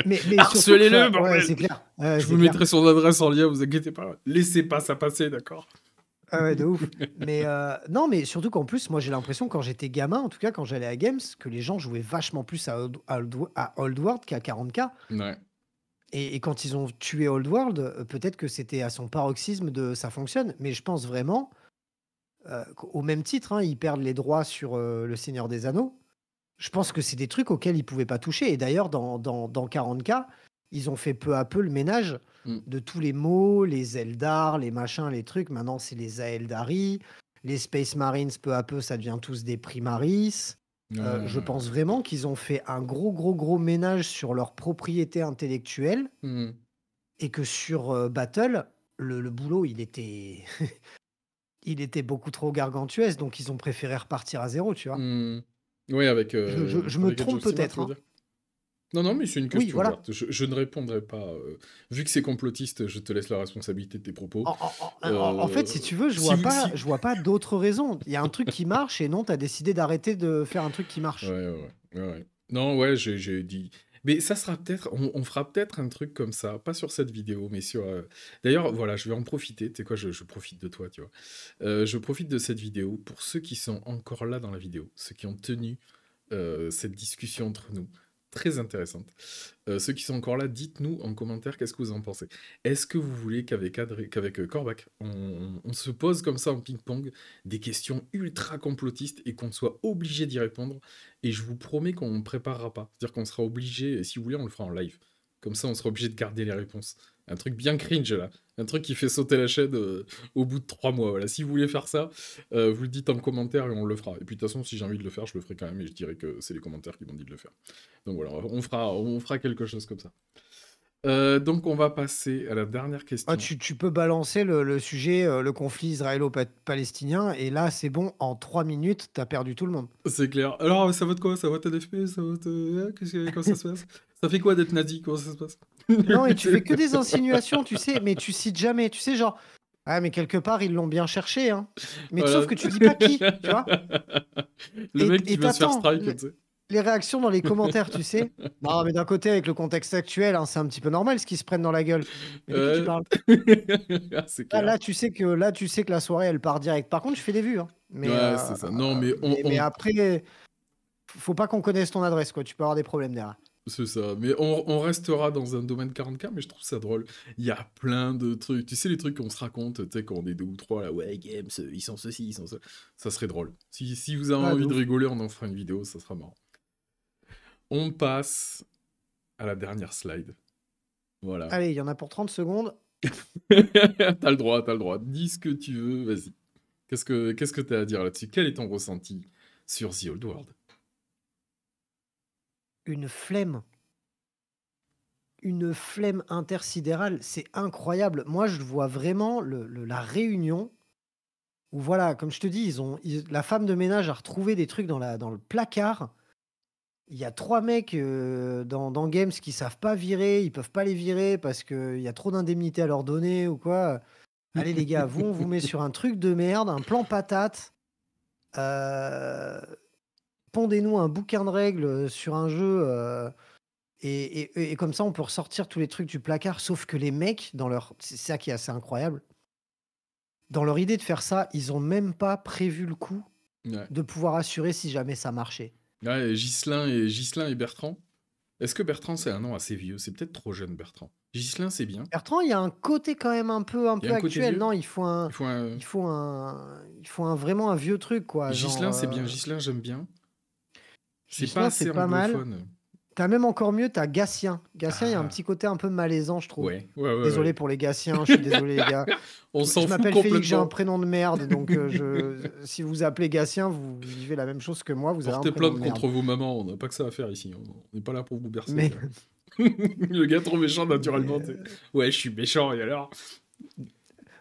S2: mais surtout que,
S1: Harcelez-le,
S2: enfin, ouais,
S1: bordel!
S2: c'est clair. Ouais,
S1: Je
S2: c'est
S1: vous
S2: clair.
S1: mettrai son adresse en lien, vous inquiétez pas. Laissez pas ça passer, d'accord?
S2: Ah ouais, de ouf. Mais non, mais surtout qu'en plus, moi, j'ai l'impression quand j'étais gamin, en tout cas quand j'allais à Games, que les gens jouaient vachement plus à Old World qu'à 40K.
S1: Ouais.
S2: Et quand ils ont tué Old World, peut-être que c'était à son paroxysme de ça fonctionne. Mais je pense vraiment, qu'au même titre, hein, ils perdent les droits sur Le Seigneur des Anneaux. Je pense que c'est des trucs auxquels ils pouvaient pas toucher. Et d'ailleurs, dans 40K, ils ont fait peu à peu le ménage
S1: Mm.
S2: de tous les mots, les Eldar, les machins, les trucs. Maintenant, c'est les Aeldari. Les Space Marines, peu à peu, ça devient tous des Primaris. Je pense vraiment qu'ils ont fait un gros, gros, gros ménage sur leur propriété intellectuelle
S1: Mm.
S2: et que sur Battle, le boulot, il était beaucoup trop gargantuesque. Donc, ils ont préféré repartir à zéro, tu vois.
S1: Mm. Ouais,
S2: Je me
S1: avec Age
S2: trompe
S1: of Sigmar, tu
S2: peut-être,
S1: veux
S2: hein.
S1: dire? Non, non, mais c'est une
S2: Oui,
S1: question
S2: voilà.
S1: ouverte. Je ne répondrai pas. Vu que c'est complotiste, je te laisse la responsabilité de tes propos.
S2: En fait, si tu veux,
S1: Si vous,
S2: je
S1: si...
S2: vois pas d'autres raisons. Il y a un truc qui marche et non, tu as décidé d'arrêter de faire un truc qui
S1: Ouais,
S2: marche.
S1: ouais. Non, ouais, j'ai dit. Mais ça sera peut-être. On fera peut-être un truc comme ça. Pas sur cette vidéo, mais sur. D'ailleurs, voilà, je vais en profiter. Tu sais quoi, je profite de toi, tu vois. Je profite de cette vidéo pour ceux qui sont encore là dans la vidéo, ceux qui ont tenu cette discussion entre nous. Très intéressante. Ceux qui sont encore là, dites-nous en commentaire qu'est-ce que vous en pensez. Est-ce que vous voulez qu'avec Corbac, on se pose comme ça en ping-pong des questions ultra complotistes et qu'on soit obligé d'y répondre? Et je vous promets qu'on ne préparera pas. C'est-à-dire qu'on sera obligé, et si vous voulez, on le fera en live. Comme ça, on sera obligé de garder les réponses. Un truc bien cringe là. Un truc qui fait sauter la chaîne au bout de 3 mois. Voilà. Si vous voulez faire ça, vous le dites en commentaire et on le fera. Et puis de toute façon, si j'ai envie de le faire, je le ferai quand même et je dirai que c'est les commentaires qui m'ont dit de le faire. Donc voilà, on fera quelque chose comme ça. Donc on va passer à la dernière
S2: Ah,
S1: question.
S2: tu peux balancer le sujet, le conflit israélo-palestinien, et là, c'est bon, en 3 minutes, tu as perdu tout le monde.
S1: C'est clair. Alors, ça vote quoi? Ça vote NFP? Ça vote... comment ça se passe? Ça fait quoi d'être nazi? Comment ça se passe?
S2: Non, et tu fais que des insinuations, tu sais, mais tu cites jamais. Tu sais, genre, ah, mais quelque part, ils l'ont bien cherché, hein. Mais sauf
S1: Voilà.
S2: que tu dis pas qui, tu vois.
S1: Le mec qui
S2: Et
S1: veut se faire
S2: t'attends
S1: strike, tu sais.
S2: les réactions dans les commentaires, tu sais. Non, mais d'un côté, avec le contexte actuel, hein, c'est un petit peu normal ce qu'ils se prennent dans la gueule. Mais de qui tu
S1: Euh,
S2: parles?
S1: ah, c'est
S2: Là,
S1: clair.
S2: là, tu sais que la soirée, elle part direct. Par contre, je fais des vues, hein.
S1: Ouais, c'est ça. Non, mais
S2: Mais après, faut pas qu'on connaisse ton adresse, quoi. Tu peux avoir des problèmes derrière.
S1: c'est ça. Mais on restera dans un domaine 40K, mais je trouve ça drôle. Il y a plein de trucs. Tu sais, les trucs qu'on se raconte, tu sais, quand on est deux ou trois, là, ouais, Games, ils sont ceci, ils sont ça. Ça serait drôle. Si vous avez
S2: Ah, de
S1: envie de
S2: ouf.
S1: rigoler, on en fera une vidéo, ça sera marrant. On passe à la dernière slide. Voilà.
S2: Allez, il y en a pour 30 secondes.
S1: T'as le droit, t'as le droit. Dis ce que tu veux, vas-y. Qu'est-ce que t'as à dire là-dessus? Quel est ton ressenti sur The Old World?
S2: Une flemme. Une flemme intersidérale. C'est incroyable. Moi, je vois vraiment la réunion où, voilà, comme je te dis, la femme de ménage a retrouvé des trucs dans le placard. Il y a 3 mecs, dans Games qui savent pas virer, ils peuvent pas les virer parce qu'il y a trop d'indemnités à leur donner ou quoi. Allez les gars, vous, on vous met sur un truc de merde, un plan patate. Heu, Pondez-nous un bouquin de règles, sur un jeu, et comme ça, on peut ressortir tous les trucs du placard. Sauf que les mecs, c'est ça qui est assez incroyable. Dans leur idée de faire ça, ils ont même pas prévu le coup
S1: Ouais.
S2: de pouvoir assurer si jamais ça marchait.
S1: Ouais, et Ghislain et Bertrand. Est-ce que Bertrand, c'est un nom assez vieux? C'est peut-être trop jeune, Bertrand. Ghislain, c'est bien.
S2: Bertrand, il y a un côté quand même un
S1: Il y a
S2: peu
S1: un côté
S2: actuel.
S1: vieux.
S2: Non,
S1: Il faut un...
S2: il faut un vraiment un vieux truc, quoi, genre,
S1: Ghislain, c'est bien. Ghislain, j'aime bien. C'est pas
S2: Ghislain, c'est
S1: assez
S2: pas mal.
S1: anglophone.
S2: T'as même encore mieux, t'as Gatien. Gatien, il y a un
S1: Ah,
S2: petit côté un peu malaisant, je trouve.
S1: ouais, ouais, ouais,
S2: Désolé
S1: ouais.
S2: pour les Gatien, je suis désolé les gars.
S1: On
S2: Je
S1: s'en fout
S2: m'appelle Félix, j'ai un
S1: complètement.
S2: prénom de merde, donc si vous appelez Gatien, vous vivez la même chose que moi, vous avez un
S1: Portez
S2: prénom de
S1: plainte
S2: merde.
S1: contre vos mamans, on n'a pas que ça à faire ici. On n'est pas là pour vous bercer.
S2: Mais,
S1: Le gars trop méchant
S2: mais,
S1: naturellement, tu sais. Ouais, je suis méchant, et alors?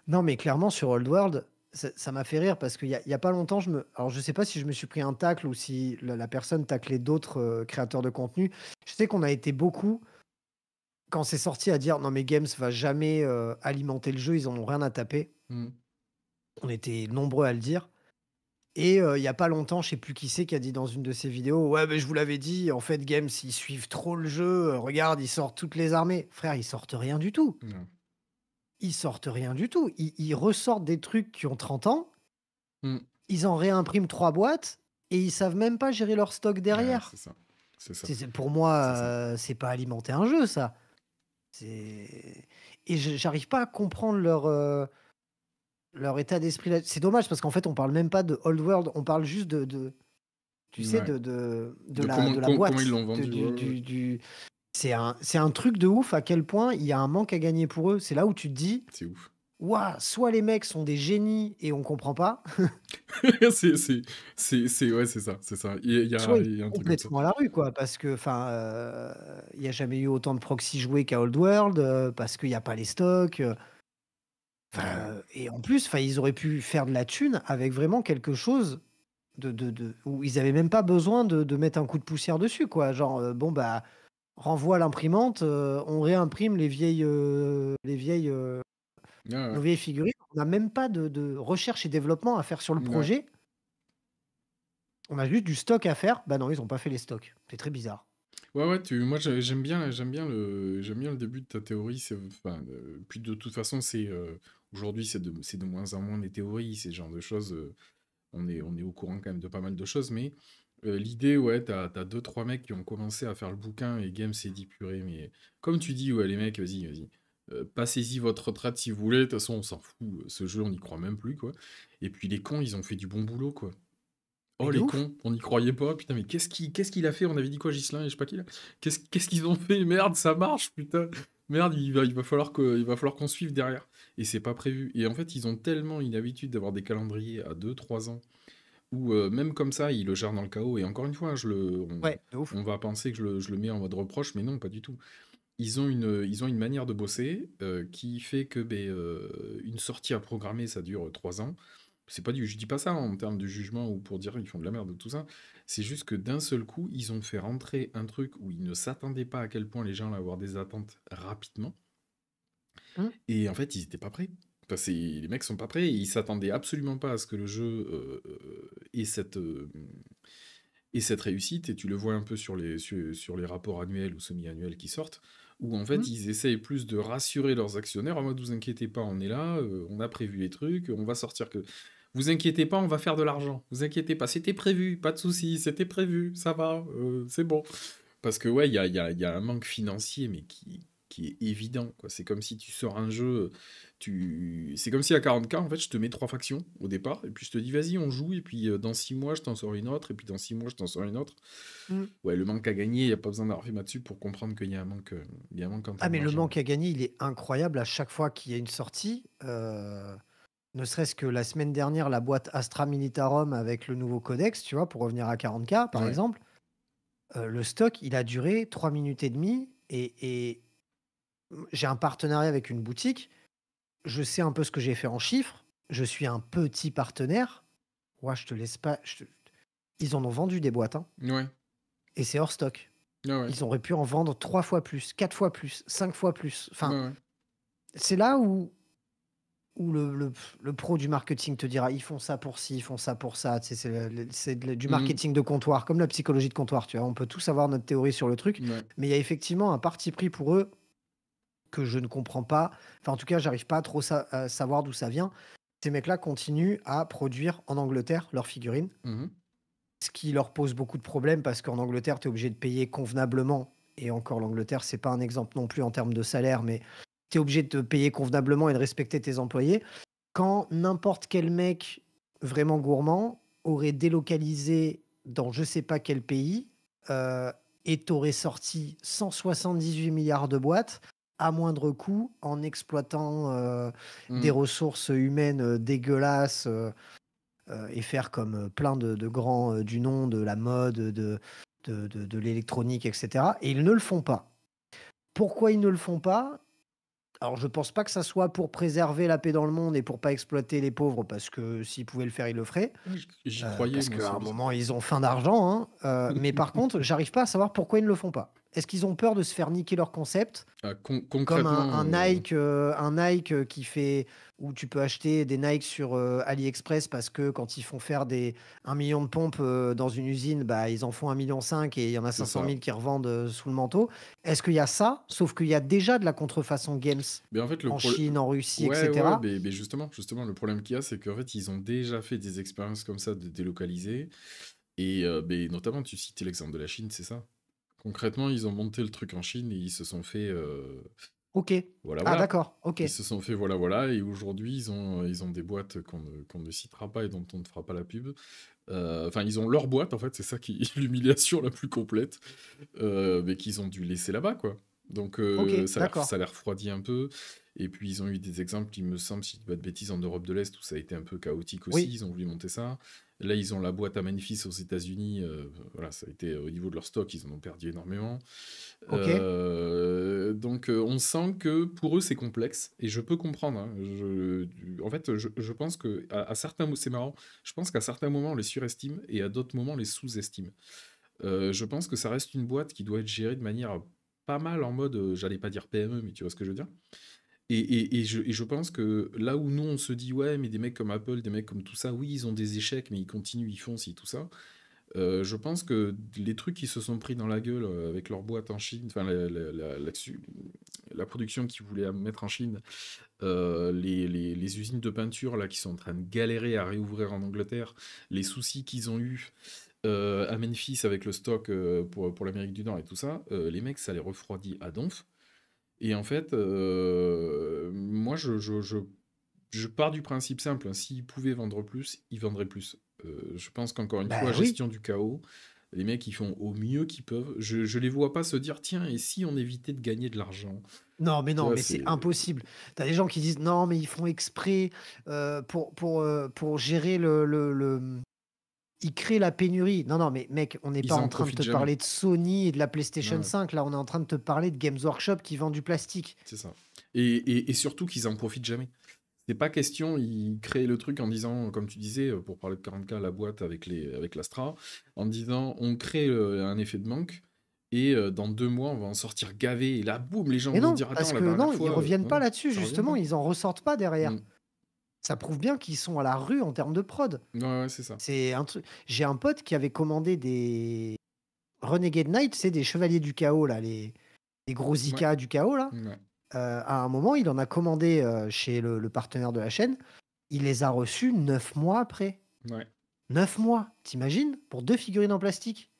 S2: non, mais clairement, sur Old World, ça m'a fait rire parce qu'il y a pas longtemps, alors je sais pas si je me suis pris un tacle ou si la personne taclait d'autres créateurs de contenu. Je sais qu'on a été beaucoup, quand c'est sorti, à dire non, mais Games va jamais alimenter le jeu, ils en ont rien à taper.
S1: Hmm.
S2: On était nombreux à le dire. Et il y a pas longtemps, je sais plus qui c'est qui a dit dans une de ses vidéos: «Ouais, mais je vous l'avais dit, en fait, Games, ils suivent trop le jeu, regarde, ils sortent toutes les armées». Frère, ils sortent rien du tout.
S1: Non.
S2: Ils sortent rien du tout. Ils ressortent des trucs qui ont 30 ans,
S1: Hmm.
S2: ils en réimpriment 3 boîtes et ils savent même pas gérer leur stock
S1: Ouais,
S2: derrière.
S1: c'est ça. C'est ça.
S2: Pour moi,
S1: C'est ça.
S2: c'est pas alimenter un jeu, ça. C'est et j'arrive pas à comprendre leur état d'esprit là. C'est dommage parce qu'en fait, on parle même pas de Old World, on parle juste de tu sais,
S1: Ouais. De
S2: de la
S1: comment ils
S2: boîte,
S1: l'ont vendu. Ouais, ouais.
S2: du c'est un truc de ouf à quel point il y a un manque à gagner pour eux. C'est là où tu te dis:
S1: C'est ouf.
S2: «Waouh, soit les mecs sont des génies et on comprend pas,
S1: c'est, c'est, ouais, c'est ça. C'est ça.
S2: soit ils
S1: Il y a un
S2: sont
S1: truc comme ça.
S2: complètement à la rue, quoi». Parce que, enfin, il y a jamais eu autant de proxy joués qu'à Old World, parce qu'il y a pas les stocks,
S1: Ouais.
S2: et en plus, enfin, ils auraient pu faire de la thune avec vraiment quelque chose où ils avaient même pas besoin de mettre un coup de poussière dessus, quoi. Genre, bon, bah, renvoie l'imprimante, on réimprime
S1: Ouais, ouais.
S2: nos vieilles figurines. On n'a même pas de recherche et développement à faire sur le
S1: Ouais.
S2: projet. On a juste du stock à faire. Bah non, ils ont pas fait les stocks. C'est très bizarre.
S1: Ouais, ouais, moi j'aime bien le début de ta théorie. Enfin, puis de toute façon, aujourd'hui, c'est de moins en moins des théories, c'est ce genre de choses. On est au courant quand même de pas mal de choses, mais l'idée, ouais, t'as deux, trois mecs qui ont commencé à faire le bouquin et Game s'est dit purée, mais comme tu dis, ouais, les mecs, vas-y, vas-y. Passez-y votre retraite si vous voulez, de toute façon, on s'en fout. Ce jeu, on n'y croit même plus, quoi. Et puis les cons, ils ont fait du bon boulot, quoi.
S2: Mais
S1: Oh
S2: de
S1: les
S2: ouf.
S1: cons, on n'y croyait pas, putain, mais qu'est-ce qu'il a fait? On avait dit quoi, Ghislain et je sais pas qui là? Qu'est-ce qu'ils ont fait? Merde, ça marche, putain. Merde, il va falloir qu'on suive derrière. Et c'est pas prévu. Et en fait, ils ont tellement une habitude d'avoir des calendriers à 2 3 ans, où même comme ça, ils le gèrent dans le chaos. Et encore une fois,
S2: Ouais, de ouf.
S1: on va penser que je le mets en mode reproche, mais non, pas du tout. Ils ont une manière de bosser qui fait que une sortie à programmer, ça dure 3 ans. Je dis pas ça en termes de jugement ou pour dire ils font de la merde ou tout ça. C'est juste que d'un seul coup, ils ont fait rentrer un truc où ils ne s'attendaient pas à quel point les gens allaient avoir des attentes rapidement.
S2: Mmh.
S1: Et en fait, ils étaient pas prêts. Enfin, les mecs sont pas prêts et ils s'attendaient absolument pas à ce que le jeu ait cette réussite. Et tu le vois un peu sur les rapports annuels ou semi-annuels qui sortent, où en fait,
S2: Mmh.
S1: ils essayent plus de rassurer leurs actionnaires en mode vous inquiétez pas, on est là, on a prévu les trucs, on va sortir que. Vous inquiétez pas, on va faire de l'argent. Vous inquiétez pas, c'était prévu, pas de souci, c'était prévu, ça va, c'est bon. Parce que ouais, il y a un manque financier, mais qui est évident, quoi. C'est comme si tu sors un jeu, c'est comme si à 40K, en fait, je te mets 3 factions au départ, et puis je te dis, vas-y, on joue, et puis dans 6 mois, je t'en sors une autre, et puis dans 6 mois, je t'en sors une autre.
S2: Mmh.
S1: Ouais, le manque à gagner, il n'y a pas besoin d'avoir fait dessus pour comprendre qu'il y a il y a un manque en
S2: Ah,
S1: termes
S2: mais le
S1: d'argent.
S2: manque à gagner, il est incroyable à chaque fois qu'il y a une sortie. Ne serait-ce que la semaine dernière, la boîte Astra Militarum avec le nouveau codex, tu vois, pour revenir à 40K, par
S1: Ouais.
S2: exemple. Le stock, il a duré 3 minutes et demie et j'ai un partenariat avec une boutique. Je sais un peu ce que j'ai fait en chiffres. Je suis un petit partenaire. Ouais, je te laisse pas. Ils en ont vendu des boîtes, hein,
S1: Ouais.
S2: et c'est hors stock.
S1: Ouais, ouais.
S2: Ils auraient pu en vendre 3 fois plus, 4 fois plus, 5 fois plus.
S1: Ouais,
S2: Enfin,
S1: ouais.
S2: c'est là où le pro du marketing te dira: «Ils font ça pour ci, ils font ça pour ça». Tu sais, du
S1: Mhm.
S2: marketing de comptoir, comme la psychologie de comptoir, tu vois? On peut tous avoir notre théorie sur le truc,
S1: Ouais.
S2: mais il y a effectivement un parti pris pour eux que je ne comprends pas. Enfin, en tout cas, j'arrive pas à trop savoir d'où ça vient. Ces mecs-là continuent à produire en Angleterre leurs figurines,
S1: Mhm.
S2: ce qui leur pose beaucoup de problèmes parce qu'en Angleterre, tu es obligé de payer convenablement. Et encore, l'Angleterre, c'est pas un exemple non plus en termes de salaire, mais tu es obligé de te payer convenablement et de respecter tes employés. Quand n'importe quel mec vraiment gourmand aurait délocalisé dans je sais pas quel pays, et t'aurais sorti 178 milliards de boîtes à moindre coût en exploitant des
S1: Mm.
S2: ressources humaines dégueulasses et faire comme plein de grands du nom, de la mode, de l'électronique, etc. Et ils ne le font pas. Pourquoi ils ne le font pas? Alors, je pense pas que ça soit pour préserver la paix dans le monde et pour pas exploiter les pauvres, parce que s'ils pouvaient le faire, ils le feraient.
S1: Ouais, j'y croyais,
S2: Parce
S1: moi
S2: qu'à
S1: aussi,
S2: un
S1: oui.
S2: moment, ils ont faim d'argent, hein. Mais par contre, j'arrive pas à savoir pourquoi ils ne le font pas. Est-ce qu'ils ont peur de se faire niquer leur concept?
S1: Ah,
S2: Comme
S1: concrètement,
S2: Un Nike qui fait où tu peux acheter des Nike sur AliExpress parce que quand ils font faire 1 million de pompes dans une usine, bah, ils en font 1,5 million et il y en a
S1: c'est
S2: 500
S1: ça.
S2: 000 qui revendent sous le manteau. Est-ce qu'il y a ça? Sauf qu'il y a déjà de la contrefaçon Games
S1: Mais en fait,
S2: en Chine, en Russie,
S1: ouais, ouais,
S2: etc.
S1: mais justement, le problème qu'il y a, c'est qu'en fait, ils ont déjà fait des expériences comme ça de délocaliser. Et mais notamment, tu citais l'exemple de la Chine, c'est ça. Concrètement, ils ont monté le truc en Chine et ils se sont fait
S2: Ok.
S1: voilà,
S2: Ah,
S1: voilà.
S2: d'accord. Ok.
S1: Ils se sont fait voilà, voilà. Et aujourd'hui, ils ont des boîtes qu'on ne citera pas et dont on ne fera pas la pub. Enfin, ils ont leur boîte, en fait, c'est ça qui est l'humiliation la plus complète, mais qu'ils ont dû laisser là-bas, quoi. Donc
S2: Ok.
S1: ça
S2: D'accord.
S1: les refroidit un peu. Et puis ils ont eu des exemples, il me semble, si je dis pas de bêtises, en Europe de l'Est, où ça a été un peu chaotique aussi,
S2: Oui.
S1: ils ont voulu monter ça. Là, ils ont la boîte à Memphis aux États-Unis, voilà, ça a été au niveau de leur stock, ils en ont perdu énormément.
S2: Ok.
S1: Donc on sent que pour eux c'est complexe, et je peux comprendre, hein. En fait, je pense que à certains c'est marrant, je pense qu'à certains moments on les surestime et à d'autres moments on les sous-estime. Je pense que ça reste une boîte qui doit être gérée de manière pas mal en mode, j'allais pas dire PME, mais tu vois ce que je veux dire. Et je pense que là où nous on se dit ouais, mais des mecs comme Apple, des mecs comme tout ça, oui ils ont des échecs mais ils continuent, ils foncent, tout ça. Je pense que les trucs qui se sont pris dans la gueule avec leur boîte en Chine, enfin la production qu'ils voulaient mettre en Chine, les usines de peinture là qui sont en train de galérer à réouvrir en Angleterre, les soucis qu'ils ont eu à Memphis avec le stock pour l'Amérique du Nord et tout ça, les mecs ça les refroidit à donf. Et en fait, moi je pars du principe simple, hein, s'ils pouvaient vendre plus, ils vendraient plus. Je pense qu'encore une fois,
S2: Bah oui.
S1: gestion du chaos, les mecs ils font au mieux qu'ils peuvent. Je les vois pas se dire tiens, et si on évitait de gagner de l'argent? Tu
S2: Non,
S1: vois,
S2: mais c'est
S1: c'est.
S2: impossible. T'as des gens qui disent non, mais ils font exprès pour gérer ils créent la pénurie. Non, non, mais mec, on n'est pas
S1: Ils en
S2: en train de
S1: profitent
S2: te
S1: jamais.
S2: parler de Sony et de la PlayStation
S1: Ouais,
S2: 5. Là, on est en train de te parler de Games Workshop qui vend du plastique.
S1: c'est ça. Et surtout qu'ils en profitent jamais. C'est pas question, ils créent le truc en disant, comme tu disais, pour parler de 40K, la boîte avec l'Astra, en disant on crée un effet de manque, et dans 2 mois on va en sortir gavé, et là boum, les gens
S2: Et
S1: vont se
S2: non,
S1: dire attends,
S2: parce
S1: la
S2: que
S1: dernière
S2: non, ils
S1: fois,
S2: reviennent pas
S1: non,
S2: là-dessus,
S1: ça revient
S2: justement.
S1: pas.
S2: Ils en ressortent pas derrière.
S1: Mm.
S2: Ça prouve bien qu'ils sont à la rue en termes de prod.
S1: Ouais, ouais, c'est ça.
S2: C'est un truc. J'ai un pote qui avait commandé des Renegade Knight, c'est des chevaliers du chaos, là, les gros
S1: Ouais,
S2: Zika du chaos, là.
S1: ouais,
S2: À un moment, il en a commandé chez le partenaire de la chaîne. Il les a reçus 9 mois après.
S1: ouais,
S2: 9 mois, t'imagines? Pour 2 figurines en plastique.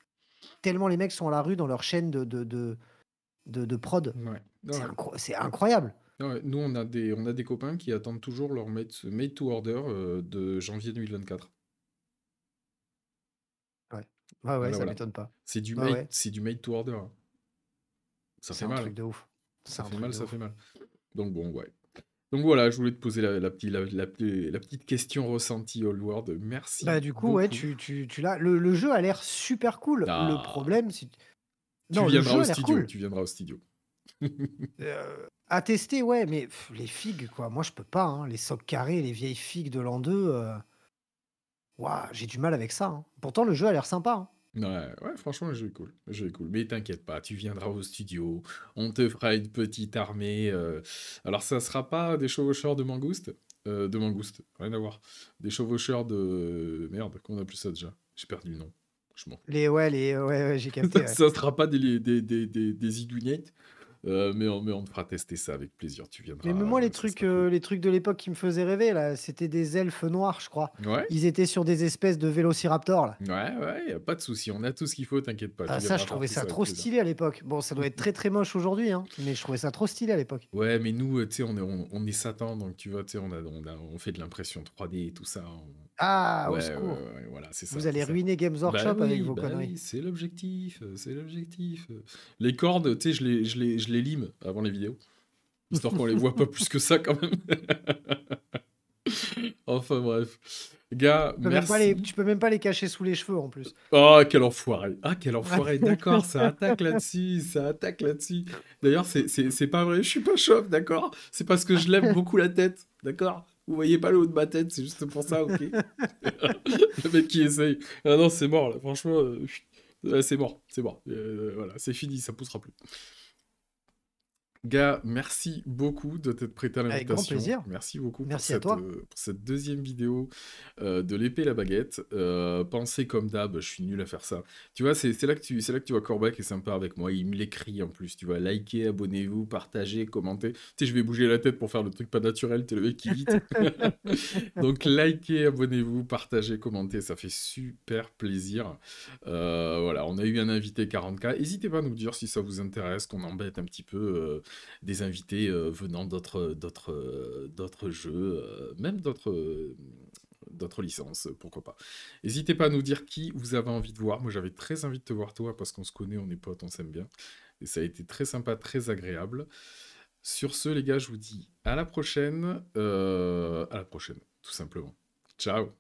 S2: Tellement les mecs sont à la rue dans leur chaîne de prod.
S1: ouais. Ouais.
S2: C'est incroyable.
S1: Ouais, nous on a des copains qui attendent toujours leur made to order de janvier 2024.
S2: Ouais. Ouais, ouais,
S1: Voilà,
S2: ça
S1: voilà.
S2: m'étonne pas.
S1: C'est du
S2: Ouais,
S1: made,
S2: ouais.
S1: c'est du made to order, hein. Ça
S2: C'est
S1: fait
S2: un
S1: mal, hein.
S2: truc de ouf. C'est
S1: Ça
S2: un
S1: fait
S2: truc
S1: mal,
S2: de
S1: ça fait
S2: ouf.
S1: mal. Donc bon, ouais. Donc voilà, je voulais te poser la petite question ressentie Old World. Merci
S2: Bah, du coup, ouais,
S1: beaucoup.
S2: tu l'as. Le jeu a l'air super cool. Le
S1: Ah,
S2: problème, c'est.
S1: tu
S2: Non, le
S1: viendras
S2: jeu
S1: au
S2: a l'air
S1: studio,
S2: cool.
S1: tu viendras au studio.
S2: À tester, ouais, mais les figues, quoi. Moi, je peux pas, hein. Les socs carrés, les vieilles figues de l'an 2, ouah, j'ai du mal avec ça, hein. Pourtant, le jeu a l'air sympa, hein.
S1: Ouais, ouais, franchement, le jeu est cool. Le jeu est cool. Mais t'inquiète pas, tu viendras au studio, on te fera une petite armée. Alors, ça sera pas des chevaucheurs de mangouste, rien à voir. Des chevaucheurs de. Merde, comment on appelle ça déjà? J'ai perdu le nom. Je m'en.
S2: Ouais, ouais, j'ai capté, ouais.
S1: Ça sera pas des Idouinettes. Mais on te fera tester ça avec plaisir. Tu
S2: Mais
S1: viendras,
S2: même moi,
S1: ça sera cool.
S2: les trucs de l'époque qui me faisaient rêver, là, c'était des elfes noirs, je crois.
S1: Ouais,
S2: Ils étaient sur des espèces de vélociraptors, là.
S1: ouais, y a pas de souci. On a tout ce qu'il faut, t'inquiète pas. Tu
S2: Ah, ça,
S1: viendras
S2: je
S1: voir
S2: trouvais
S1: tout
S2: ça
S1: ça avec
S2: trop
S1: plaisir.
S2: stylé à l'époque. Bon, ça doit être très très moche aujourd'hui, hein, mais je trouvais ça trop stylé à l'époque.
S1: Ouais, mais nous, tu sais, on est Satan, donc tu vois, tu sais, on fait de l'impression 3D et tout ça.
S2: Ah, au
S1: Ouais,
S2: secours.
S1: voilà, c'est ça,
S2: Vous
S1: c'est
S2: allez
S1: ça.
S2: ruiner Games Workshop avec vos
S1: Bah
S2: conneries.
S1: oui, c'est l'objectif, c'est l'objectif. Les cordes, tu sais, je les lime avant les vidéos, histoire qu'on les voit pas plus que ça quand même. Enfin bref. Gars, merci.
S2: Tu peux même pas les cacher sous les cheveux en plus.
S1: Oh, quel enfoiré. Ah, quel
S2: Ouais.
S1: enfoiré. D'accord, ça attaque là-dessus, ça attaque là-dessus. D'ailleurs, c'est pas vrai, je suis pas chauve, d'accord? C'est parce que je lève beaucoup la tête, d'accord? Vous voyez pas le haut de ma tête, c'est juste pour ça, ok? Le mec qui essaye. Ah non, c'est mort, là, franchement. C'est mort, c'est mort. Voilà, c'est fini, ça poussera plus. Gars, merci beaucoup de t'être prêté à
S2: Avec grand
S1: l'invitation.
S2: plaisir.
S1: Merci beaucoup pour
S2: Merci à toi.
S1: pour cette deuxième vidéo de l'épée et la baguette. Pensez comme d'hab, je suis nul à faire ça. Tu vois, c'est là que tu vois Corbac est sympa avec moi. Il me l'écrit en plus. Tu vois, likez, abonnez-vous, partagez, commentez. Tu sais, je vais bouger la tête pour faire le truc pas naturel. T'es le mec qui vite. Donc, likez, abonnez-vous, partagez, commentez. Ça fait super plaisir. Voilà, on a eu un invité 40K. N'hésitez pas à nous dire si ça vous intéresse, qu'on embête un petit peu des invités venant d'autres jeux, même d'autres licences, pourquoi pas. N'hésitez pas à nous dire qui vous avez envie de voir. Moi, j'avais très envie de te voir toi parce qu'on se connaît, on est potes, on s'aime bien. Et ça a été très sympa, très agréable. Sur ce, les gars, je vous dis à la prochaine, tout simplement. Ciao.